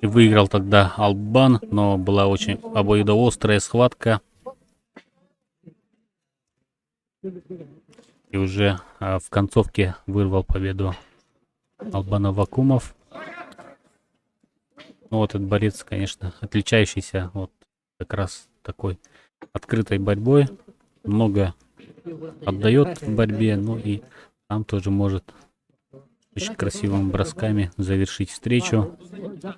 И выиграл тогда Албан, но была очень обоюдоострая схватка. И уже в концовке вырвал победу Албан Авакумов. Ну, вот этот борец, конечно, отличающийся вот как раз такой открытой борьбой. Много отдает в борьбе, ну и там тоже может очень красивыми бросками завершить встречу.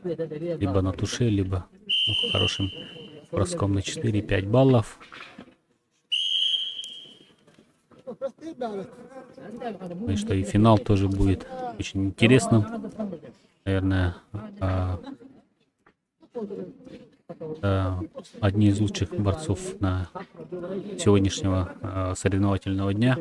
Либо на туше, либо хорошим броском на 4-5 баллов. Ну и что, и финал тоже будет очень интересным. Наверное, одни из лучших борцов на сегодняшнего соревновательного дня.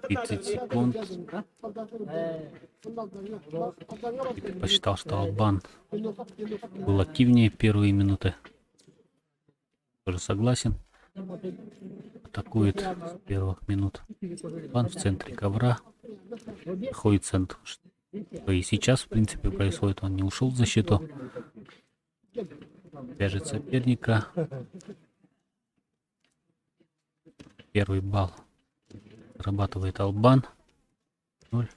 «30 секунд». Я посчитал, что Албан был активнее первые минуты. Тоже согласен. Атакует с первых минут. Албан в центре ковра. Ходит в центр. Что и сейчас, в принципе, происходит. Он не ушел в защиту. Вяжет соперника. Первый балл зарабатывает Албан. 0.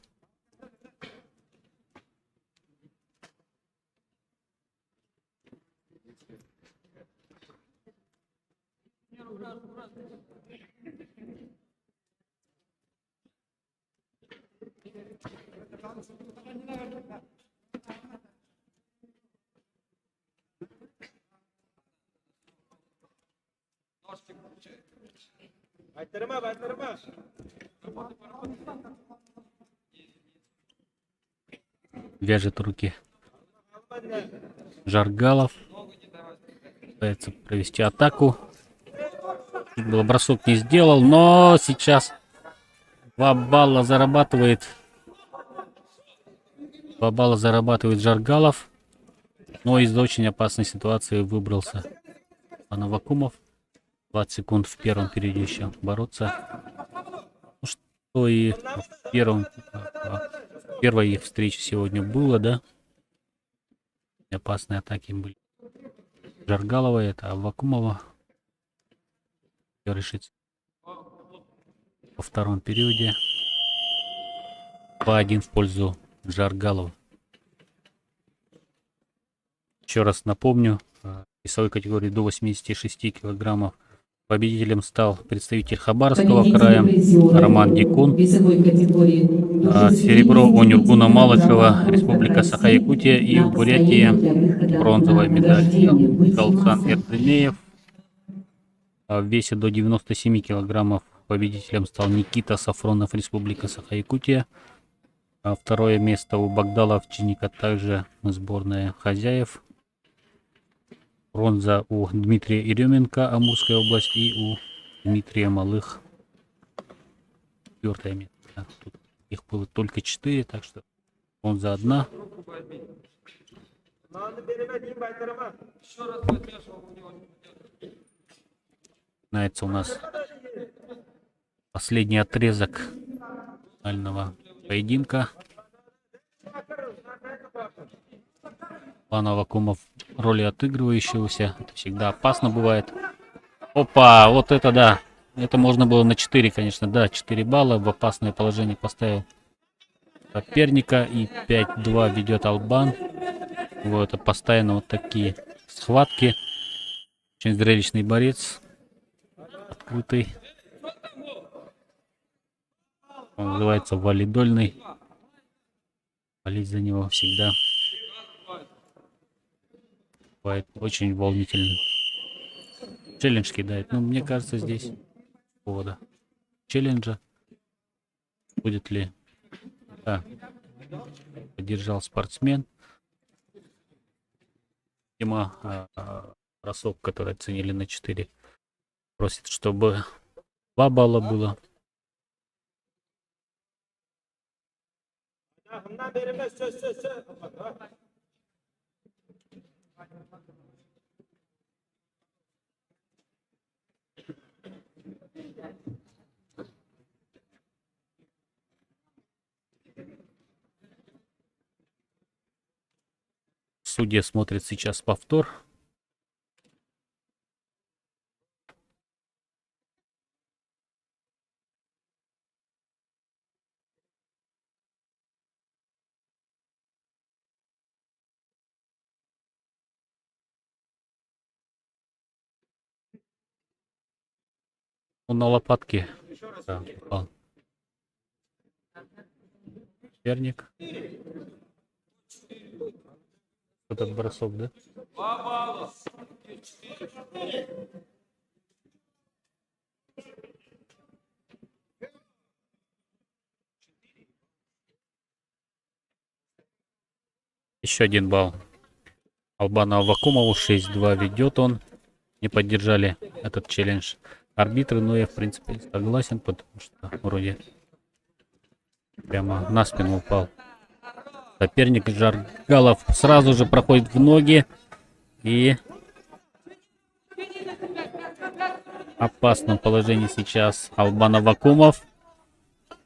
Вяжет руки Жаргалов. Пытается провести атаку. Чуть было бросок не сделал, но сейчас 2 балла зарабатывает. 2 балла зарабатывает Жаргалов. Но из очень опасной ситуации выбрался Авакумов. 20 секунд в первом периоде еще бороться. Ну, что и в первой их встрече сегодня было, да? опасные атаки были. Жаргалова, это Аввакумова. Всё решится во втором периоде. 2-1 в пользу Жаргалова. Еще раз напомню, в весовой категории до 86 килограммов победителем стал представитель Хабаровского края Роман Дикун. Весовой категории Серебро у Нюргуна Малышева, Республика Саха-Якутия, и в Бурятии бронзовая медаль Галсан Эрденеев. В весе до 97 килограммов победителем стал Никита Сафронов, Республика Саха-Якутия. Второе место у Багдала Овчинника, также сборная хозяев. Бронза у Дмитрия Еременко, Амурская область, и у Дмитрия Малых 4 место. Да, тут их было только 4, так что бронза одна. Еще раз поддерживал у него. Начинается у нас последний отрезок финального поединка. План Аввакумов роли отыгрывающегося. Это всегда опасно бывает. Опа, вот это да. Это можно было на 4, конечно. Да, 4 балла. В опасное положение поставил соперника. И 5-2 ведет Албан. Вот, это постоянно вот такие схватки. Очень зрелищный борец. Открытый. Он называется валидольный. Болеть за него всегда бывает очень волнительно. Челлендж кидает. Ну, мне кажется, здесь повода челленджа. Будет ли... Да. Поддержал спортсмен. Видимо, бросок, который оценили на 4. Просит, чтобы 2 балла было. Судья смотрит сейчас повтор. Он на лопатке. Да, упал. Соперник. Этот бросок, да? 2 балла. Еще 1 балл. Албану Аввакумову 6-2 ведет он. Не поддержали этот челлендж арбитры, но я в принципе согласен, потому что вроде прямо на спину упал. Соперник Жаргалов сразу же проходит в ноги и в опасном положении сейчас Албан Аввакумов.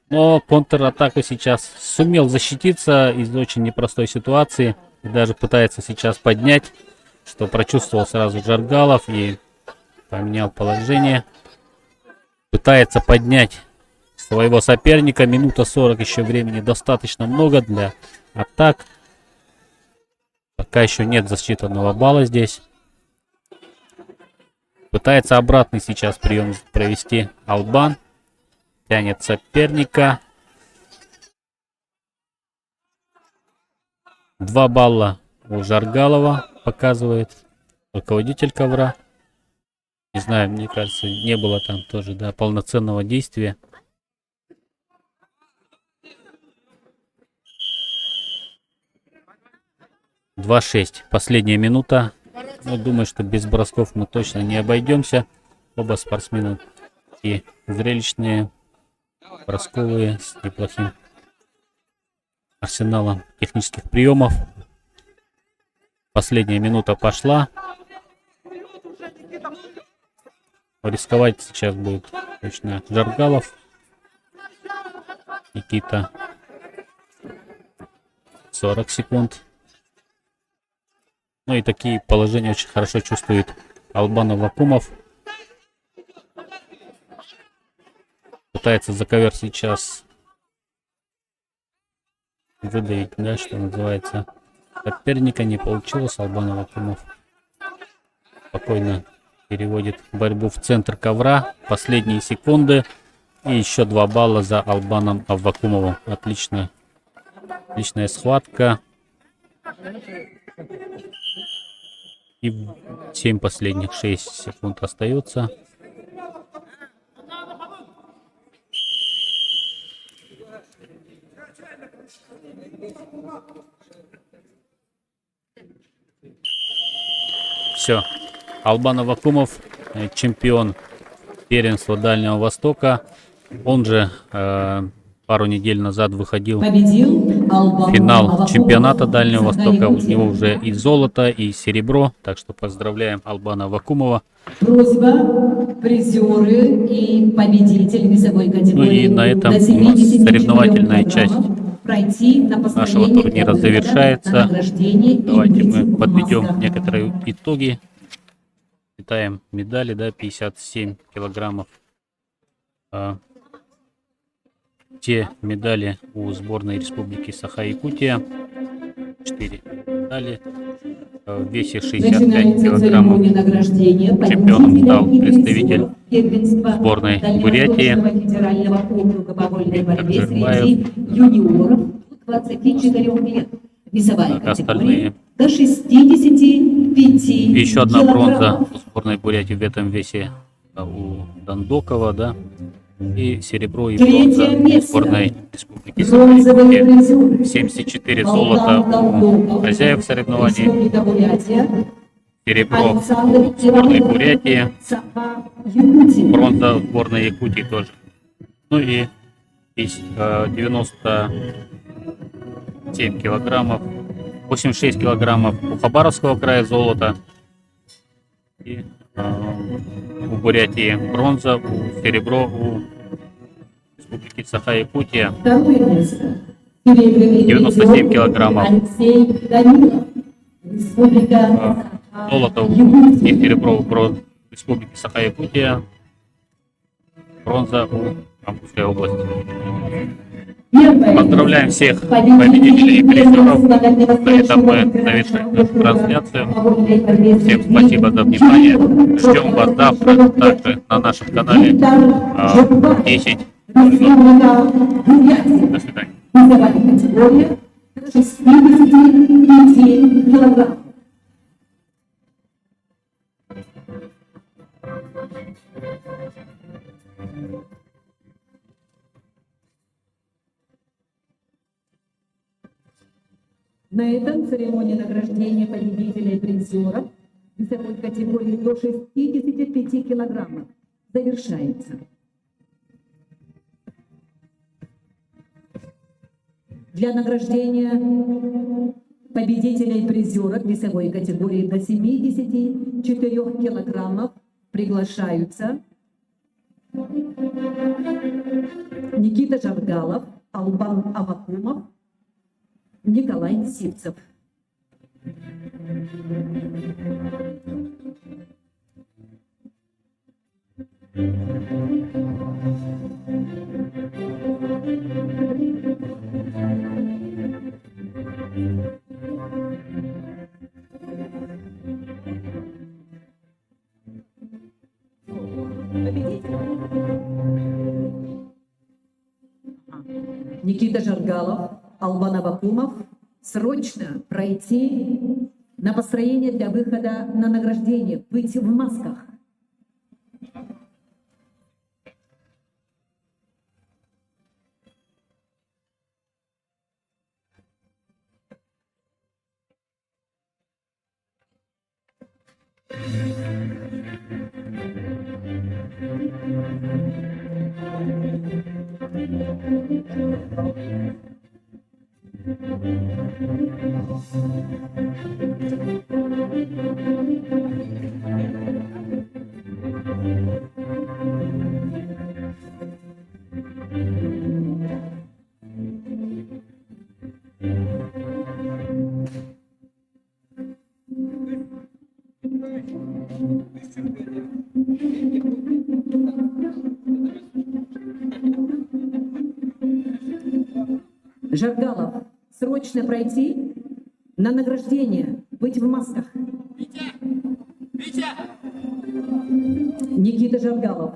Но контратаку сейчас сумел защититься из очень непростой ситуации. И даже пытается сейчас поднять, что прочувствовал сразу Жаргалов и поменял положение. Пытается поднять своего соперника. Минута 40 еще времени достаточно много для атак. Пока еще нет засчитанного балла здесь. Пытается обратный сейчас прием провести Албан. Тянет соперника. 2 балла у Жаргалова показывает руководитель ковра. Не знаю, мне кажется, не было там тоже, да, полноценного действия. Два 2-6. Последняя минута. Ну, думаю, что без бросков мы точно не обойдемся. Оба спортсмена и зрелищные, бросковые, с неплохим арсеналом технических приемов. Последняя минута пошла. Рисковать сейчас будет точно Жаргалов. Никита. 40 секунд. Ну и такие положения очень хорошо чувствует Албан Аввакумов. Пытается за ковер сейчас выдавить, да, что называется. Соперника не получилось. Албан Аввакумов спокойно переводит борьбу в центр ковра. Последние секунды. И еще 2 балла за Албаном Аввакумовым. Отличная схватка. И 7 последних 6 секунд остается. Все. Албан Аввакумов, чемпион первенства Дальнего Востока. Он же пару недель назад выходил в финал чемпионата Дальнего Востока. У него уже и золото, и серебро. Так что поздравляем Албана Аввакумова. Просьба, призеры и победители весовой категории. Ну и на этом у нас соревновательная часть нашего турнира завершается. Давайте мы подведем некоторые итоги. Считаем медали, да, 57 килограммов. Те медали у сборной Республики Саха-Якутия. 4 медали. В весе 65 килограммов чемпионом стал представитель сборной Бурятии Виктор Джербаев. Юниоров 24 лет. Весовая Остальные. до 65 И еще одна килограммов. бронза у сборной Бурятии в этом весе у Дандокова, да. И серебро и бронза у сборной Республики Саха-Якутия. 74 золота у хозяев соревнований. Серебро у сборной Бурятии. Бронза у сборной Якутии тоже. Ну и 97 килограммов. 86 килограммов у Хабаровского края золота. И у Бурятии бронза, у серебро у Республики Саха-Якутия. 97 килограммов. Золото и серебро у Республики Саха-Якутия. Бронза у Амурской области. Поздравляем всех победителей и призеров. На этом мы завершаем нашу трансляцию. Всем спасибо за внимание. Ждем вас завтра также на нашем канале 10. До свидания. Категория 65 килограмм. На этом церемония награждения победителей и призеров весовой категории до 65 килограммов завершается. Для награждения победителей и призеров весовой категории до 74 килограммов приглашаются Никита Жаргалов, Албан Аввакумов, Николай Сивцев. Никита Жаргалов, Албан Аввакумов, срочно пройти на построение для выхода на награждение, быть в масках. Жаргалов, срочно пройти на награждение, быть в масках. Никита Жаргалов.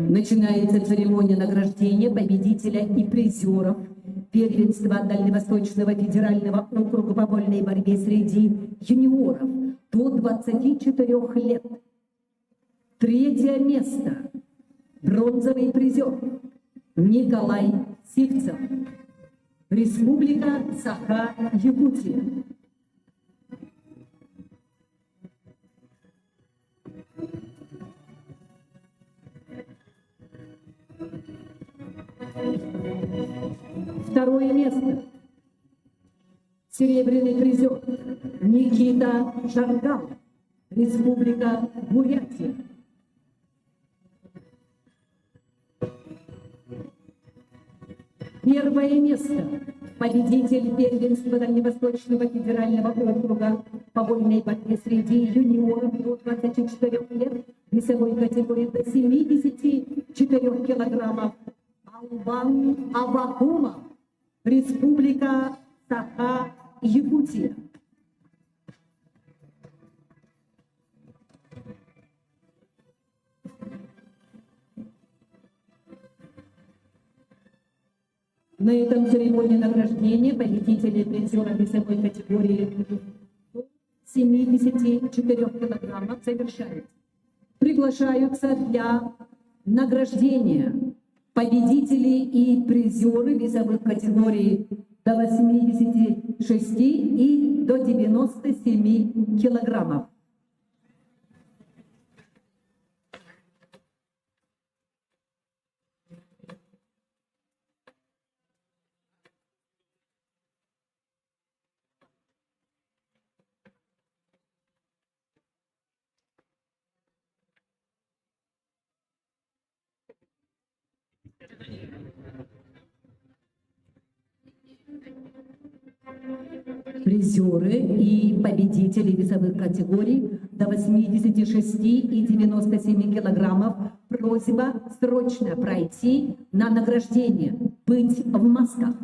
Начинается церемония награждения победителя и призеров первенства Дальневосточного федерального округа по вольной борьбе среди юниоров до 24 лет. Третье место. Бронзовый призер Николай Сивцев. Республика Саха-Якутия. Второе место. Серебряный призер Никита Жаргалов. Республика Бурятия. Первое место. Победитель первенства Дальневосточного федерального округа по вольной борьбе среди юниоров до 24 лет весовой категории до 74 килограммов Албан Авакумов. Республика Саха-Якутия. На этом церемония награждения победителей призера весовой категории 74 килограммов завершается. Приглашаются для награждения победители и призеры весовых категорий до 86 и до 97 килограммов. Призеры и победители весовых категорий до 86 и 97 килограммов. Просьба срочно пройти на награждение, быть в масках.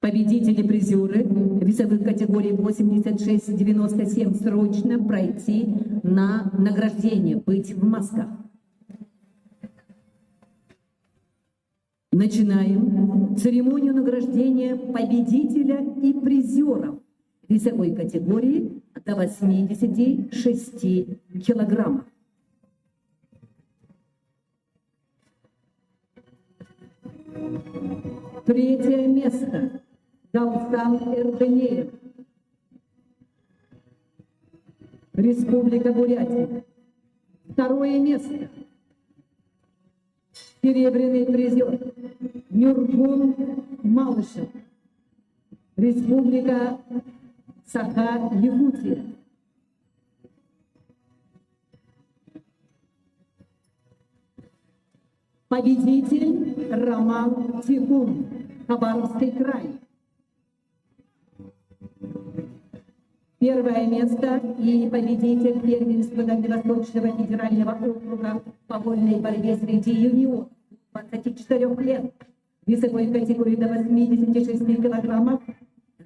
Победители, призеры весовых категорий 86-97 срочно пройти на награждение, быть в масках. Начинаем церемонию награждения победителя и призеров весовой категории до 86 килограммов. Третье место. Галстан Эрденеев. Республика Бурятия. Второе место. Серебряный призер Нюргун Малышев. Республика Саха-Якутия. Победитель Роман Тикун, Хабаровский край. Первое место и победитель первенства Дальневосточного федерального округа по вольной борьбе среди юниоров 24 лет весовой категории до 86 килограммов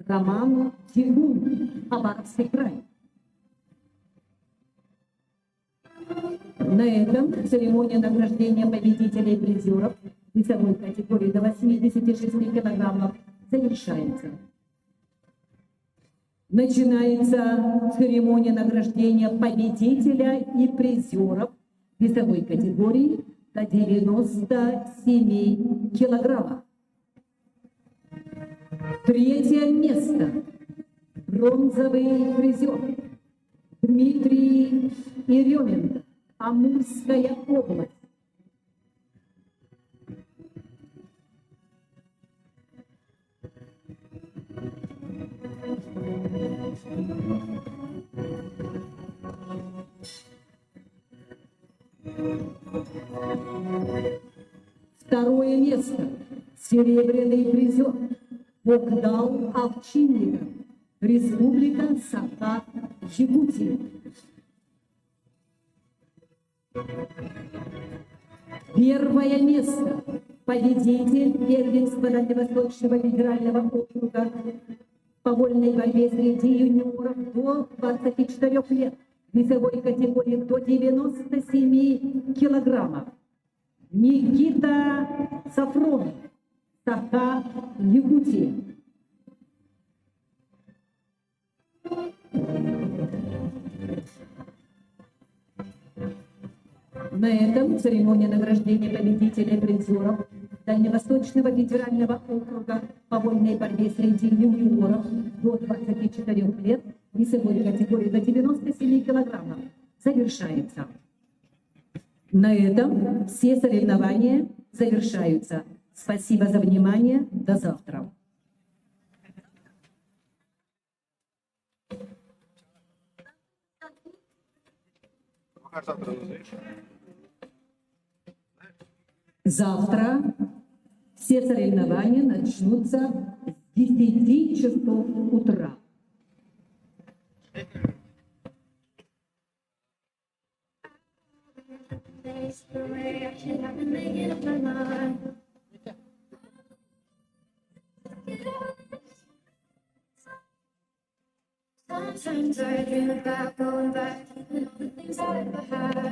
Роман Тикун, Хабаровский край. На этом церемония награждения победителей и призеров весовой категории до 86 килограммов завершается. Начинается церемония награждения победителя и призеров весовой категории до 97 килограммов. Третье место. Бронзовый призер Дмитрий Еременко, Амурская область. Второе место. Серебряный призер Богдал Овчинников, Республика Саха-Якутия. Первое место. Победитель первенства Дальневосточного федерального округа по вольной борьбе среди юниоров до 24 лет. Весовой категории до 97 килограммов. Никита Сафронов, Саха-Якутия. На этом церемония награждения победителей призеров Дальневосточного федерального округа по вольной борьбе среди юниоров до 24 лет весовой категории до 97 килограммов завершается. На этом все соревнования завершаются. Спасибо за внимание. До завтра. Завтра все соревнования начнутся с 10 часов утра. Sometimes I dream about going back, keeping all the things I ever had.